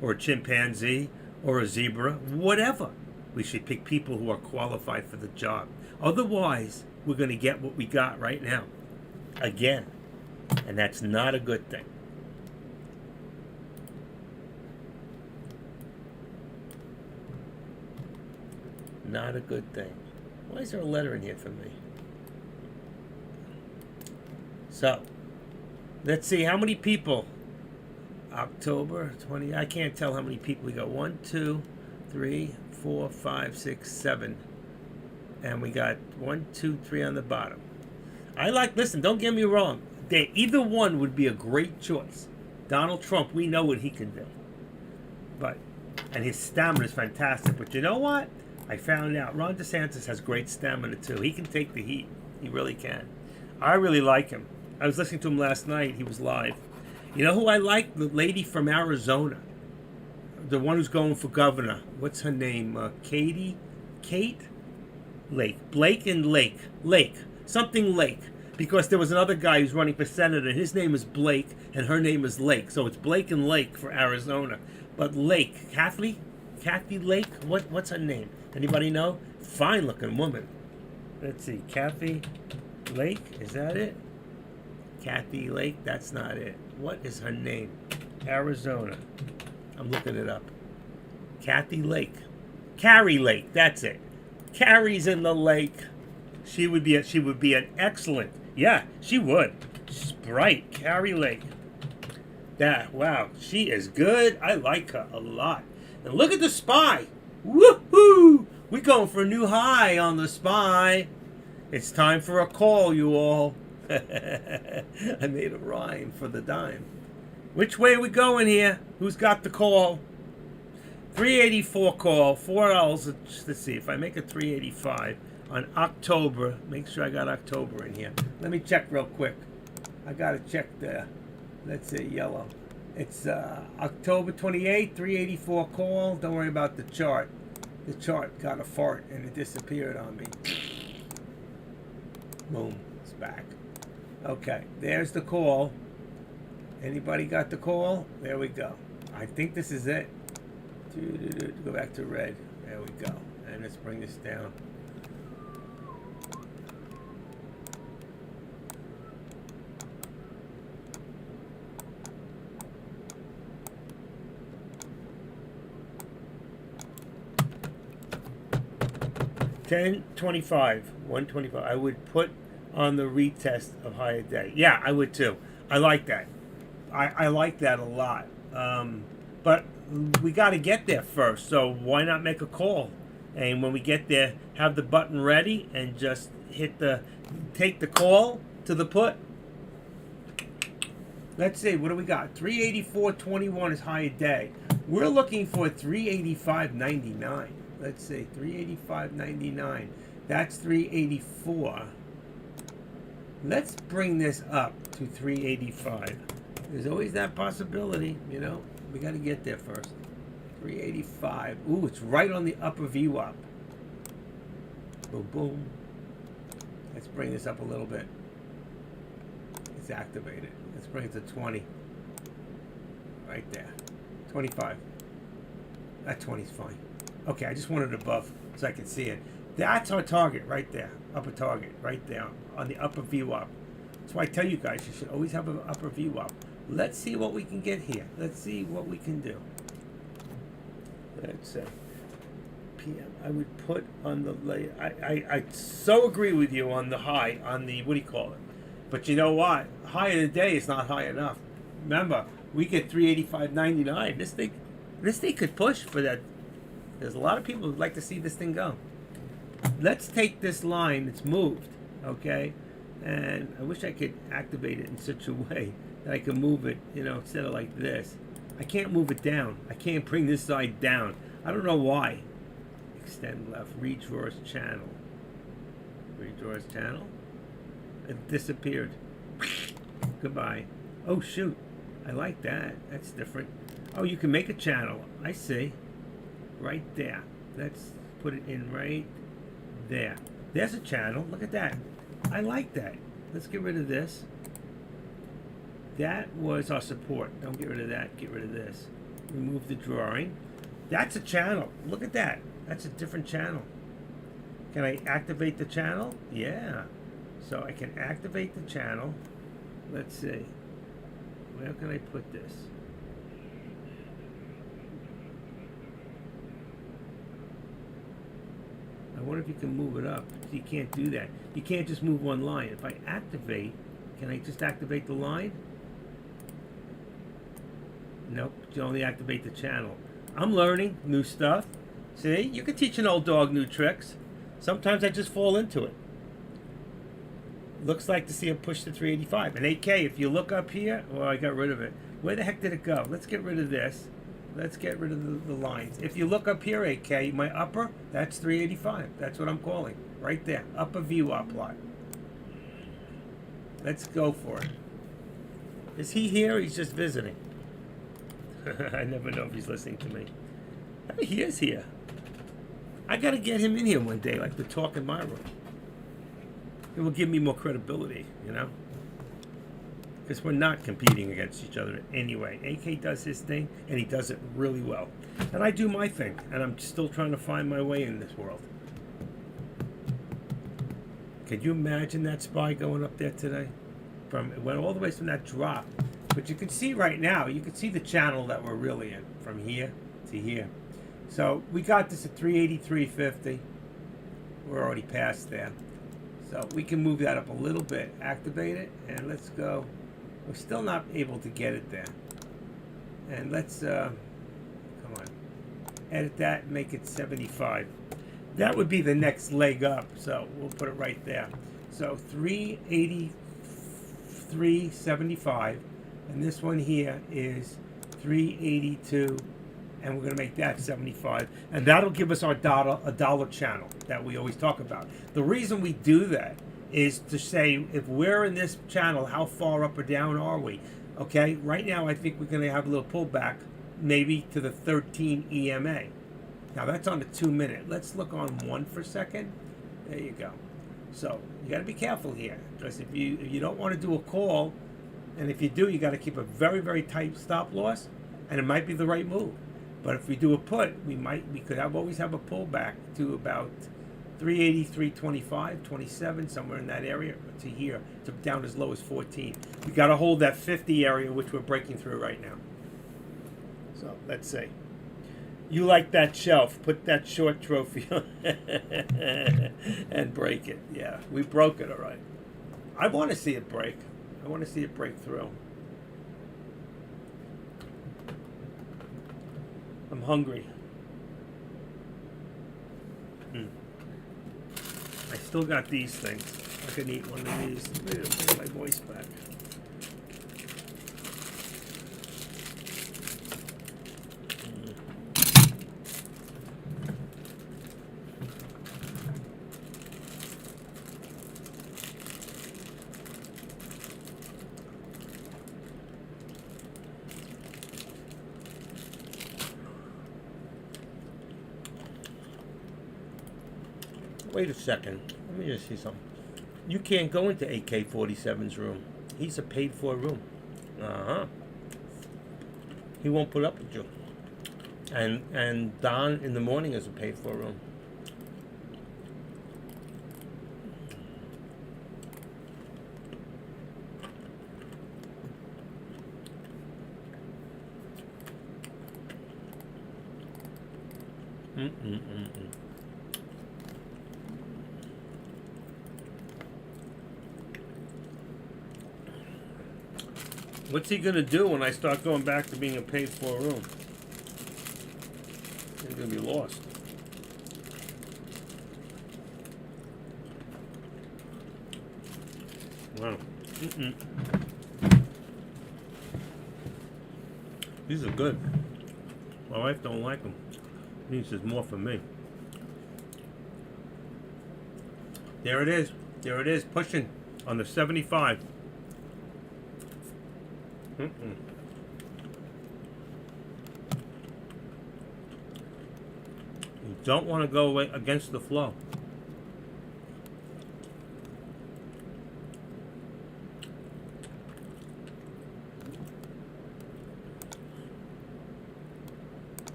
or a chimpanzee or a zebra, whatever. We should pick people who are qualified for the job. Otherwise, we're going to get what we got right now. Again. And that's not a good thing. Not a good thing. Why is there a letter in here for me? So, let's see how many people. October 20. I can't tell how many people we got. 1, 2, 3, 4, 5, 6, 7. And we got 1, 2, 3 on the bottom. Listen, don't get me wrong. Either one would be a great choice. Donald Trump, we know what he can do. And his stamina is fantastic. But you know what? I found out Ron DeSantis has great stamina too. He can take the heat. He really can. I really like him. I was listening to him last night. He was live. You know who I like? The lady from Arizona. The one who's going for governor. What's her name? Kate? Lake. Blake and Lake. Something Lake. Because there was another guy who's running for senator. His name is Blake and her name is Lake. So it's Blake and Lake for Arizona. But Lake. Kathy Lake? What's her name? Anybody know? Fine looking woman. Let's see. Kathy Lake? Is that it? Kathy Lake? That's not it. What is her name? Arizona. I'm looking it up. Kathy Lake. Carrie Lake. That's it. Carrie's in the lake. She would be an excellent. Yeah, she would. She's bright. Carrie Lake. Wow. She is good. I like her a lot. And look at the SPY. Woohoo! We're going for a new high on the SPY. It's time for a call, you all. I made a rhyme for the dime. Which way are we going here? Who's got the call? 384 call. $4. Let's see. If I make a 385 on October, make sure I got October in here. Let me check real quick. I got to check there. Let's see. Yellow. It's October 28th, 384 call. Don't worry about the chart. The chart got a fart and it disappeared on me. Boom. It's back. Okay. There's the call. Anybody got the call? There we go. I think this is it. Go back to red. There we go. And let's bring this down. $10.25, $125. I would put on the retest of higher day. Yeah, I would too. I like that. I like that a lot. But we got to get there first. So why not make a call? And when we get there, have the button ready and just take the call to the put. Let's see, what do we got? 384.21 is higher day. We're looking for 385.99. Let's see, 385.99. That's 384. Let's bring this up to 385. There's always that possibility, you know. We got to get there first. 385. Ooh, it's right on the upper VWAP. Boom, boom. Let's bring this up a little bit. Let's activate it. Let's bring it to 20. Right there. 25. That 20 is fine. Okay, I just want it above so I can see it. That's our target right there. Upper target right there on the upper VWAP. That's why I tell you guys you should always have an upper VWAP. Let's see what we can get here. Let's see what we can do. Let's say PM. I would put on the lay. I so agree with you on the high, on the, what do you call it? But you know what? High of the day is not high enough. Remember, we get 385.99. This thing could push for that. There's a lot of people who'd like to see this thing go. Let's take this line. It's moved, okay? And I wish I could activate it in such a way that I can move it, you know, instead of like this. I can't move it down. I can't bring this side down. I don't know why. Extend left. Redraws channel. Redraws channel. It disappeared. Goodbye. Oh, shoot. I like that. That's different. Oh, you can make a channel. I see. Right there. Let's put it in right there. There's a channel. Look at that. I like that. Let's get rid of this. That was our support. Don't get rid of that. Get rid of this. Remove the drawing. That's a channel. Look at that. That's a different channel. Can I activate the channel? Yeah. So I can activate the channel. Let's see. Where can I put this? I wonder if you can move it up. You can't do that. You can't just move one line. If I activate, can I just activate the line? Nope, you only activate the channel. I'm learning new stuff. See, you can teach an old dog new tricks. Sometimes I just fall into it. Looks like to see it push to 385. And 8K, if you look up here, well, I got rid of it. Where the heck did it go? Let's get rid of this. Let's get rid of the lines. If you look up here, 8K, my upper, that's 385. That's what I'm calling. Right there. Upper VWAP plot. Let's go for it. Is he here or he's just visiting? I never know if he's listening to me. Oh, he is here. I got to get him in here one day, like to talk in my room. It will give me more credibility, you know? Because we're not competing against each other anyway. AK does his thing, and he does it really well. And I do my thing, and I'm still trying to find my way in this world. Could you imagine that SPY going up there today? It went all the way from that drop. But you can see right now, you can see the channel that we're really in, from here to here. So we got this at 383.50. We're already past there. So we can move that up a little bit, activate it, and let's go. We're still not able to get it there. And let's, come on, edit that and make it 75. That would be the next leg up, so we'll put it right there. So 383.75, and this one here is 382, and we're going to make that 75, and that'll give us our dollar channel that we always talk about. The reason we do that is to say, if we're in this channel, how far up or down are we? Okay, right now I think we're going to have a little pullback, maybe to the 13 EMA. Now that's on the 2 minute. Let's look on 1 for a second. There you go. So you got to be careful here, because if you don't want to do a call, and if you do, you got to keep a very, very tight stop loss, and it might be the right move. But if we do a put, we could always have a pullback to about 383.25, 27, somewhere in that area, to here, to down as low as 14. We got to hold that 50 area, which we're breaking through right now. So let's see. You like that shelf? Put that short trophy on and break it. Yeah, we broke it, all right. I want to see it break. I want to see it break through. I'm hungry. I still got these things. I can eat one of these. Bring my voice back. Wait a second. Let me just see something. You can't go into AK-47's room. He's a paid for room. He won't put up with you. And Don in the morning is a paid for room. What's he gonna do when I start going back to being a paid for room? He's gonna be lost. Wow. These are good. My wife don't like them. These is more for me. There it is. There it is. Pushing on the 75. You don't want to go away against the flow.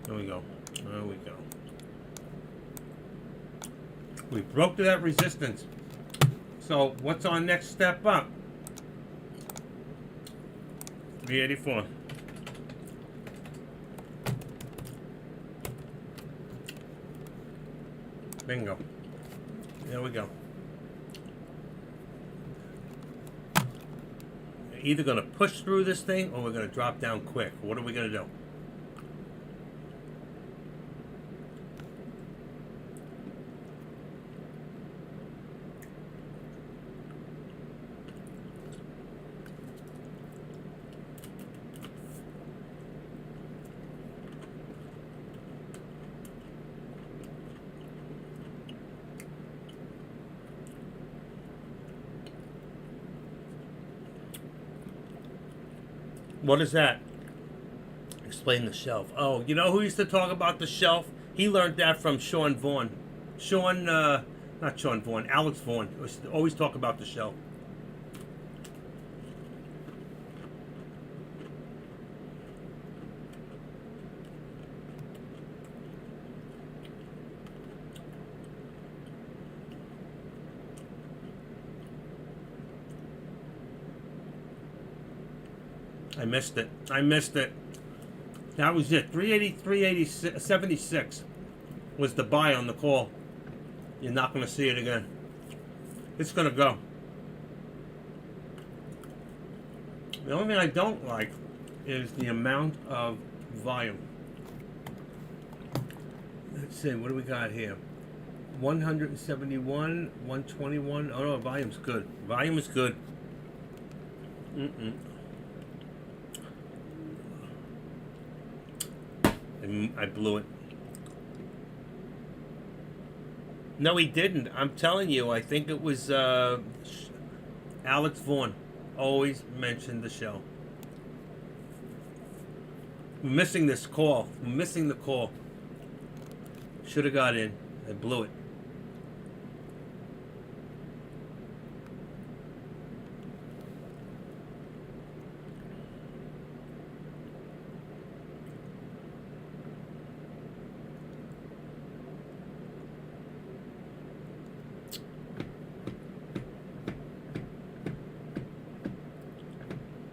There we go. There we go. We broke that resistance. So what's our next step up? 384. Bingo. There we go. We're either going to push through this thing or we're going to drop down quick. What are we going to do? What is that? Explain the shelf. Oh, you know who used to talk about the shelf? He learned that from Sean Vaughn. Not Sean Vaughn, Alex Vaughn. Always talk about the shelf. I missed it. I missed it. That was it. 380, 76 was the buy on the call. You're not going to see it again. It's going to go. The only thing I don't like is the amount of volume. Let's see. What do we got here? 171, 121. Oh no, volume's good. Volume is good. I blew it. No, he didn't. I'm telling you, I think it was Alex Vaughn. Always mentioned the show. We're missing this call. We're missing the call. Should have got in. I blew it.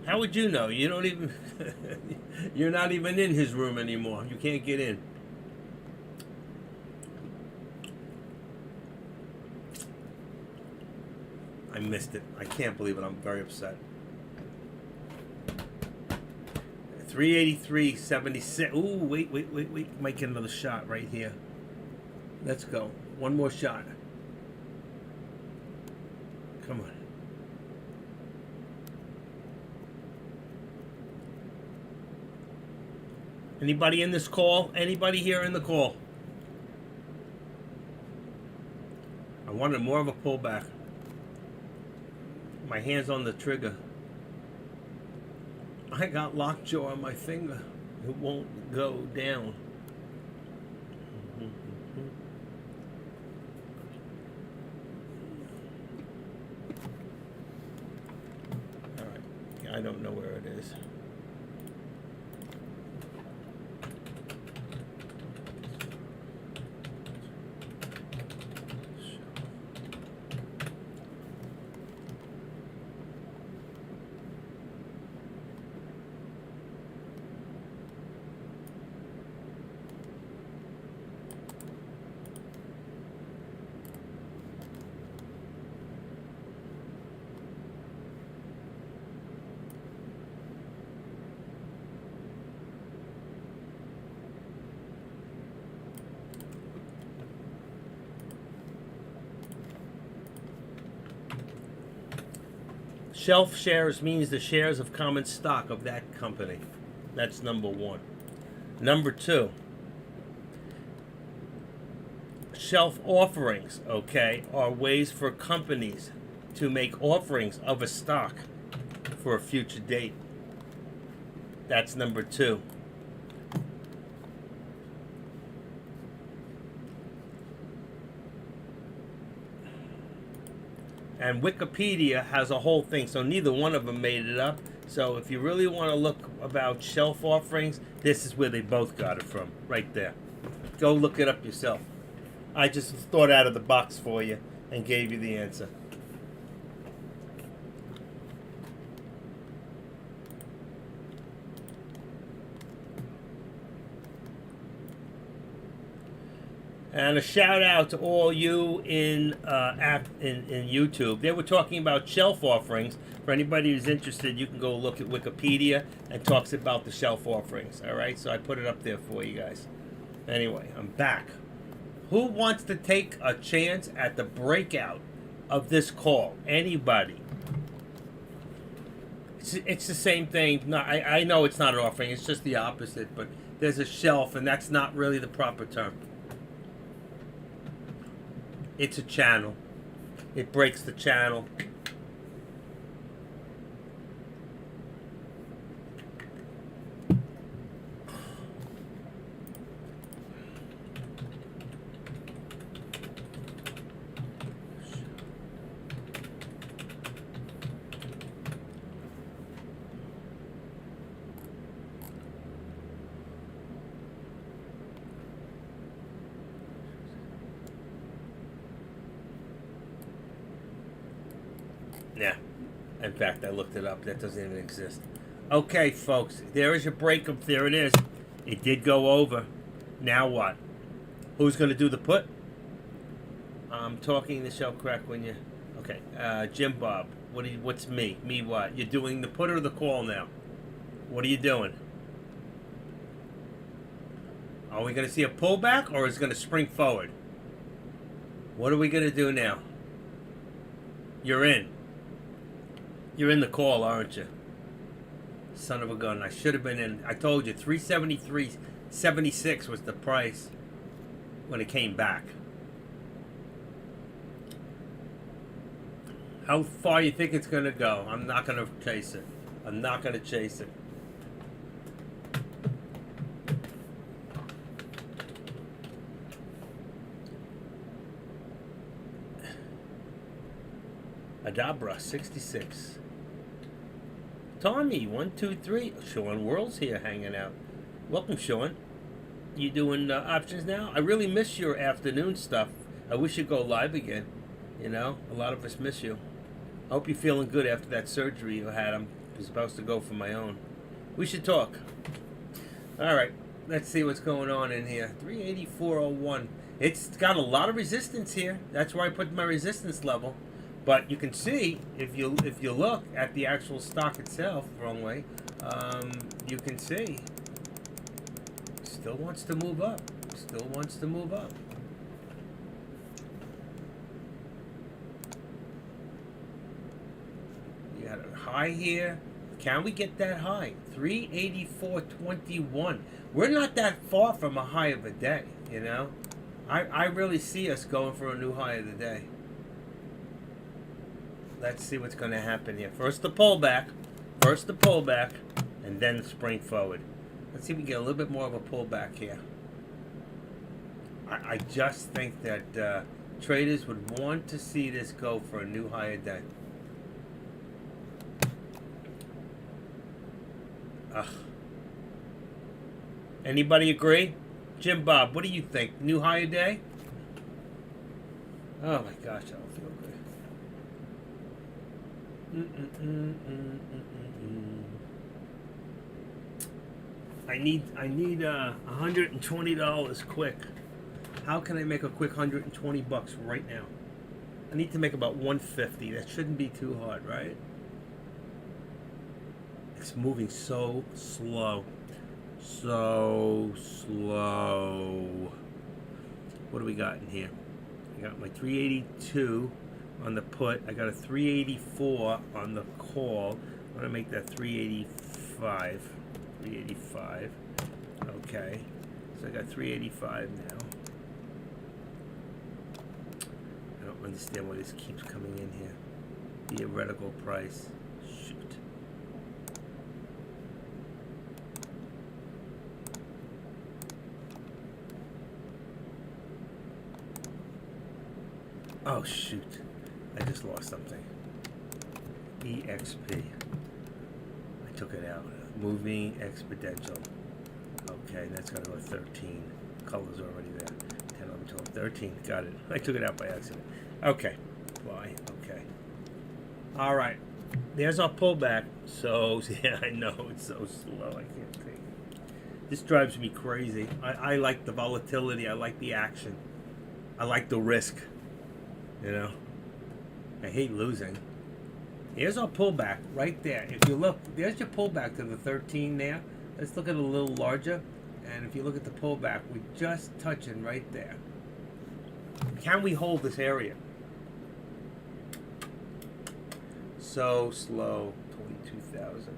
How would you know? You don't even... You're not even in his room anymore. You can't get in. I missed it. I can't believe it. I'm very upset. 383.76. Ooh, wait. Might get another shot right here. Let's go. One more shot. Come on. Anybody in this call? Anybody here in the call? I wanted more of a pullback. My hand's on the trigger. I got lockjaw on my finger. It won't go down. All right. I don't know where it is. Shelf shares means the shares of common stock of that company. That's number one. Number two, shelf offerings, okay, are ways for companies to make offerings of a stock for a future date. That's number two. And Wikipedia has a whole thing, so neither one of them made it up. So if you really want to look about shelf offerings, this is where they both got it from, right there. Go look it up yourself. I just thought out of the box for you and gave you the answer. And a shout out to all you in YouTube. They were talking about shelf offerings. For anybody who's interested, you can go look at Wikipedia and talks about the shelf offerings. All right, so I put it up there for you guys. Anyway, I'm back. Who wants to take a chance at the breakout of this call? Anybody? It's the same thing. No, I know it's not an offering. It's just the opposite. But there's a shelf, and that's not really the proper term. It's a channel. It breaks the channel. Yeah. In fact, I looked it up. That doesn't even exist. Okay, folks. There is your breakup. There it is. It did go over. Now what? Who's going to do the put? I'm talking the shell crack when you... Okay. Jim Bob. What's me? Me what? You're doing the put or the call now? What are you doing? Are we going to see a pullback or is it going to spring forward? What are we going to do now? You're in. You're in the call, aren't you? Son of a gun. I should have been in. I told you, 373.76 was the price when it came back. How far you think it's going to go? I'm not going to chase it. I'm not going to chase it. Adabra, 66. Tommy, 1, 2, 3. Sean World's here hanging out. Welcome, Sean. You doing options now? I really miss your afternoon stuff. I wish you'd go live again. You know, a lot of us miss you. I hope you're feeling good after that surgery you had. I'm supposed to go for my own. We should talk. All right, let's see what's going on in here. 384.01. It's got a lot of resistance here. That's where I put my resistance level. But you can see, if you look at the actual stock itself, wrong way, you can see, still wants to move up. Still wants to move up. You got a high here. Can we get that high? 384.21. We're not that far from a high of a day, you know? I really see us going for a new high of the day. Let's see what's going to happen here. First the pullback. and then spring forward. Let's see if we get a little bit more of a pullback here. I just think that traders would want to see this go for a new higher day. Ugh. Anybody agree? Jim Bob, what do you think? New higher day? Oh my gosh, I don't feel good. I need $120 quick. How can I make a quick 120 bucks right now? I need to make about 150. That shouldn't be too hard, right? It's moving so slow. So slow. What do we got in here? I got my 382 on the put. I got a 384 on the call. I'm going to make that 385. 385. Okay. So I got 385 now. I don't understand why this keeps coming in here. Theoretical price. Shoot. Oh shoot, I just lost something. EXP. I took it out. Moving exponential. Okay, that's got to go 13. Color's already there. 10, 11, 12, 13. Got it. I took it out by accident. Okay. Why? Okay. Alright. There's our pullback. So, yeah, I know. It's so slow. I can't take it. This drives me crazy. I like the volatility. I like the action. I like the risk. You know, I hate losing. Here's our pullback right there. If you look, there's your pullback to the 13 there. Let's look at it a little larger. And if you look at the pullback, we're just touching right there. Can we hold this area? So slow. 22,000.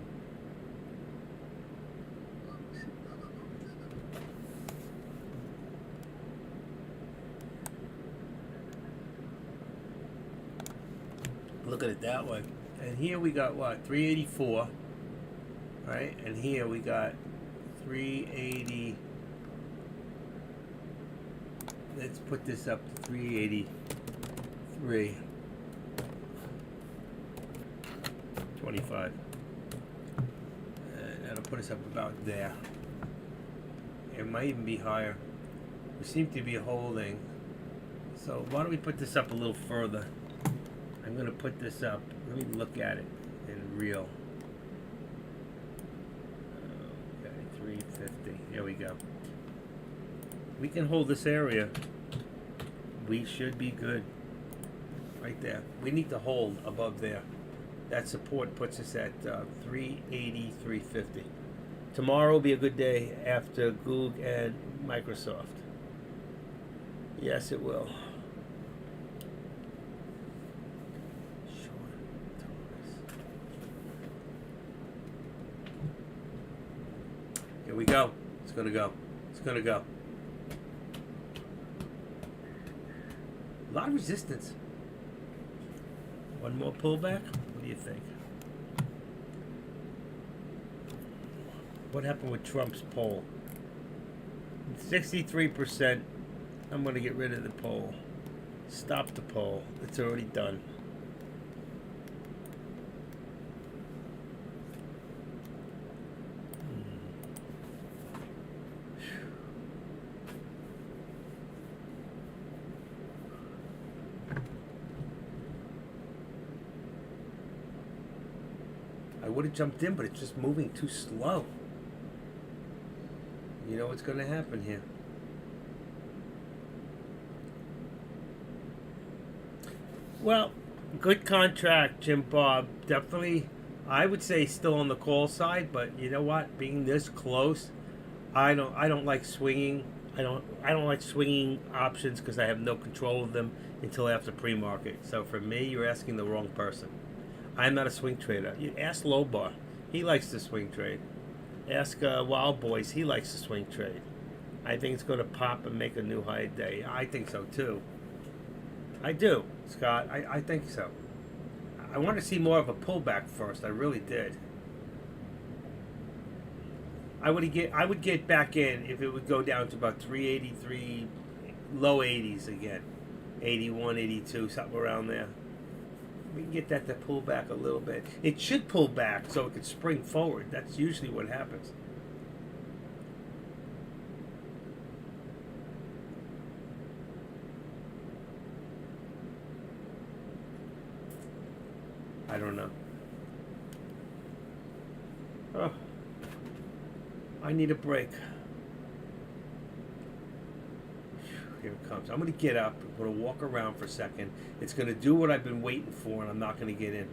Look at it that way. And here we got what? 384. Right? And here we got 380. Let's put this up to 383. 25. And that'll put us up about there. It might even be higher. We seem to be holding. So why don't we put this up a little further? I'm going to put this up. Let me look at it in real. Okay, 350. Here we go. We can hold this area. We should be good. Right there. We need to hold above there. That support puts us at 380, 350. Tomorrow will be a good day after Google and Microsoft. Yes, it will. Here we go. It's going to go. It's going to go. A lot of resistance. One more pullback? What do you think? What happened with Trump's poll? 63%. I'm going to get rid of the poll. Stop the poll. It's already done. I would have jumped in, but it's just moving too slow. You know what's going to happen here. Well, good contract, Jim Bob. Definitely, I would say still on the call side, but you know what? Being this close, I don't like swinging. I don't like swinging options because I have no control of them until after pre-market. So for me, you're asking the wrong person. I'm not a swing trader. You ask Lobar. He likes to swing trade. Ask Wild Boys. He likes to swing trade. I think it's going to pop and make a new high day. I think so too. I do, Scott. I think so. I want to see more of a pullback first. I really did. I would get back in if it would go down to about 383, low 80s again, 81, 82, something around there. We can get that to pull back a little bit. It should pull back so it could spring forward. That's usually what happens. I don't know. Oh, I need a break. Here it comes. I'm going to get up. I'm going to walk around for a second. It's going to do what I've been waiting for, and I'm not going to get in.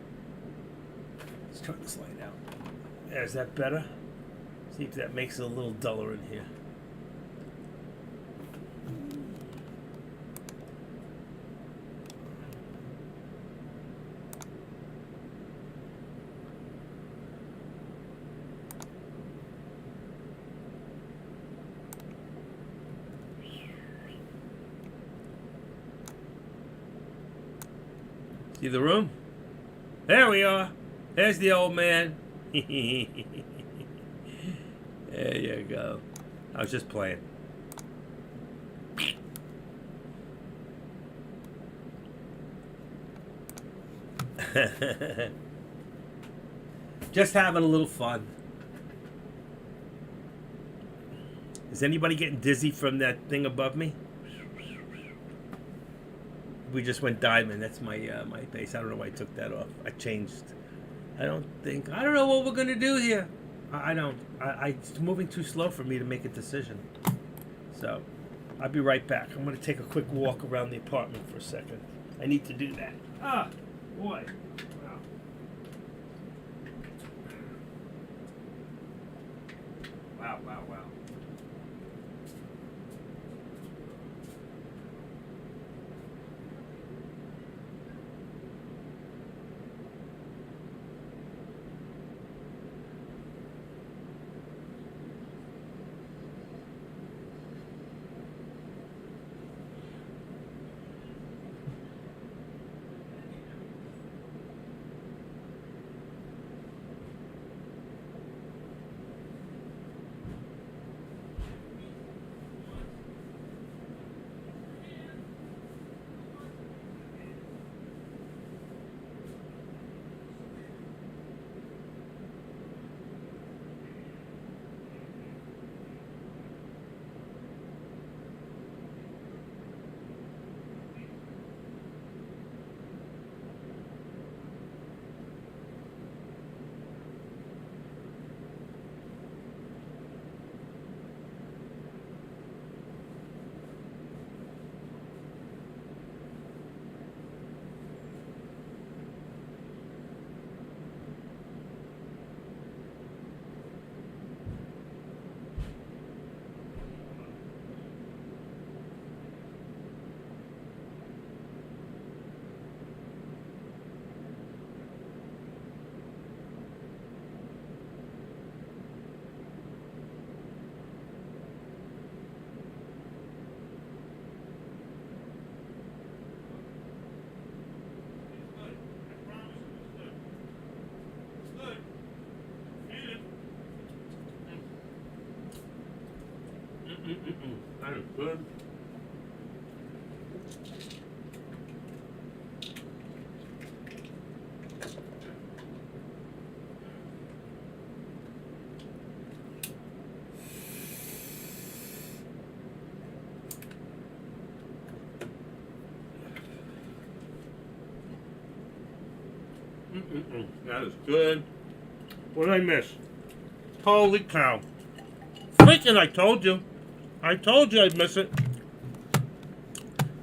Let's turn this light out. Is that better? See if that makes it a little duller in here. See the room? There we are. There's the old man. There you go. I was just playing. Just having a little fun. Is anybody getting dizzy from that thing above me? We just went diamond. That's my my base. I don't know why I took that off. I changed. I don't know what we're gonna do here. I don't. It's moving too slow for me to make a decision. So I'll be right back. I'm gonna take a quick walk around the apartment for a second. I need to do that. Ah, boy. Wow. Wow, wow, wow. That is good. That is good. What did I miss? Holy cow. Freaking, I told you. I told you I'd miss it.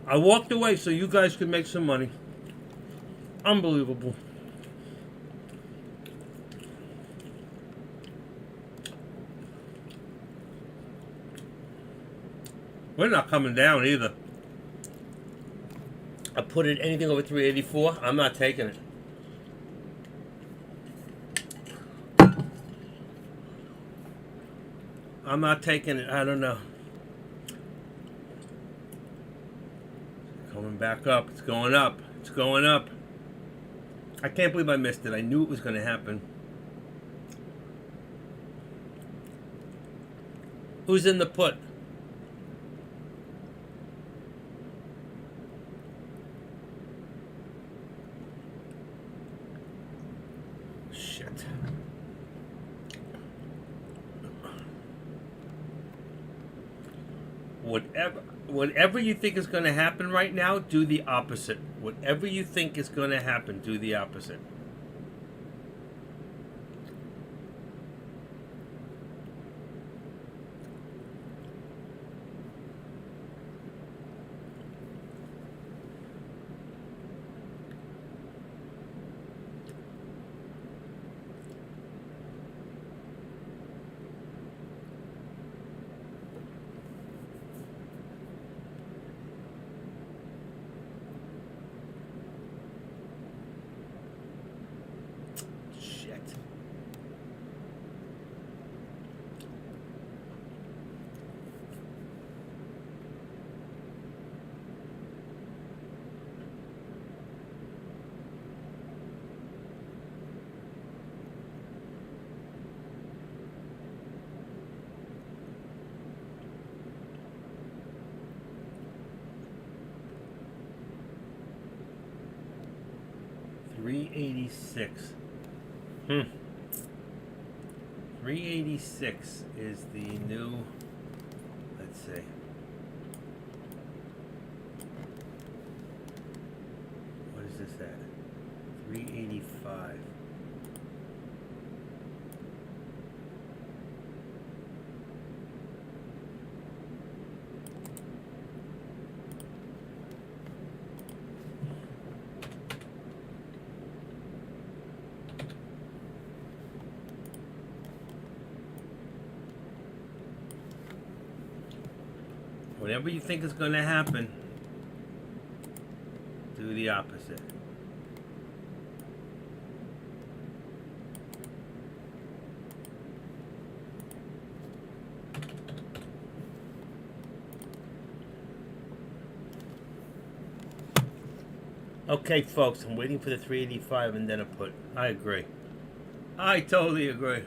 I walked away so you guys could make some money. Unbelievable. We're not coming down either. I put it anything over 384. I'm not taking it. I'm not taking it. I don't know. Coming back up. It's going up. It's going up. I can't believe I missed it. I knew it was going to happen. Who's in the put? Shit. Whatever you think is going to happen right now, do the opposite. Whatever you think is going to happen, do the opposite. $386. 386 is the new, let's see. What is this at? 385. Whatever you think is going to happen, do the opposite. Okay, folks, I'm waiting for the 385 and then a put. I agree. I totally agree.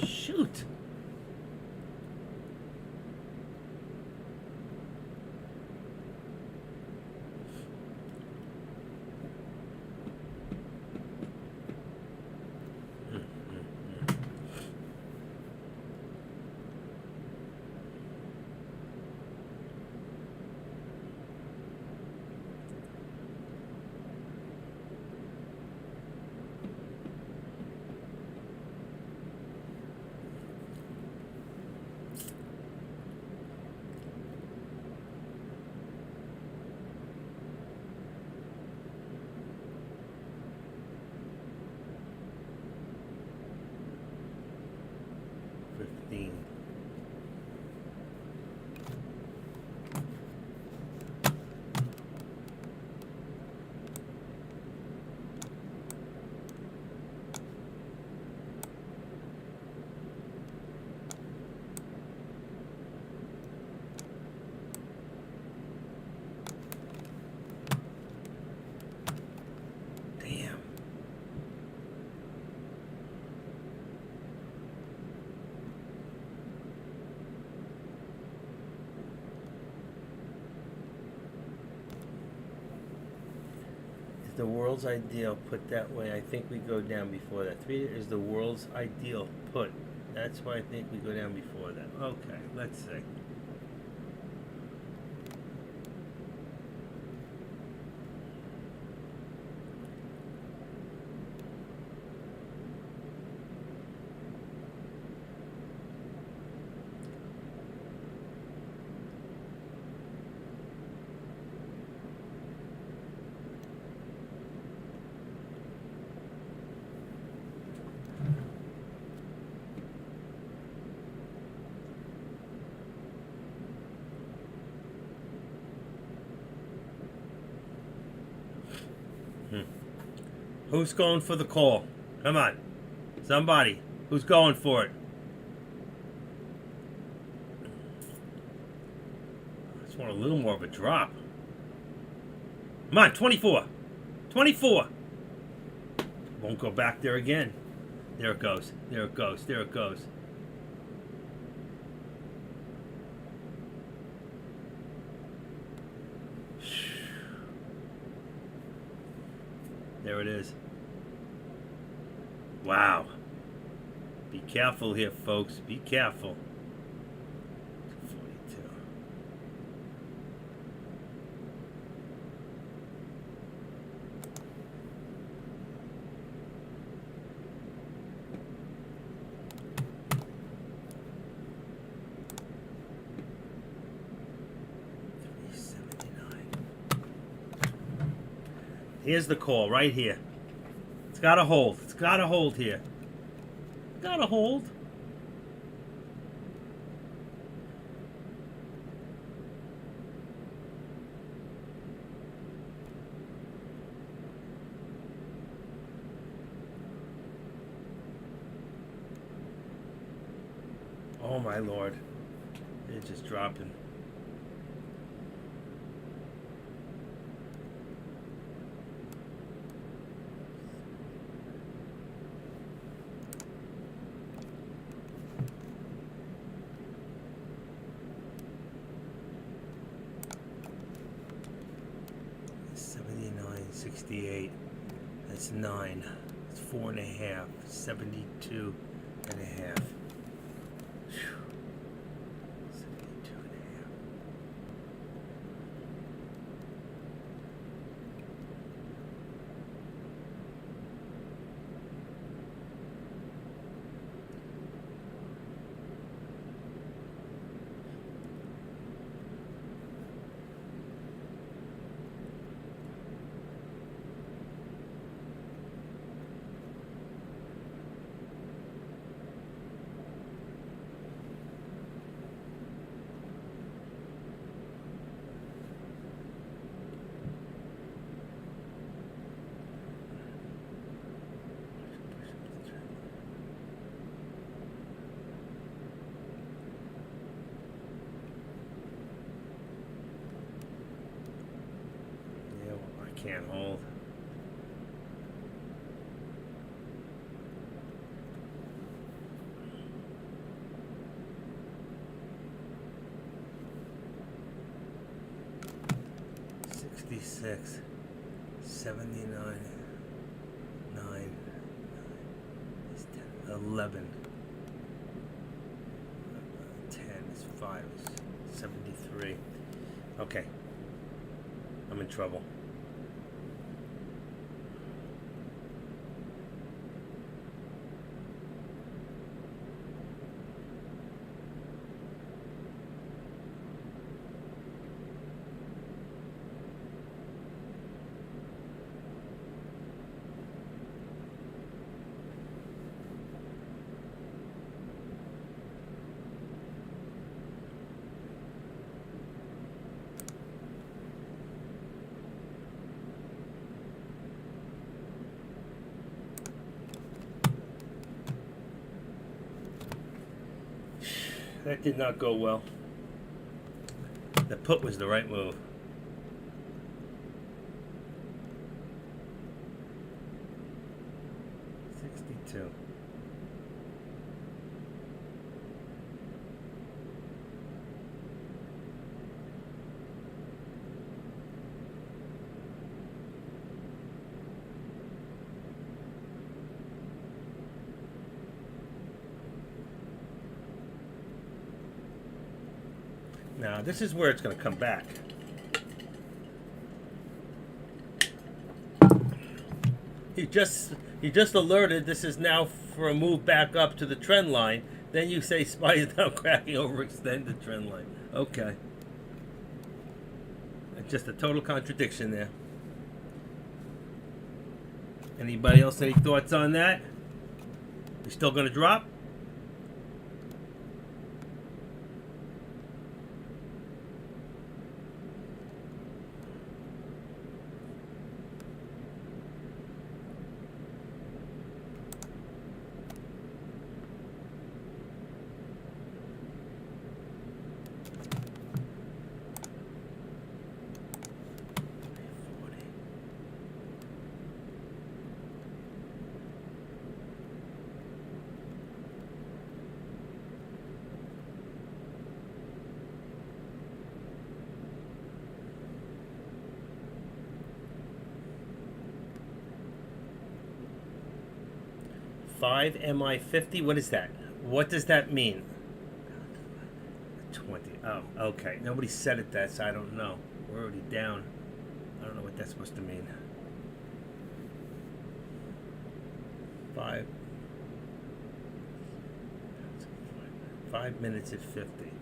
Shoot. The world's ideal put that way. I think we go down before that. 3 is the world's ideal put. That's why I think we go down before that. Okay, let's see. Who's going for the call? Come on. Somebody. Who's going for it? I just want a little more of a drop. Come on, 24. 24. Won't go back there again. There it goes. There it goes. There it goes. There it is. Wow. Be careful here, folks. Be careful. 42. Here's the call right here. It's got to hold. It's got to hold here. Got to hold. Oh my Lord. They're just dropping. $69.68. That's 9. It's 4.5. 72.5. 72.5. Can't hold. $66, $79, 9, 10, 11, 10 is 5, 73. Okay, I'm in trouble. That did not go well. The put was the right move. $62. Now, this is where it's going to come back. You just alerted this is now for a move back up to the trend line. Then you say SPY is now cracking overextended trend line. Okay. Just a total contradiction there. Anybody else any thoughts on that? You still going to drop? 5 MI50. What is that? What does that mean? 20. Oh, okay. Nobody said it that, so I don't know. We're already down. I don't know what that's supposed to mean. 5 minutes at 50.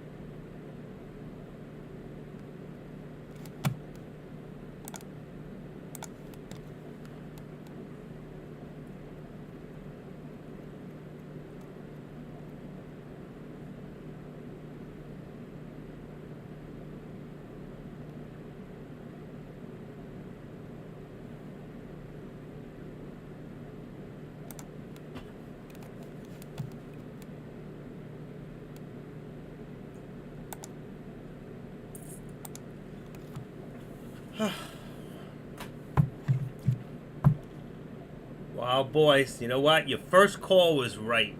Wow, boys, you know what? Your first call was right.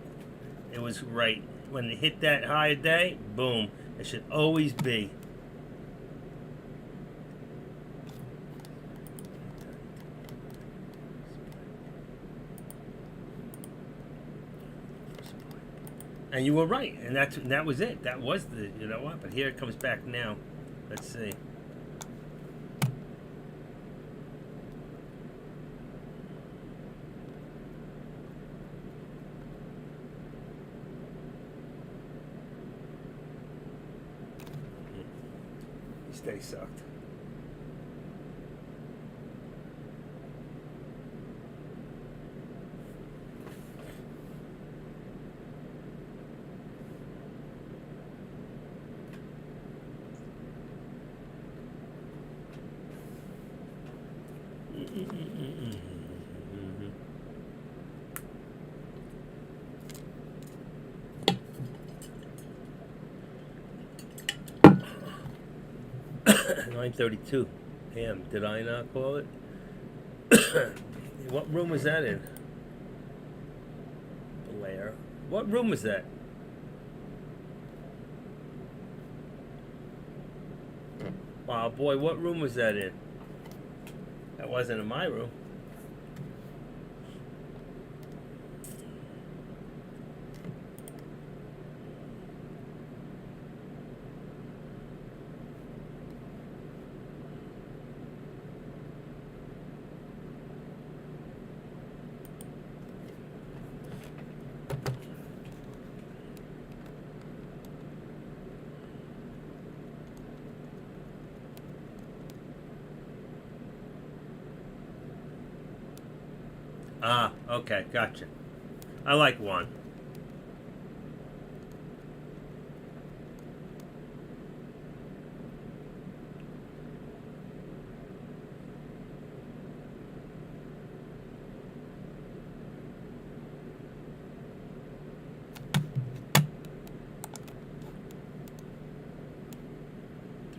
It was right. When it hit that higher day, boom. It should always be. And you were right, and that was it. That was the, you know what? But here it comes back now. Let's see. Stay sucked. $9:32 a.m. Did I not call it? What room was that in? Blair. What room was that? Wow, boy, what room was that in? That wasn't in my room. Ah, okay, gotcha. I like one.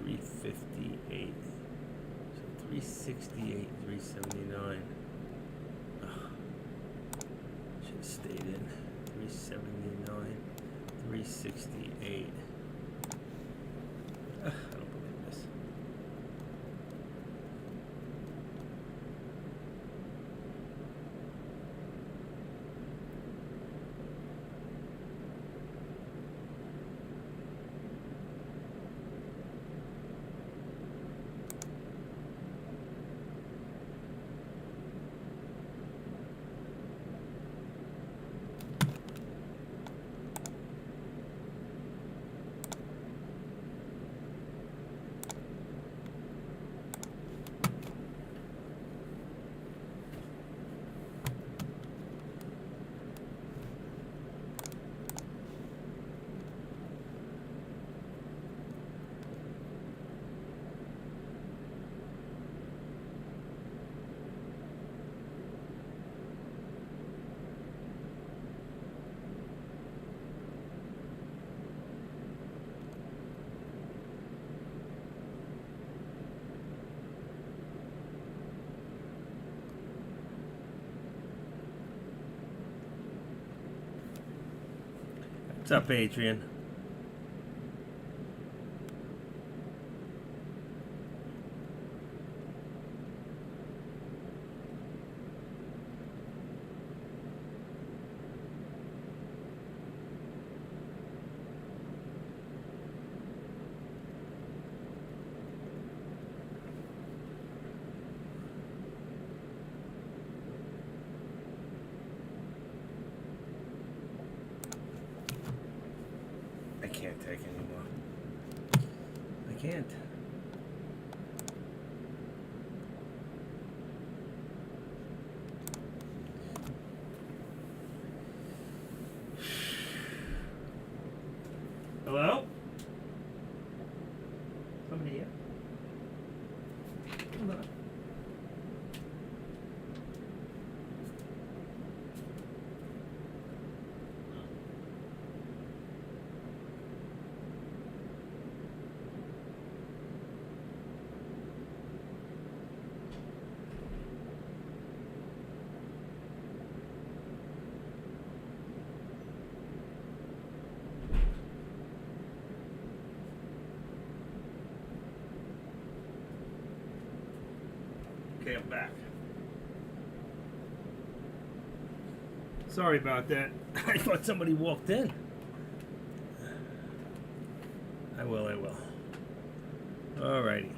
$358. So 368, 379. Should have stayed in. 379, 368. I don't believe this. What's up, Adrian? can't take anymore. I can't. Hello? Somebody here? Hold on. Okay, I'm back. Sorry about that. I thought somebody walked in. I will. Alrighty.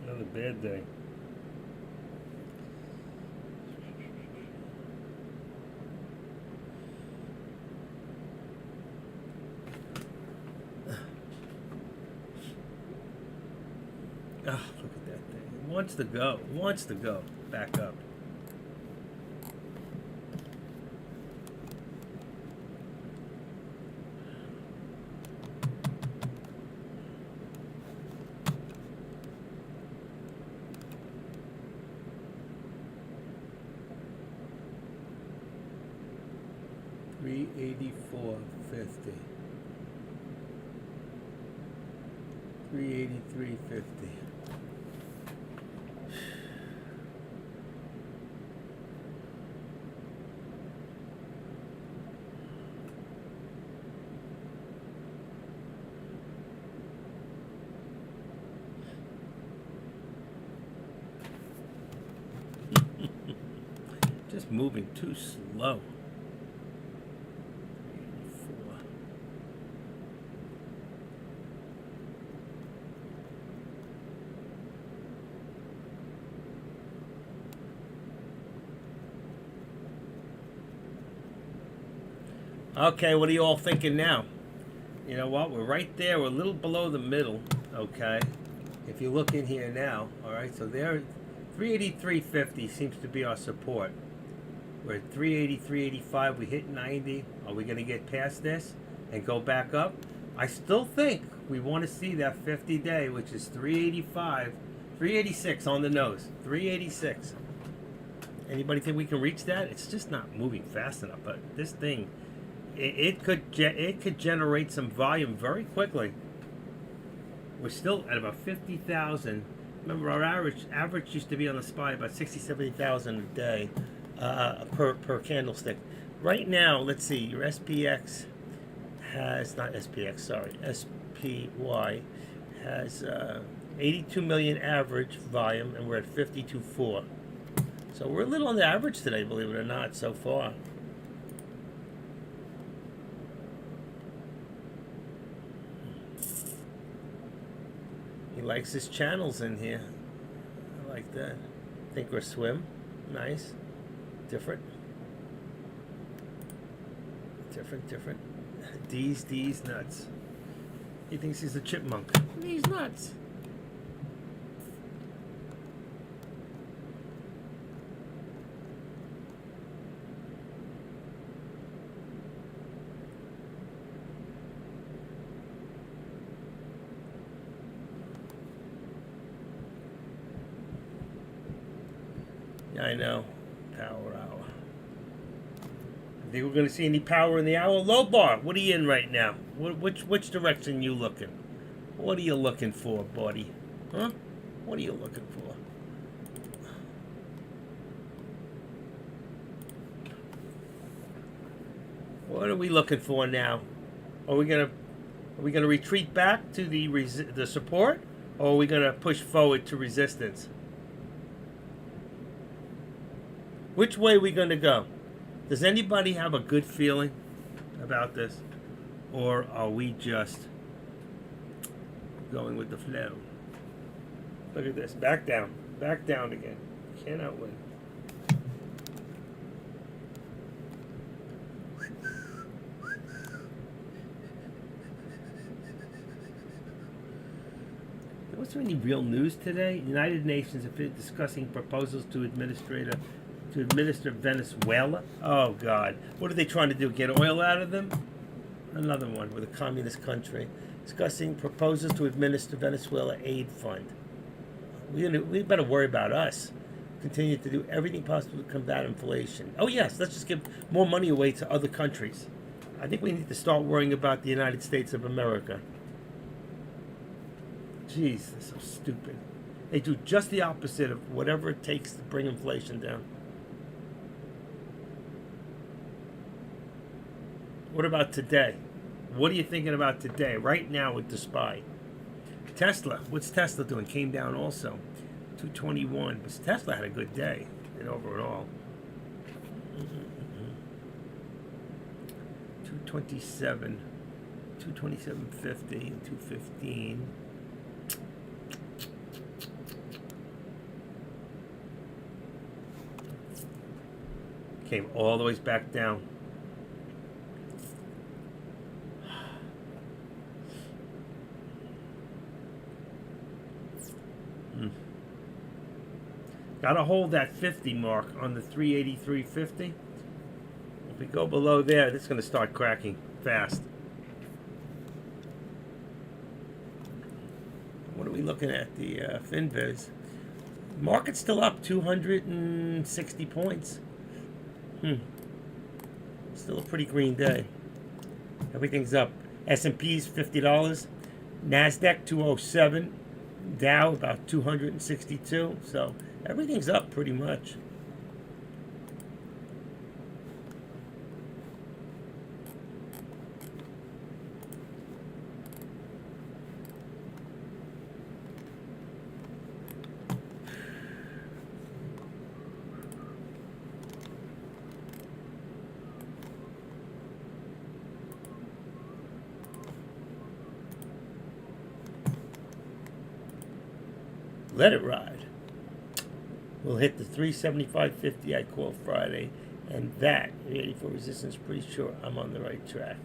Another bad day. Oh, look at that thing. It wants to go. It wants to go. Back up. $384.50. $383.50. Just moving too slow. 84. Okay, what are you all thinking now? You know what? We're right there. We're a little below the middle. Okay. If you look in here now, all right. So there, 383.50 seems to be our support. We're at 380, 385. We hit 90. Are we going to get past this and go back up? I still think we want to see that 50-day, which is 385, 386 on the nose. 386. Anybody think we can reach that? It's just not moving fast enough. But this thing, it could generate some volume very quickly. We're still at about 50,000. Remember, our average used to be on the SPY about 60, 70,000 a day per candlestick. Right now, let's see. Your SPX has SPY has 82 million average volume, and we're at 52.4. So we're a little on the average today, believe it or not, so far. He likes his channels in here. I like that. Think or swim. Nice. Different. D's nuts. He thinks he's a chipmunk. He's nuts. Yeah, I know. Power hour. Think we're going to see any power in the hour? Low bar. What are you in right now? Which direction you looking? What are you looking for, buddy? Huh? What are you looking for? What are we looking for now? Are we gonna retreat back to the support, or are we gonna push forward to resistance? Which way are we gonna go? Does anybody have a good feeling about this? Or are we just going with the flow? Look at this. Back down. Back down again. Cannot win. Was there any real news today? United Nations is discussing proposals to administer Venezuela. Oh God, what are they trying to do? Get oil out of them? Another one with a communist country discussing proposals to administer Venezuela aid fund. We better worry about us. Continue to do everything possible to combat inflation. Oh yes, let's just give more money away to other countries. I think we need to start worrying about the United States of America. Jeez, they're so stupid. They do just the opposite of whatever it takes to bring inflation down. What about today? What are you thinking about today, right now with the SPY? Tesla, what's Tesla doing? Came down also. 221. But Tesla had a good day overall. 227. 227.50. 215. Came all the way back down. Got to hold that 50 mark on the 383.50. If we go below there, it's going to start cracking fast. What are we looking at? The FinViz. Market's still up 260 points. Still a pretty green day. Everything's up. S&P's $50. NASDAQ 207. Dow about 262. So everything's up pretty much. Let it ride. We'll hit the 375.50 I call Friday, and that 84 resistance. Pretty sure I'm on the right track.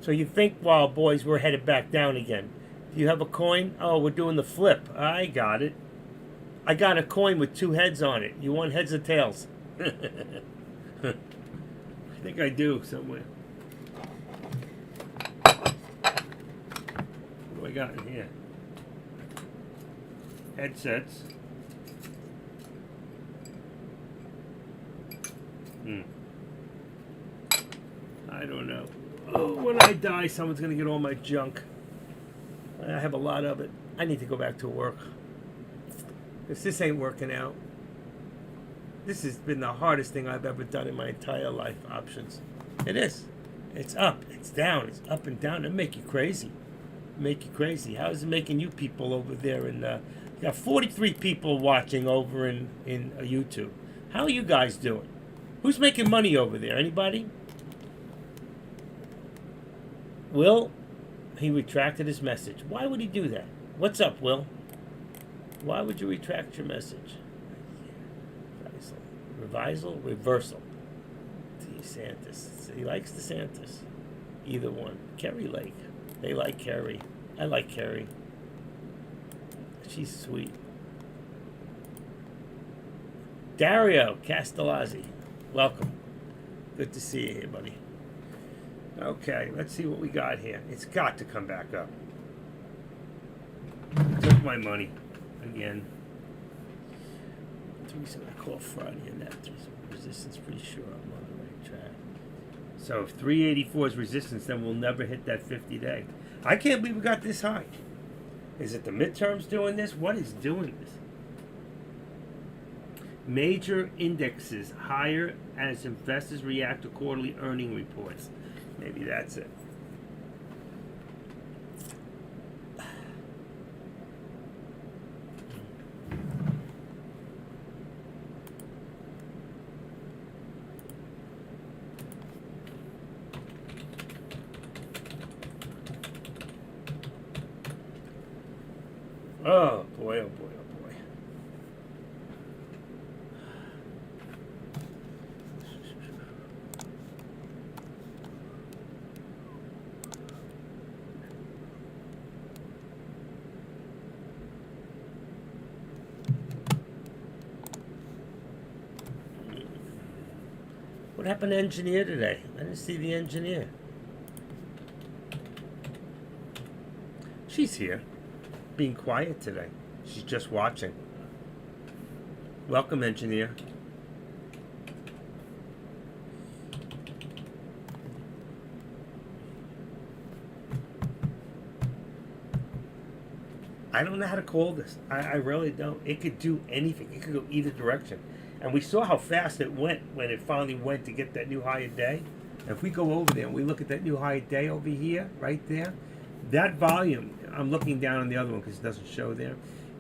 So you think, wow, boys, we're headed back down again. Do you have a coin? Oh, we're doing the flip. I got it. I got a coin with two heads on it. You want heads or tails? I think I do somewhere. What do I got in here? Headsets. I don't know. Oh, when I die, someone's going to get all my junk. I have a lot of it. I need to go back to work. This ain't working out. This has been the hardest thing I've ever done in my entire life, options. It is. It's up. It's down. It's up and down. It'll make you crazy. Make you crazy. How is it making you people over there? You got 43 people watching over in YouTube. How are you guys doing? Who's making money over there? Anybody? Will, he retracted his message. Why would he do that? What's up, Will? Why would you retract your message? Reversal. DeSantis. He likes DeSantis. Either one. Kerry Lake. They like Kerry. I like Kerry. She's sweet. Dario Castellazzi. Welcome. Good to see you here, buddy. Okay, let's see what we got here. It's got to come back up. Took my money again. I call Friday and that resistance. Pretty sure I'm on the right track. So if 384 is resistance, then we'll never hit that 50-day. I can't believe we got this high. Is it the midterms doing this? What is doing this? Major indexes higher as investors react to quarterly earning reports. Maybe that's it. Oh boy, oh boy, oh boy. What happened to engineer today? I didn't see the engineer. She's here, being quiet today. She's just watching. Welcome, engineer. I don't know how to call this. I really don't. It could do anything. It could go either direction. And we saw how fast it went when it finally went to get that new higher day. And if we go over there and we look at that new higher day over here, right there, that volume, I'm looking down on the other one because it doesn't show there,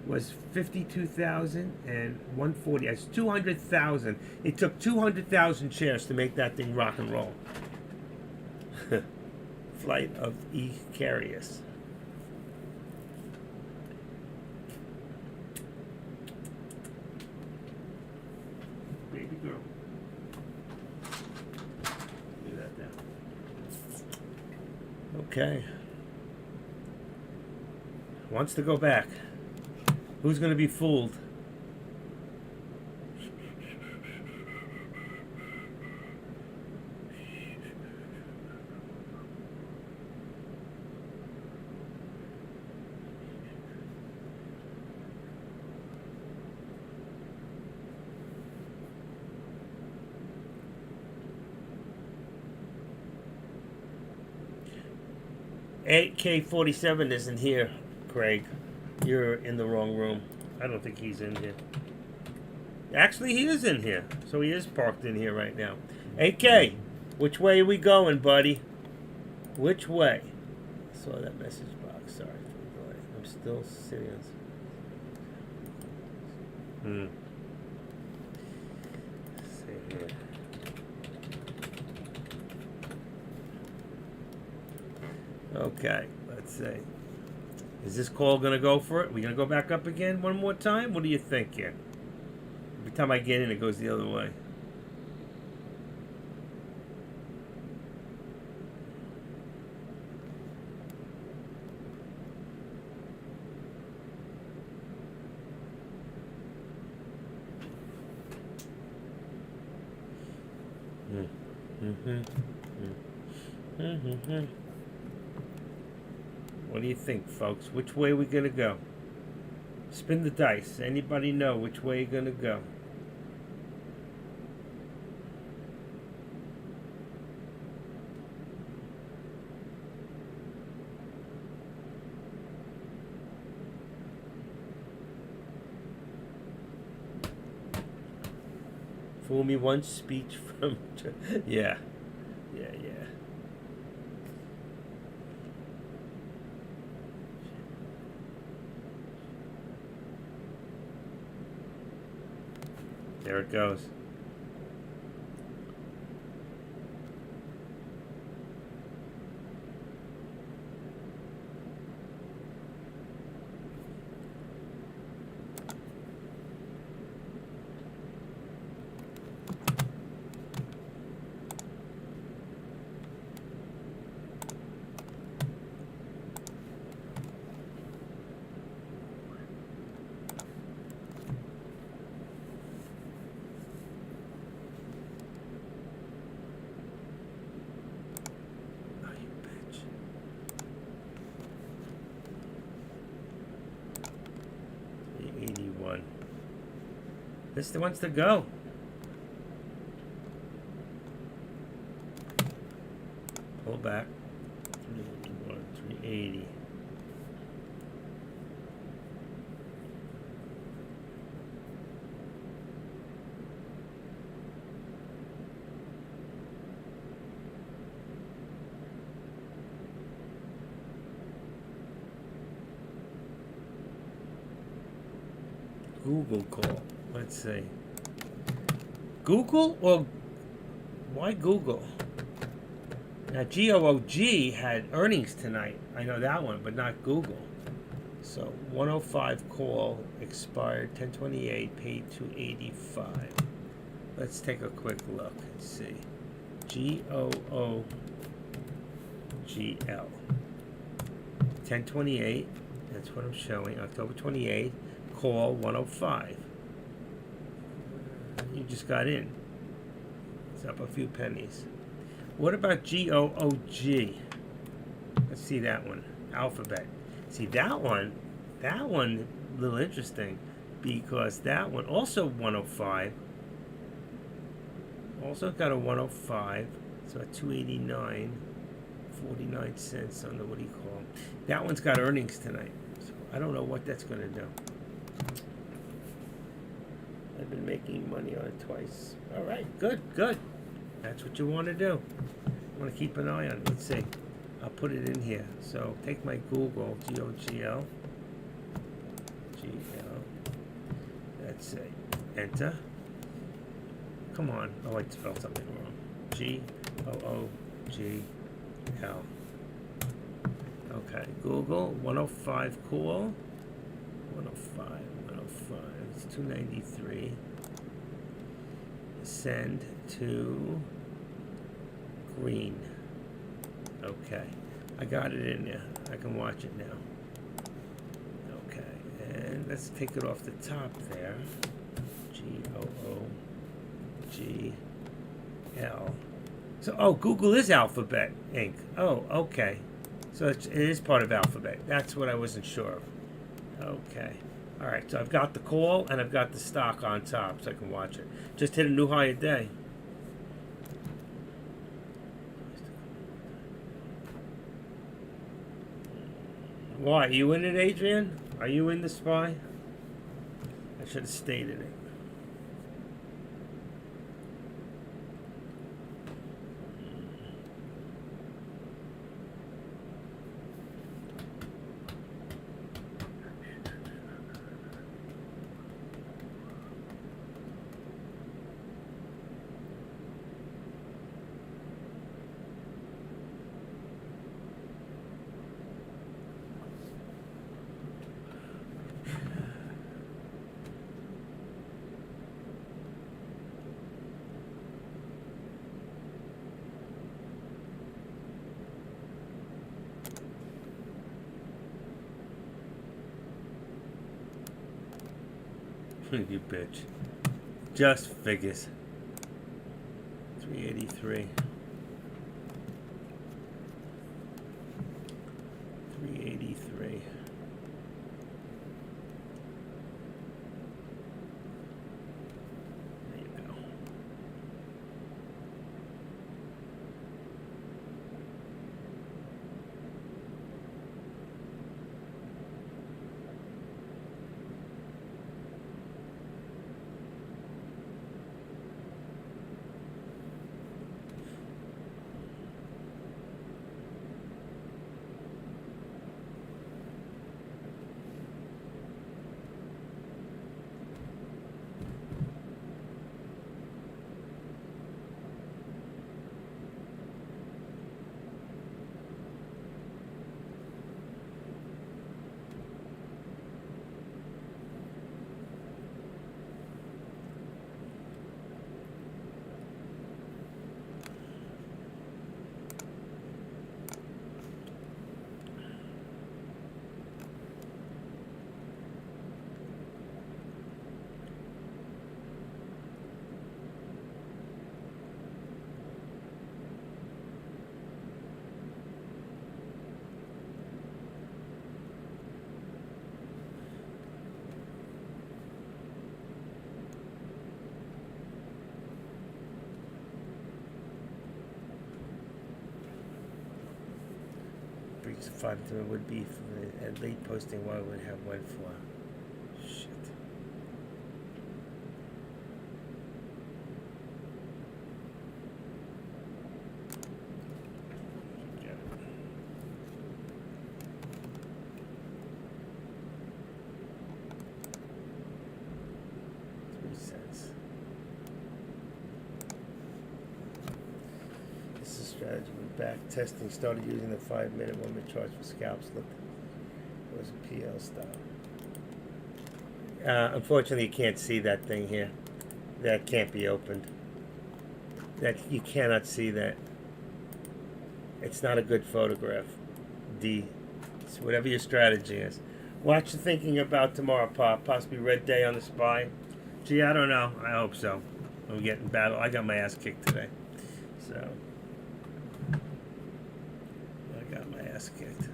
was 52,000 and 140. That's 200,000. It took 200,000 shares to make that thing rock and roll. Flight of Icarus. Baby girl. Do that now. Okay. Wants to go back. Who's going to be fooled? AK-47 isn't here, Craig. You're in the wrong room. I don't think he's in here. Actually, he is in here. So he is parked in here right now. AK, which way are we going, buddy? Which way? I saw that message box. Sorry. I'm still sitting on... Let's see here. Okay, let's see. Is this call going to go for it? We're going to go back up again one more time? What do you think here? Every time I get in, it goes the other way. What do you think, folks? Which way are we going to go? Spin the dice. Anybody know which way you're going to go? Fool me once, speech from... Yeah. There it goes. This wants to go. Pull back. 380. Google call. Let's see. Google or why Google? Now GOOG had earnings tonight. I know that one, but not Google. So 105 call expired 1028, paid 285. Let's take a quick look and see. GOOGL 1028. That's what I'm showing. October 28. Call 105. You just got in. It's up a few pennies. What about GOOG? Let's see that one. Alphabet. See that one a little interesting because that one also 105. Also got a 105. So at 289, 49 cents on the, what do you call them? That one's got earnings tonight. So I don't know what that's going to do. I've been making money on it twice. All right, good. That's what you want to do. You want to keep an eye on it. Let's see. I'll put it in here. So take my Google, GOGL. Let's say enter. Come on. Oh, I spelled something wrong. GOOGL. Okay, Google 105 cool. 105. It's 293. Send to green. Okay, I got it in there. I can watch it now. Okay, and let's take it off the top there. GOOGL. So, oh, Google is Alphabet Inc. Oh, okay. So it is part of Alphabet. That's what I wasn't sure of. Okay. All right, so I've got the call and I've got the stock on top so I can watch it. Just hit a new high a day. Why? Are you in it, Adrian? Are you in the SPY? I should have stayed in it. You bitch. Just figures. 383. 383. There you go. Breaks of 5 would be for the at late posting. What would have went for? Shit. Forget it. 3 cents. This is strategy. Back testing, started using the 5-minute 1-minute charts for scalps. Look, it was a PL style. Unfortunately, you can't see that thing here. That can't be opened. That you cannot see that. It's not a good photograph. D. So whatever your strategy is. What you thinking about tomorrow, Pop? Possibly red day on the SPY? Gee, I don't know. I hope so. I'm getting battle. I got my ass kicked today, so I got my ass kicked.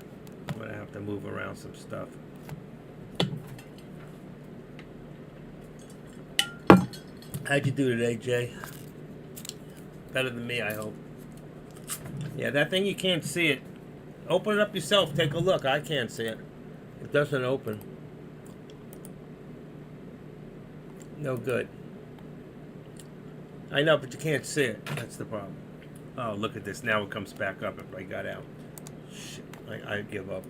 I'm gonna have to move around some stuff. How'd you do today, Jay? Better than me, I hope. Yeah, that thing, you can't see it. Open it up yourself. Take a look. I can't see it. It doesn't open. No good. I know, but you can't see it. That's the problem. Oh, look at this. Now it comes back up if I got out. Shit. I give up.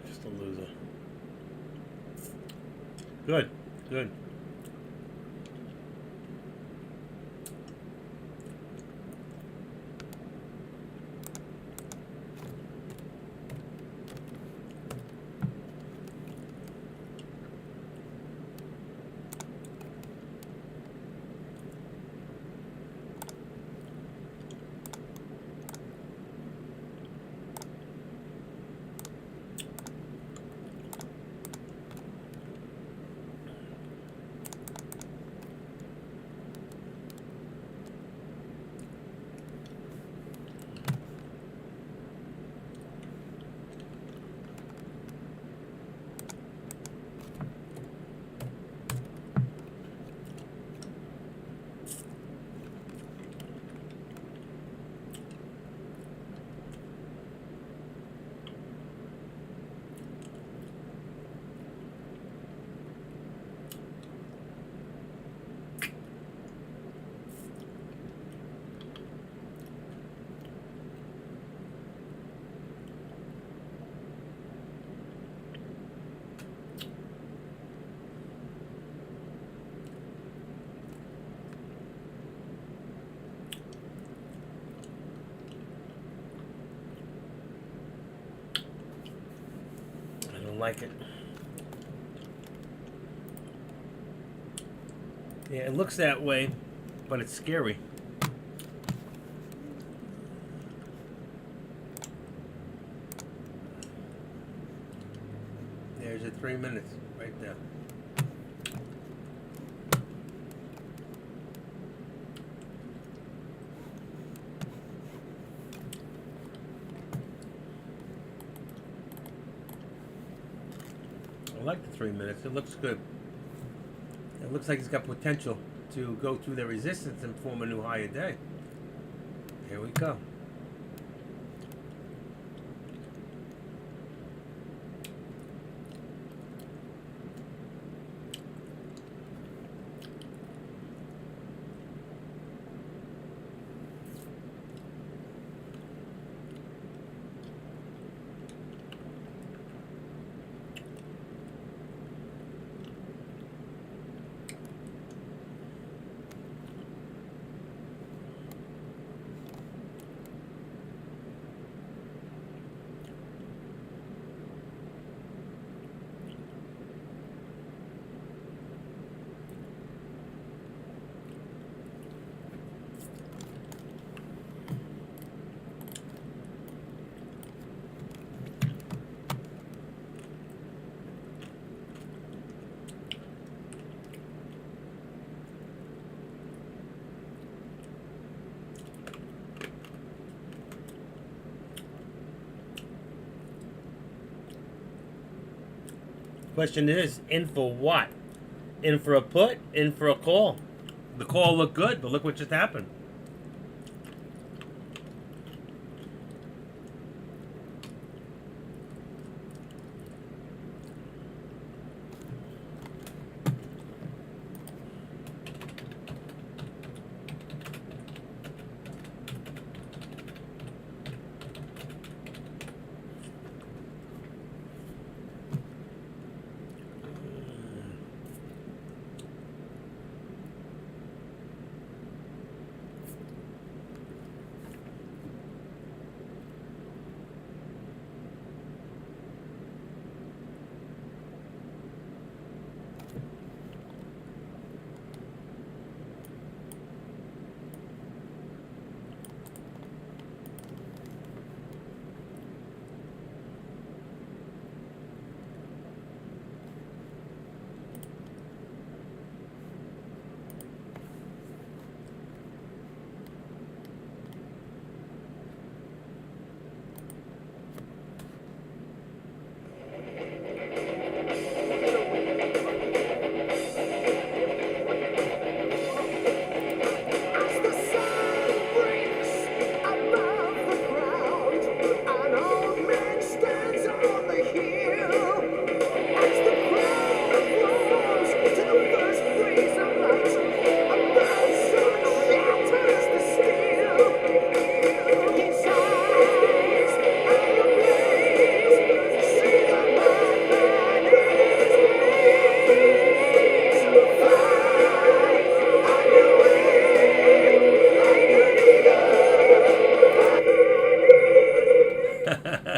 Just a loser. Good. Good. Like it. Yeah, it looks that way, but it's scary. There's your 3 minutes right there. I like the 3 minutes. It looks good. It looks like it's got potential to go through the resistance and form a new higher day. Here we go. Question is, in for what? In for a put? In for a call? The call looked good, but look what just happened.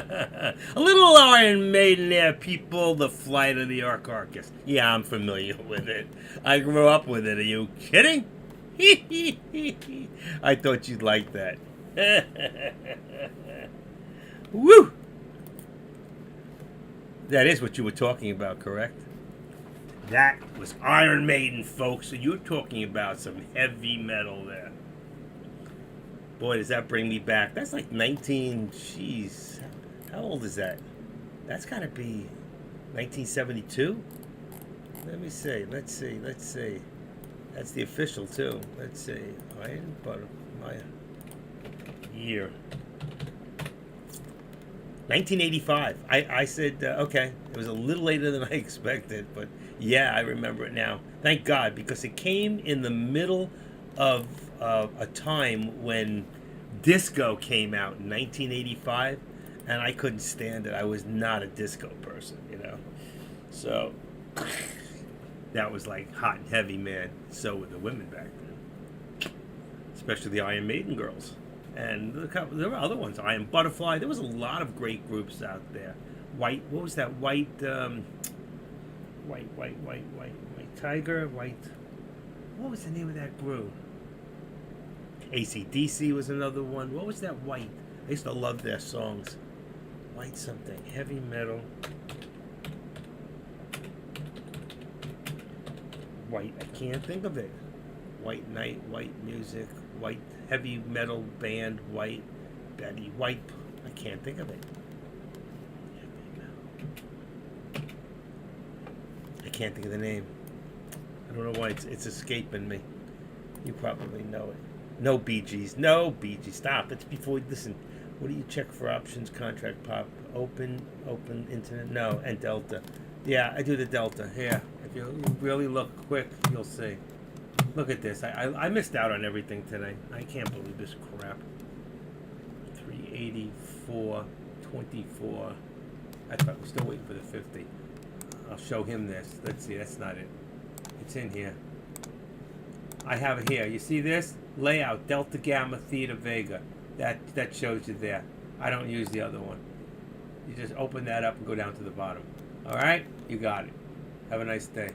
A little Iron Maiden there, people. The Flight of the Carcass. Yeah, I'm familiar with it. I grew up with it. Are you kidding? I thought you'd like that. Woo! That is what you were talking about, correct? That was Iron Maiden, folks. So you're talking about some heavy metal there. Boy, does that bring me back. That's like 19... Jeez. How old is that? That's got to be 1972? Let me see. Let's see. That's the official, too. Let's see. Iron Butterfly. Year. 1985. I said, okay. It was a little later than I expected, but yeah, I remember it now. Thank God, because it came in the middle of a time when disco came out in 1985, and I couldn't stand it. I was not a disco person, you know. So that was like hot and heavy, man. So were the women back then, especially the Iron Maiden girls. And there were other ones. Iron Butterfly. There was a lot of great groups out there. White. What was that? White Tiger. White. What was the name of that group? AC/DC was another one. What was that White? I used to love their songs. White something. Heavy metal. White. I can't think of it. White Night. White Music. White heavy metal band. White. Betty White. I can't think of it. I can't think of the name. I don't know why it's escaping me. You probably know it. No Bee Gees. No Bee Gees. Stop. It's before. Listen. What do you check for options? Contract pop. Open internet. No. And Delta. Yeah, I do the Delta. Yeah. If you really look quick, you'll see. Look at this. I missed out on everything today. I can't believe this crap. 384, 24. I'm still waiting for the 50. I'll show him this. Let's see. That's not it. It's in here. I have it here. You see this? Layout. Delta, Gamma, Theta, Vega. That shows you there. I don't use the other one. You just open that up and go down to the bottom. All right? You got it. Have a nice day.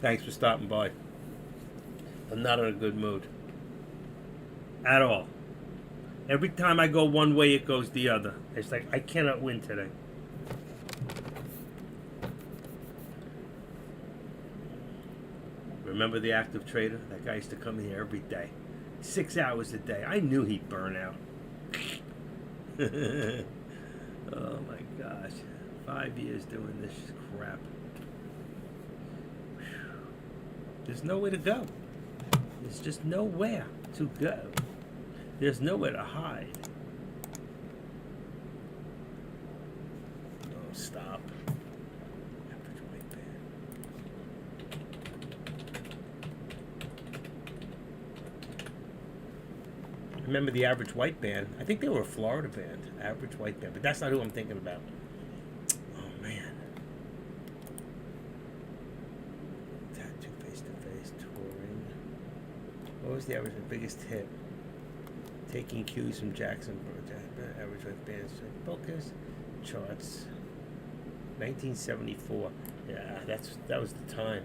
Thanks for stopping by. I'm not in a good mood. At all. Every time I go one way, it goes the other. It's like, I cannot win today. Remember the active trader? That guy used to come in here every day. 6 hours a day. I knew he'd burn out. Oh my gosh. 5 years doing this crap. There's nowhere to go. There's just nowhere to go. There's nowhere to hide. Oh, stop. Average white band. Remember the Average White Band? I think they were a Florida band. Average White Band. But that's not who I'm thinking about. Oh, man. Tattoo face-to-face touring. What was the biggest hit? Taking cues from Jackson. Average White Band. Focus. Charts. 1974. Yeah, that was the time.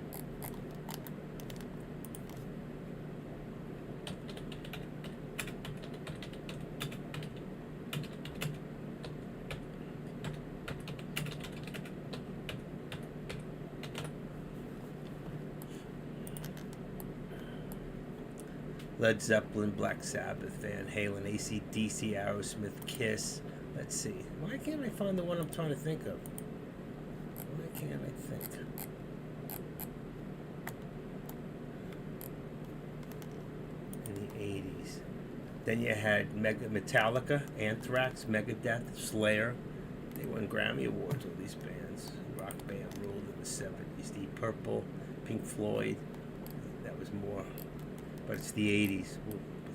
Led Zeppelin, Black Sabbath, Van Halen, AC/DC, Aerosmith, Kiss. Let's see. Why can't I find the one I'm trying to think of? Why can't I think? In the 80s. Then you had Metallica, Anthrax, Megadeth, Slayer. They won Grammy Awards with these bands. Rock band ruled in the 70s. Deep Purple, Pink Floyd. That was more... But it's the 80s.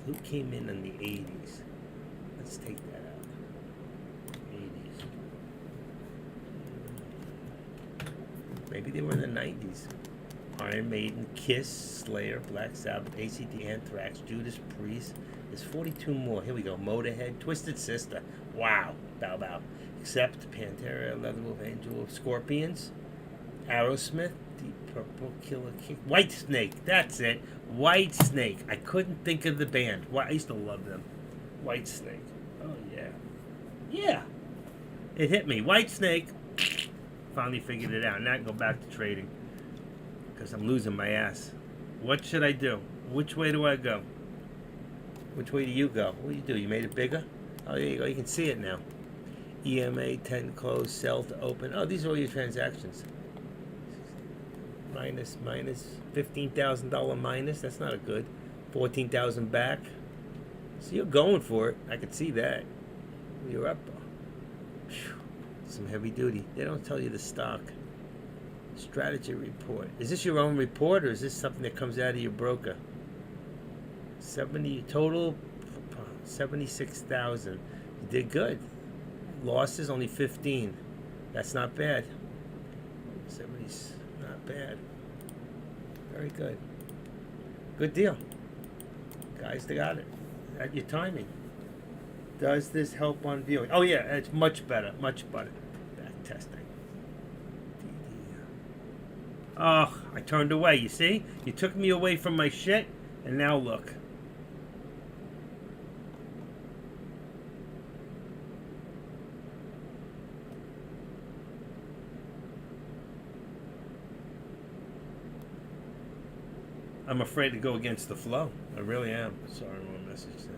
Who came in the 80s? Let's take that out. 80s. Maybe they were in the 90s. Iron Maiden, Kiss, Slayer, Black Sabbath, AC/DC, Anthrax, Judas Priest. There's 42 more. Here we go. Motorhead, Twisted Sister. Wow. Bow Bow. Accept, Pantera, Leatherwolf, Angel, Scorpions, Aerosmith, Deep Purple, Killer King, White Snake. That's it. White Snake. I couldn't think of the band. I used to love them. White Snake. Oh yeah, yeah. It hit me. White Snake. Finally figured it out. Now I can go back to trading because I'm losing my ass. What should I do? Which way do I go? Which way do you go? What do you do? You made it bigger? Oh, there you go. You can see it now. EMA 10 close, sell to open. Oh, these are all your transactions. Minus $15,000 minus. That's not a good. 14,000 back. So you're going for it. I could see that. You're up. Whew. Some heavy duty. They don't tell you the stock. Strategy report. Is this your own report or is this something that comes out of your broker? 70 total, 76,000. You did good. Losses only 15. That's not bad. 70's not bad. Very good. Good deal. Guys, they got it. At your timing. Does this help on viewing? Oh yeah, it's much better. Much better. Back testing. Oh, I turned away. You see? You took me away from my shit, and now look. I'm afraid to go against the flow. I really am. Sorry, wrong message there.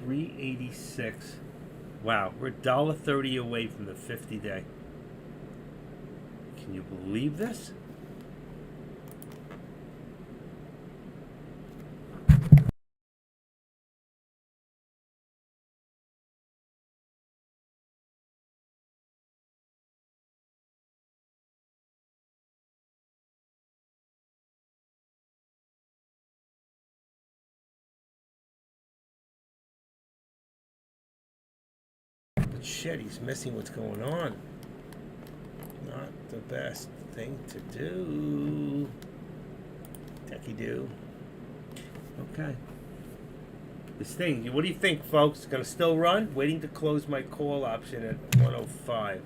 $386. Wow, we're $1.30 away from the 50-day. Can you believe this? But shit, he's missing what's going on. Not the best thing to do. Techie do. Okay. This thing, what do you think, folks? Gonna still run? Waiting to close my call option at 105.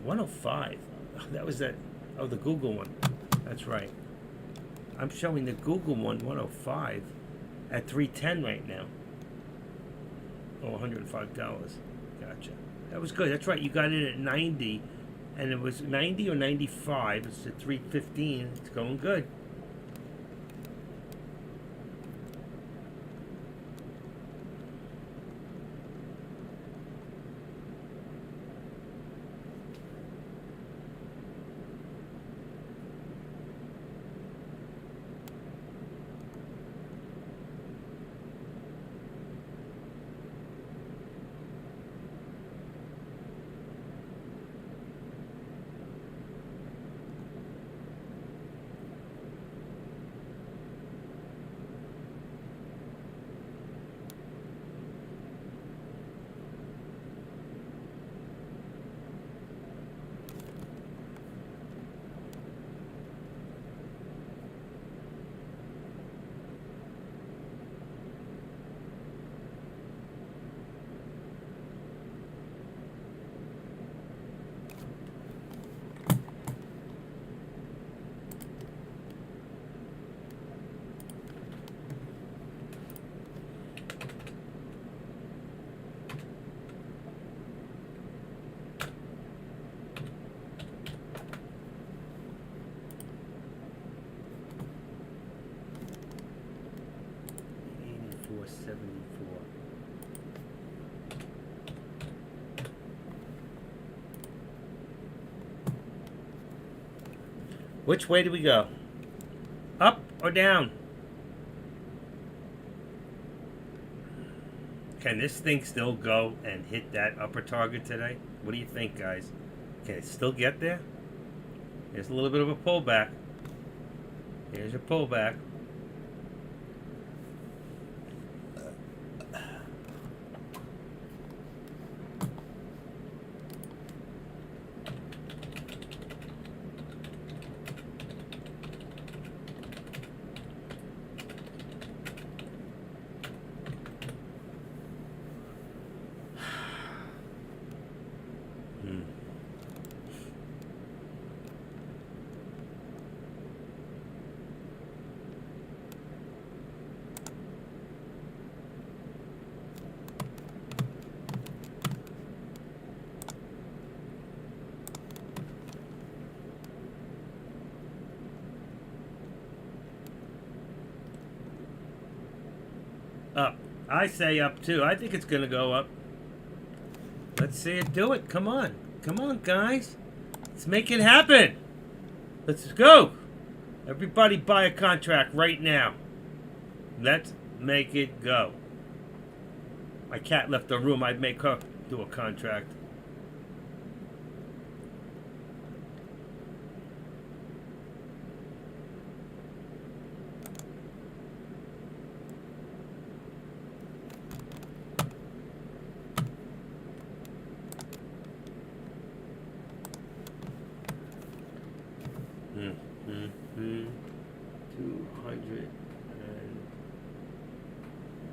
105? Oh, that was that. Oh, the Google one. That's right. I'm showing the Google one 105 at 310 right now. Oh, $105. Gotcha. That was good. That's right. You got in at 90, and it was 90 or 95. It's at 315. It's going good. Which way do we go? Up or down? Can this thing still go and hit that upper target today? What do you think, guys? Can it still get there? Here's a little bit of a pullback. Here's your pullback. Up. I say up too. I think it's going to go up. Let's see it do it. Come on. Come on, guys. Let's make it happen. Let's go. Everybody buy a contract right now. Let's make it go. My cat left the room. I'd make her do a contract. Mm-hmm. 200 and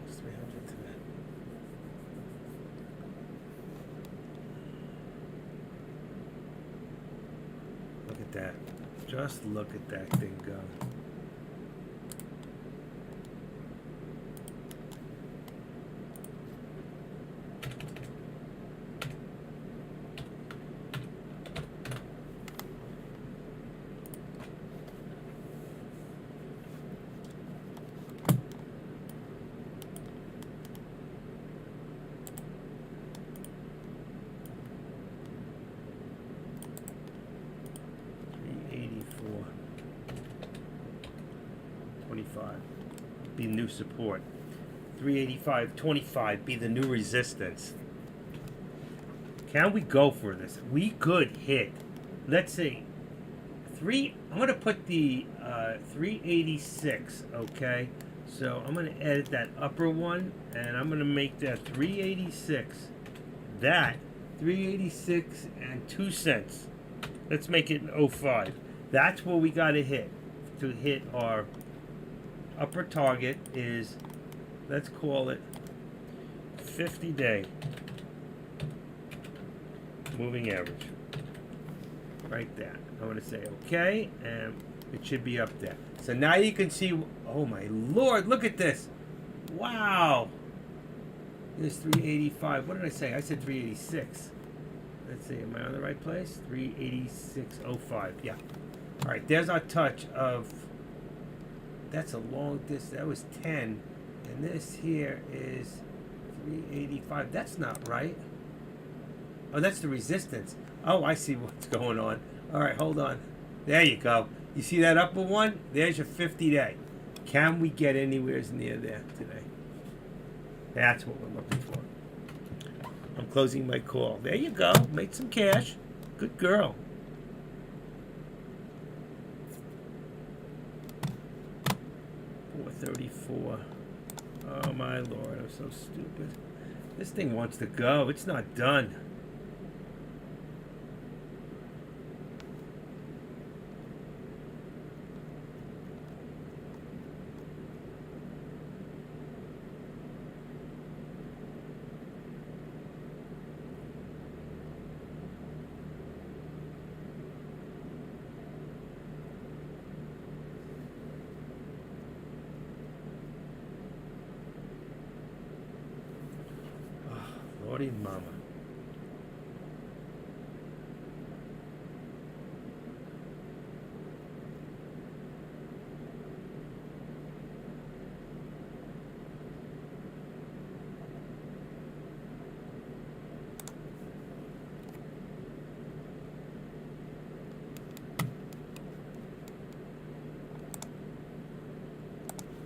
300 to that. Look at that. Just look at that thing go. Be new support. 385.25 be the new resistance. Can we go for this? We could hit. Let's see. I'm going to put the 386. Okay. So I'm going to edit that upper one, and I'm going to make that 386. That 386 and 2 cents. Let's make it an 05. That's what we got to hit our upper target is, let's call it 50-day moving average. Right there. I want to say okay, and it should be up there. So now you can see, oh my lord, look at this. Wow. There's 385. What did I say? I said 386. Let's see, am I on the right place? 386.05. Yeah. All right, there's our touch of, that's a long distance. That was 10. And this here is 385. That's not right. Oh, that's the resistance. Oh, I see what's going on. All right, hold on. There you go. You see that upper one? There's your 50-day. Can we get anywhere near there today? That's what we're looking for. I'm closing my call. There you go. Made some cash. Good girl. $434. Oh my lord, I'm so stupid. This thing wants to go. It's not done. Lordy mama.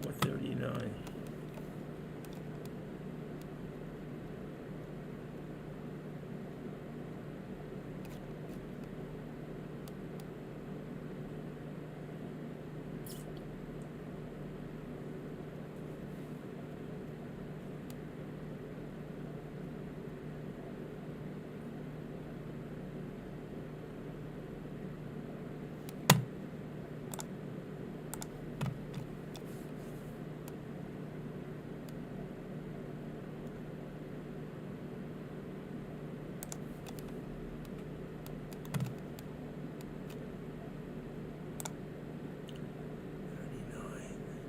$439.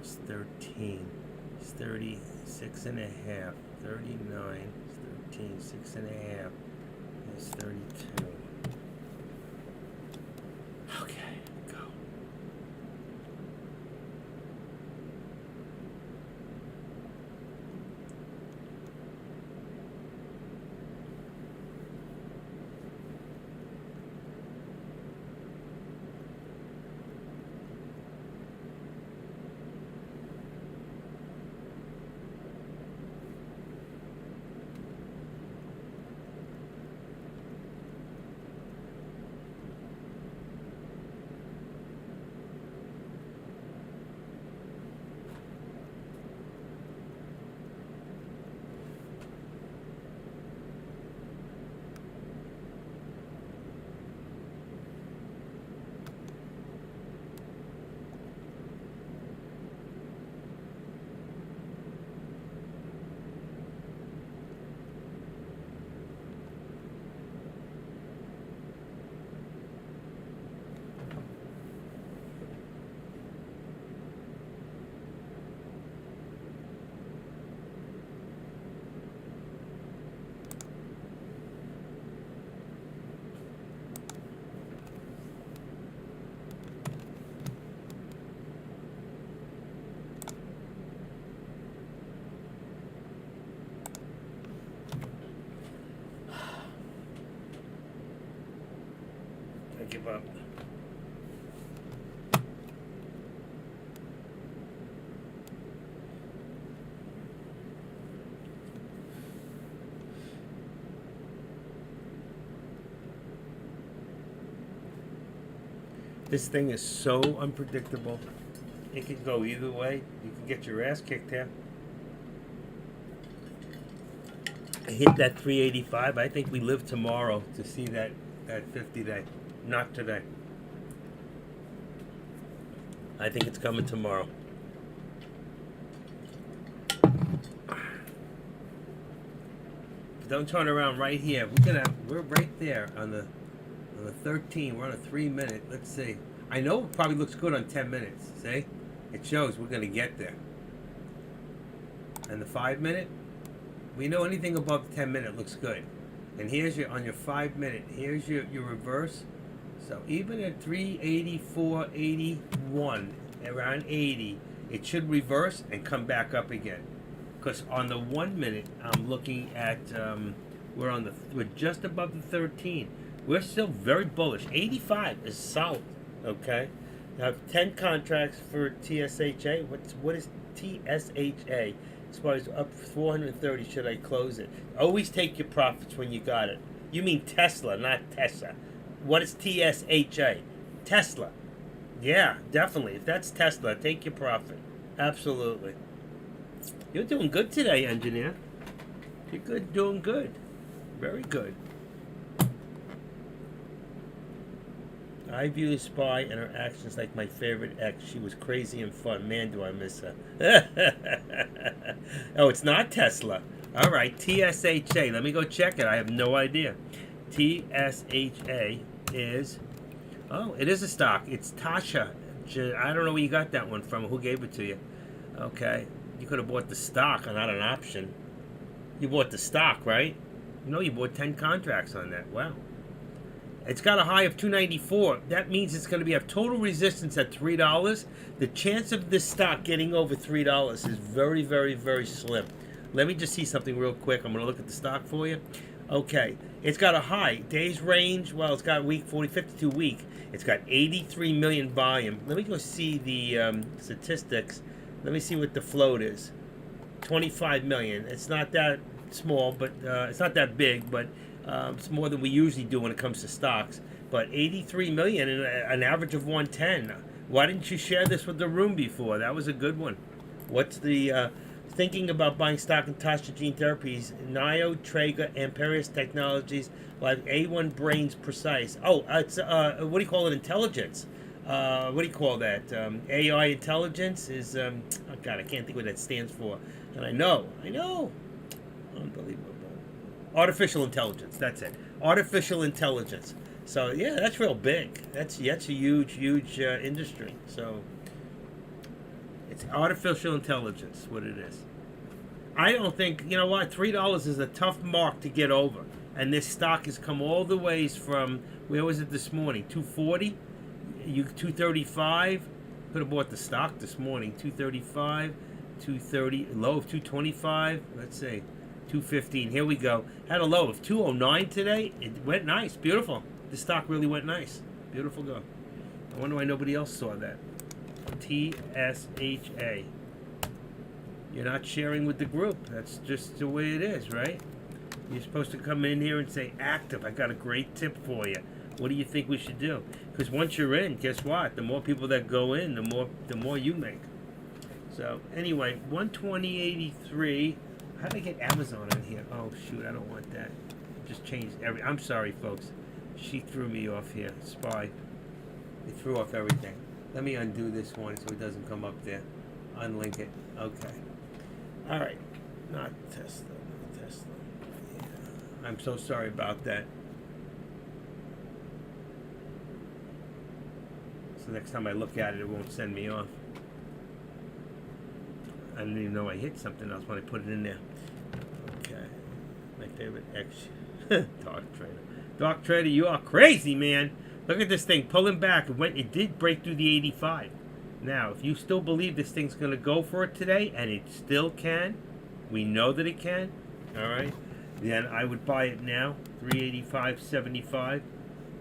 It's 13. It's 36 and a half. 39. It's 13. 6 and a half. It's 32. Okay, go. This thing is so unpredictable. It can go either way. You can get your ass kicked here. I hit that 385. I think we live tomorrow to see that 50 day. Not today. I think it's coming tomorrow. Don't turn around right here. We're right there on the 13. We're on a 3 minute. Let's see. I know it probably looks good on 10 minutes. See? It shows we're gonna get there. And the 5 minute, we know anything above the 10 minute looks good. And here's your on your 5 minute. Here's your reverse. So even at 384.81, around 80, it should reverse and come back up again. Because on the 1 minute, I'm looking at we're just above the 13. We're still very bullish. 85 is solid. Okay. I have 10 contracts for TSHA. What is TSHA? As far as up 430, should I close it? Always take your profits when you got it. You mean Tesla, not Tesla. What is TSHA? Tesla. Yeah, definitely. If that's Tesla, take your profit. Absolutely. You're doing good today, engineer. You're good, doing good. Very good. I view the spy and her actions like my favorite ex. She was crazy and fun. Man, do I miss her. Oh, it's not Tesla. All right, TSHA. Let me go check it. I have no idea. TSHA is... Oh, it is a stock. It's Tasha. I don't know where you got that one from. Who gave it to you? Okay. You could have bought the stock and not an option. You bought the stock, right? No, you bought 10 contracts on that. Wow. It's got a high of 294. That means it's going to be a total resistance at $3. The chance of this stock getting over $3 is very, very, very slim. Let me just see something real quick. I'm going to look at the stock for you. Okay. It's got a high. Days range, well, it's got week 40, 52 week. It's got 83 million volume. Let me go see the statistics. Let me see what the float is. 25 million. It's not that small, but it's not that big, but it's more than we usually do when it comes to stocks. But 83 million and an average of 110. Why didn't you share this with the room before? That was a good one. What's the thinking about buying stock in Tasha Gene Therapies, Nio, Traeger, Amperius Technologies, like A1 Brains Precise. Oh, it's what do you call it? Intelligence. What do you call that? AI intelligence is. Oh God, I can't think what that stands for. And I know. Unbelievable. Artificial intelligence. That's it. Artificial intelligence. So yeah, that's real big. That's a huge industry. So it's artificial intelligence. What it is. I don't think, you know what, $3 is a tough mark to get over. And this stock has come all the ways from, where was it this morning? 240, 235. Could have bought the stock this morning. 235, 230, low of 225. Let's see, 215. Here we go. Had a low of 209 today. It went nice, beautiful. The stock really went nice. Beautiful go. I wonder why nobody else saw that. TSHA. You're not sharing with the group. That's just the way it is, right? You're supposed to come in here and say, active, I got a great tip for you. What do you think we should do? Because once you're in, guess what? The more people that go in, the more you make. So anyway, 120.83. How did I get Amazon in here? Oh shoot, I don't want that. Just changed I'm sorry, folks. She threw me off here. Spy. It threw off everything. Let me undo this one so it doesn't come up there. Unlink it. Okay. All right. Not Tesla. Yeah. I'm so sorry about that. So next time I look at it, it won't send me off. I didn't even know I hit something else when I put it in there. Okay. My favorite Dark Trader. Dark Trader, you are crazy, man. Look at this thing pulling back. It did break through the 85. Now, if you still believe this thing's going to go for it today, and it still can, we know that it can, all right, then I would buy it now, 385.75.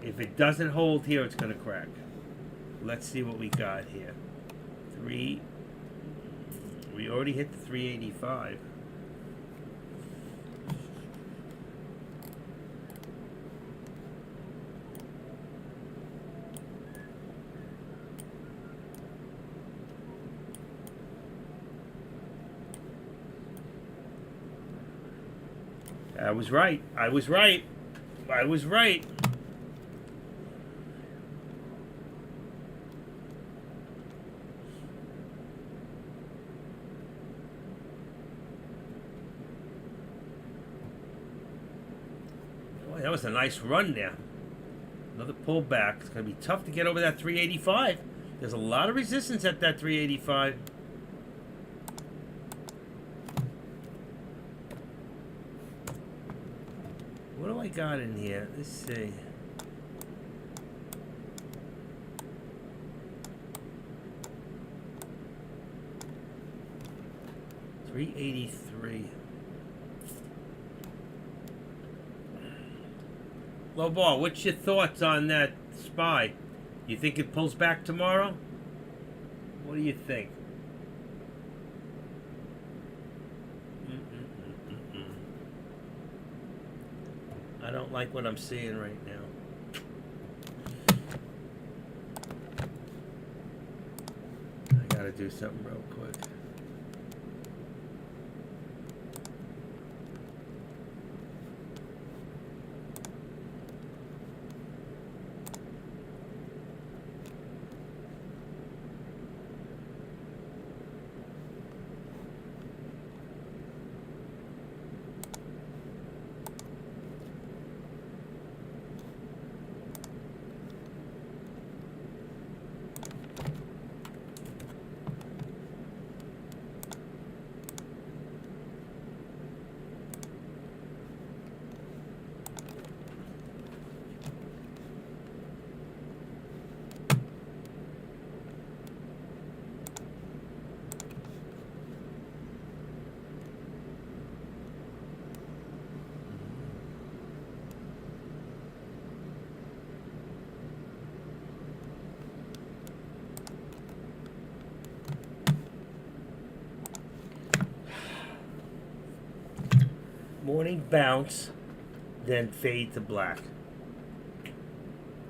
If it doesn't hold here, it's going to crack. Let's see what we got here. We already hit the 385. I was right. I was right. I was right. Boy, that was a nice run there. Another pullback. It's going to be tough to get over that 385. There's a lot of resistance at that 385. What do I got in here? Let's see. $383. Low ball, what's your thoughts on that SPY? You think it pulls back tomorrow? What do you think? I don't like what I'm seeing right now. I gotta do something real quick. Morning bounce, then fade to black.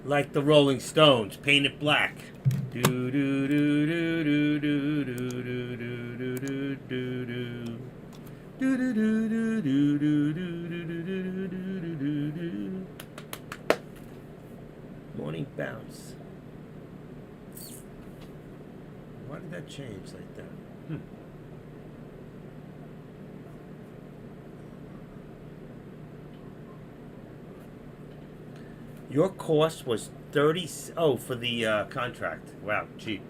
Like the Rolling Stones, paint it black. Do do do do do do do do do do do do. Do do do do do do do do do do do. Morning bounce. Why did that change like that? Your cost was 30. Oh, for the contract. Wow, cheap.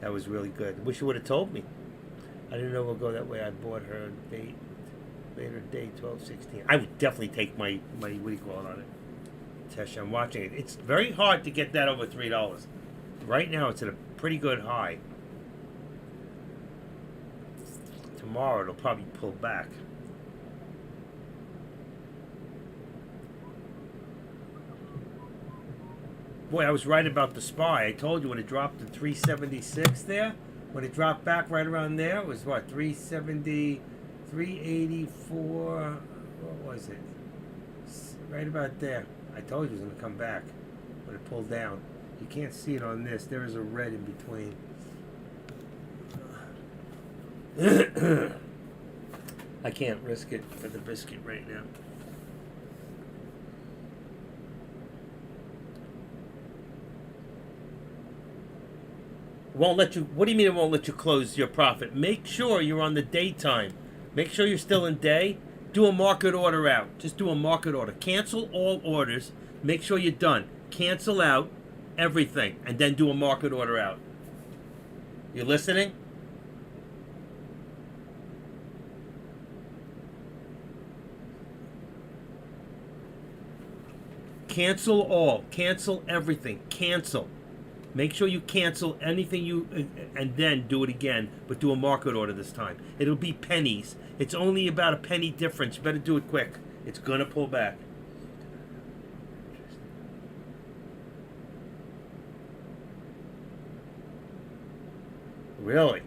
That was really good. Wish you would have told me. I didn't know we'll go that way. I bought her date later date 12/16. I would definitely take my what do you call it on it. Tesh, I'm watching it. It's very hard to get that over $3. Right now, it's at a pretty good high. Tomorrow, it'll probably pull back. Boy, I was right about the SPY. I told you when it dropped to 376 there. When it dropped back right around there, it was what, 370, 384, what was it? Right about there. I told you it was going to come back when it pulled down. You can't see it on this. There is a red in between. I can't risk it for the biscuit right now. Won't let you. What do you mean it won't let you close your profit? Make sure you're on the daytime. Make sure you're still in day. Do a market order out. Just do a market order. Cancel all orders. Make sure you're done. Cancel out everything and then do a market order out. You listening? Cancel all. Cancel everything. Cancel. Make sure you cancel anything and then do it again, but do a market order this time. It'll be pennies. It's only about a penny difference. You better do it quick. It's going to pull back. Really?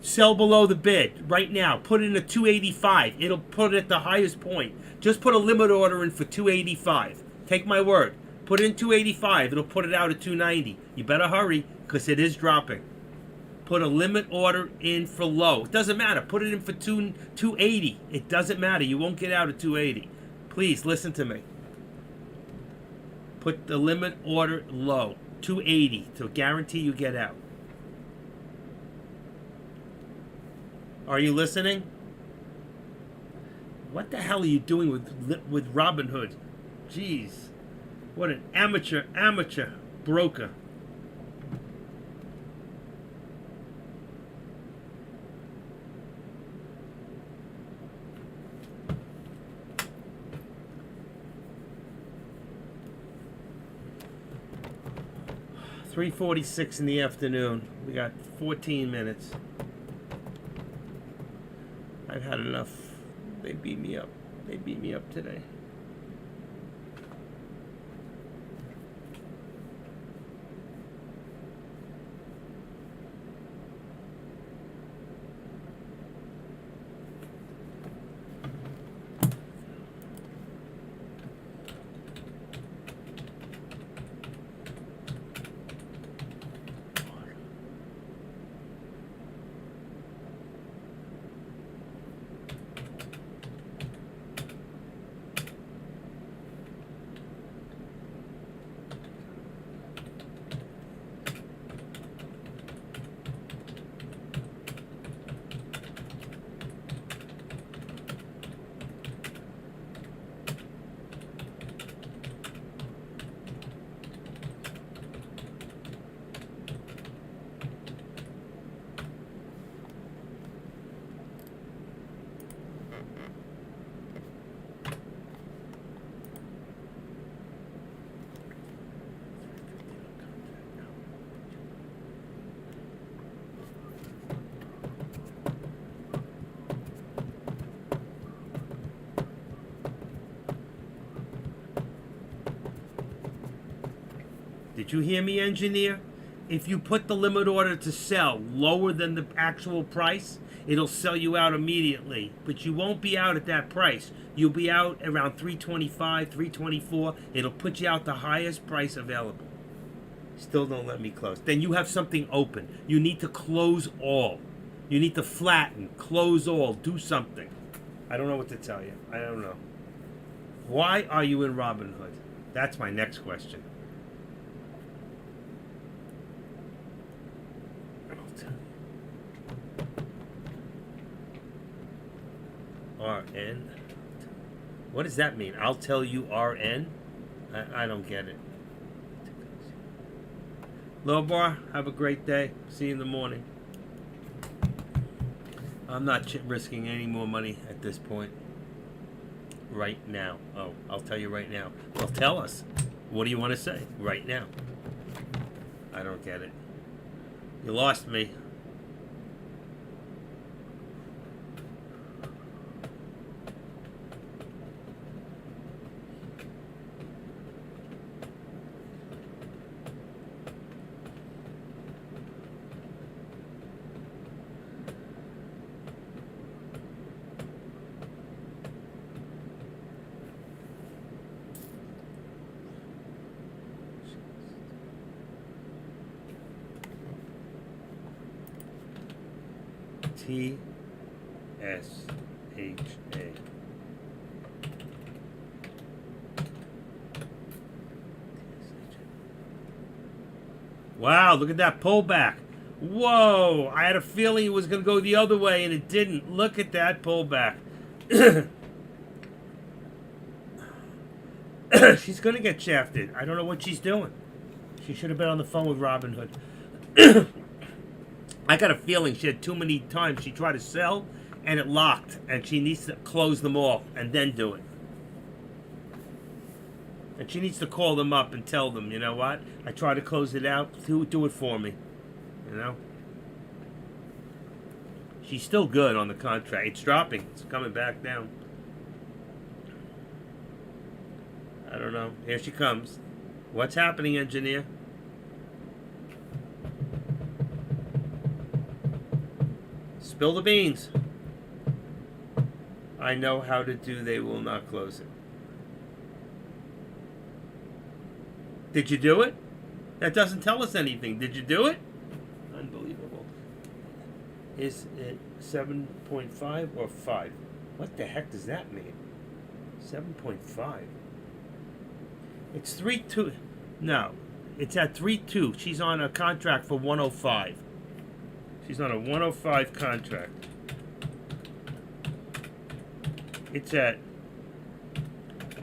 Sell below the bid right now. Put in a 285. It'll put it at the highest point. Just put a limit order in for 285. Take my word. Put in 285. It'll put it out at 290. You better hurry because it is dropping. Put a limit order in for low. It doesn't matter. Put it in for 280. It doesn't matter. You won't get out at 280. Please listen to me. Put the limit order low, 280, to guarantee you get out. Are you listening? What the hell are you doing with Robinhood? Jeez, what an amateur broker. $3:46 in the afternoon. We got 14 minutes. I've had enough. They beat me up. They beat me up today. Did you hear me, engineer? If you put the limit order to sell lower than the actual price, it'll sell you out immediately. But you won't be out at that price. You'll be out around 325, 324. It'll put you out the highest price available. Still don't let me close. Then you have something open. You need to close all. You need to flatten, close all, do something. I don't know what to tell you. I don't know. Why are you in Robinhood? That's my next question. RN? What does that mean? I'll tell you RN? I don't get it. Low bar, have a great day. See you in the morning. I'm not risking any more money at this point. Right now. Oh, I'll tell you right now. Well, tell us. What do you want to say? Right now. I don't get it. You lost me. TSHA. Wow, look at that pullback. Whoa, I had a feeling it was going to go the other way and it didn't. Look at that pullback. She's going to get shafted. I don't know what she's doing. She should have been on the phone with Robinhood. I got a feeling she had too many times she tried to sell and it locked, and she needs to close them all and then do it. And she needs to call them up and tell them, you know what? I tried to close it out. Do it for me. You know? She's still good on the contract. It's dropping. It's coming back down. I don't know. Here she comes. What's happening, engineer? Spill the beans. I know how to do. They will not close it. Did you do it? That doesn't tell us anything. Did you do it? Unbelievable. Is it 7.5 or 5? What the heck does that mean? 7.5. It's 3.2. No, it's at 3.2. She's on a contract for 105. She's on a 105 contract. It's at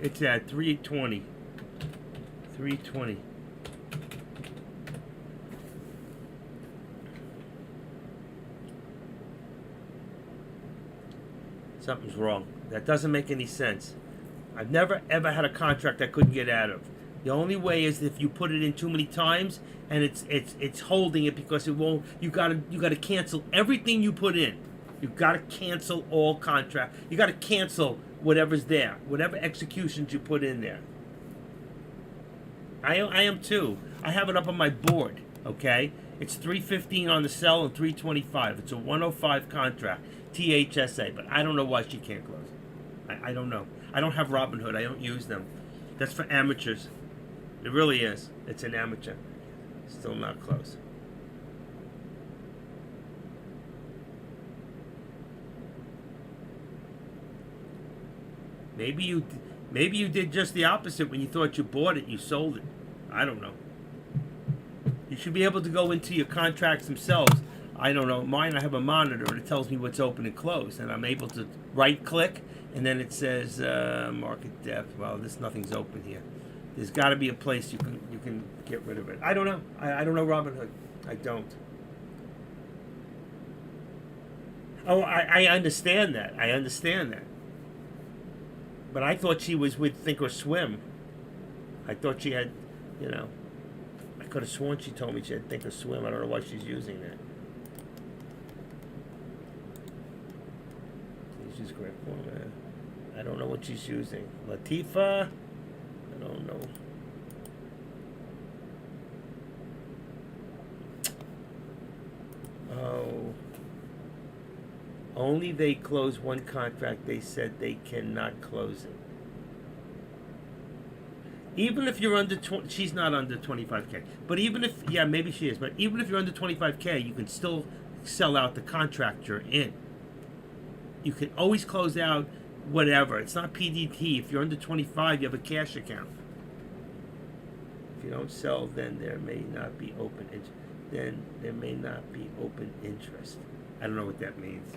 320. 320. Something's wrong. That doesn't make any sense. I've never ever had a contract I couldn't get out of. The only way is if you put it in too many times and it's holding it because it won't. You gotta cancel everything you put in. You gotta cancel all contract. You gotta cancel whatever's there, whatever executions you put in there. I am too. I have it up on my board. Okay, it's 315 on the sell and 325. It's a 105 contract, THSA. But I don't know why she can't close. I don't know. I don't have Robinhood. I don't use them. That's for amateurs. It really is. It's an amateur. Still not close. Maybe you did just the opposite. When you thought you bought it, you sold it. I don't know. You should be able to go into your contracts themselves. I don't know. Mine, I have a monitor and it tells me what's open and closed, and I'm able to right click, and then it says market depth. Well, nothing's open here. There's got to be a place you can get rid of it. I don't know. I don't know Robinhood. I don't. Oh, I understand that. I understand that. But I thought she was with Thinkorswim. I thought she had, I could have sworn she told me she had Thinkorswim. I don't know why she's using that. She's great. I don't know what she's using. Latifa? I don't know. Oh. Only they close one contract. They said they cannot close it. Even if you're under 20, she's not under 25K. But even if, yeah, maybe she is. But even if you're under 25K, you can still sell out the contract you're in. You can always close out whatever. It's not PDT. If you're under 25, you have a cash account. If you don't sell, then there may not be open interest. Then there may not be open interest. I don't know what that means.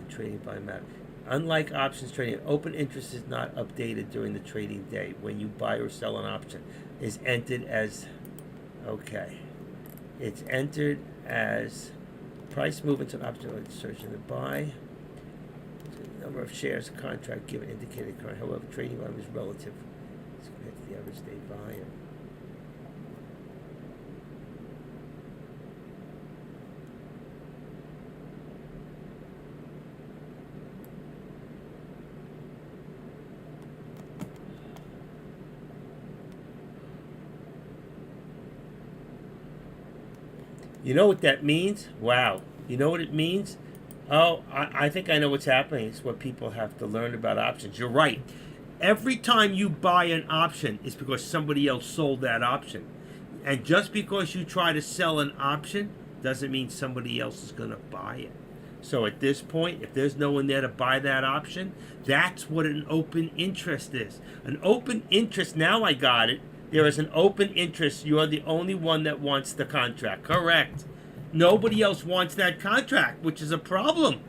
Trading by map. Unlike options trading, open interest is not updated during the trading day. When you buy or sell an option, is entered as it's entered as price movements of option searching the buy. The number of shares a contract given indicated current. However, trading volume is relative as compared to the average day volume. You know what that means? Wow. You know what it means? Oh, I think I know what's happening. It's what people have to learn about options. You're right. Every time you buy an option, it's because somebody else sold that option. And just because you try to sell an option doesn't mean somebody else is going to buy it. So at this point, if there's no one there to buy that option, that's what an open interest is. An open interest, now I got it. There is an open interest. You are the only one that wants the contract. Correct. Nobody else wants that contract, which is a problem.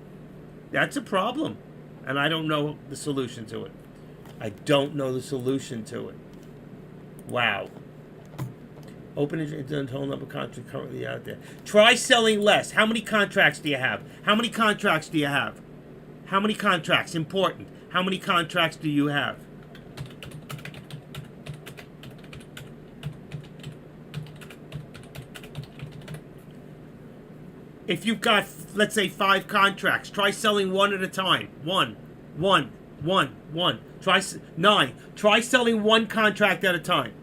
That's a problem. And I don't know the solution to it. I don't know the solution to it. Wow. Open interest is the total number of contracts currently out there. Try selling less. How many contracts do you have? How many contracts do you have? How many contracts? Important. How many contracts do you have? If you've got, let's say, 5 contracts, try selling one at a time. One. Try 9. Try selling one contract at a time.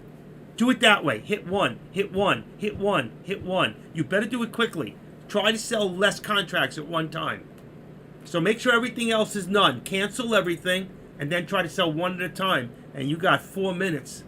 Do it that way. Hit one. You better do it quickly. Try to sell less contracts at one time. So make sure everything else is none. Cancel everything. and then try to sell one at a time, and you got 4 minutes.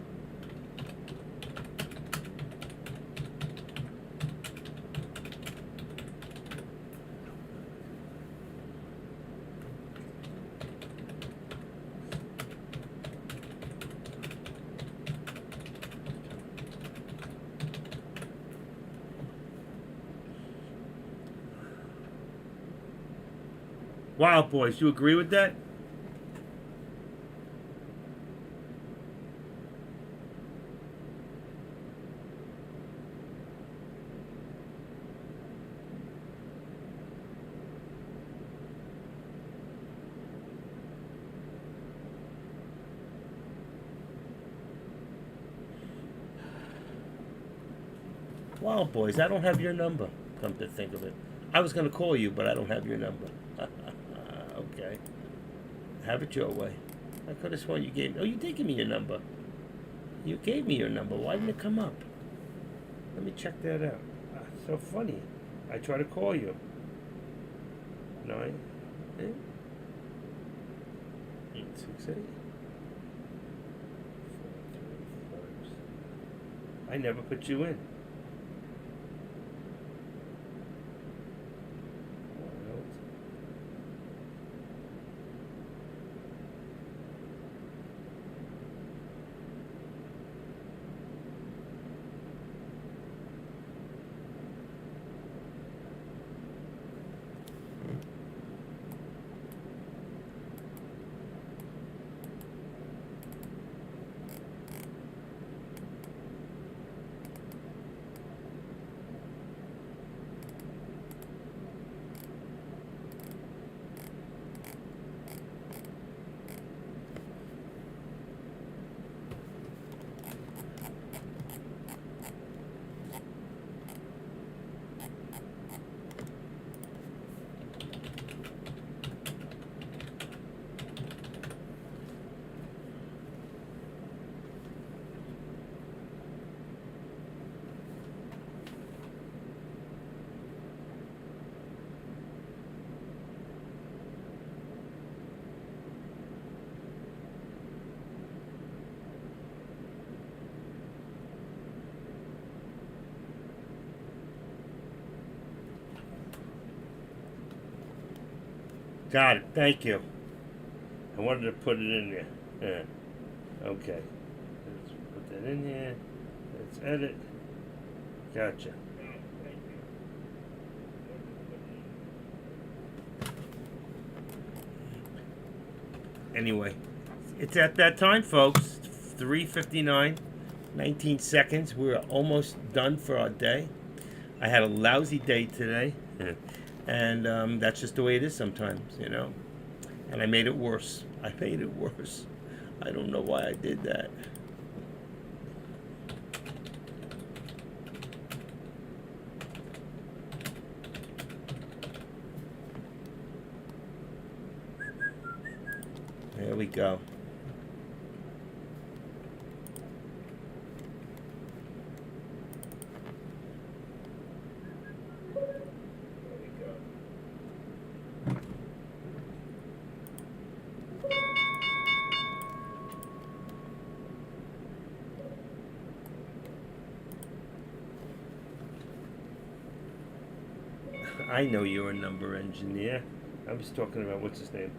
Wow, boys, you agree with that? Wow, boys, I don't have your number, come to think of it. I was going to call you, but I don't have your number. Okay. Have it your way. I could have sworn you gave me... Oh, you did give me your number. You gave me your number. Why didn't it come up? Let me check that out. So funny. I try to call you. 9, 8, 8, 6, 8. 4, 3, 5. I never put you in. Got it. Thank you. I wanted to put it in there. Yeah. Okay. Let's put that in here. Let's edit. Gotcha. Anyway, it's at that time, folks. 3:59, 19 seconds. We're almost done for our day. I had a lousy day today. And that's just the way it is sometimes, you know. And I made it worse. I made it worse. I don't know why I did that. There we go. I know you're a number engineer. I was talking about, what's his name?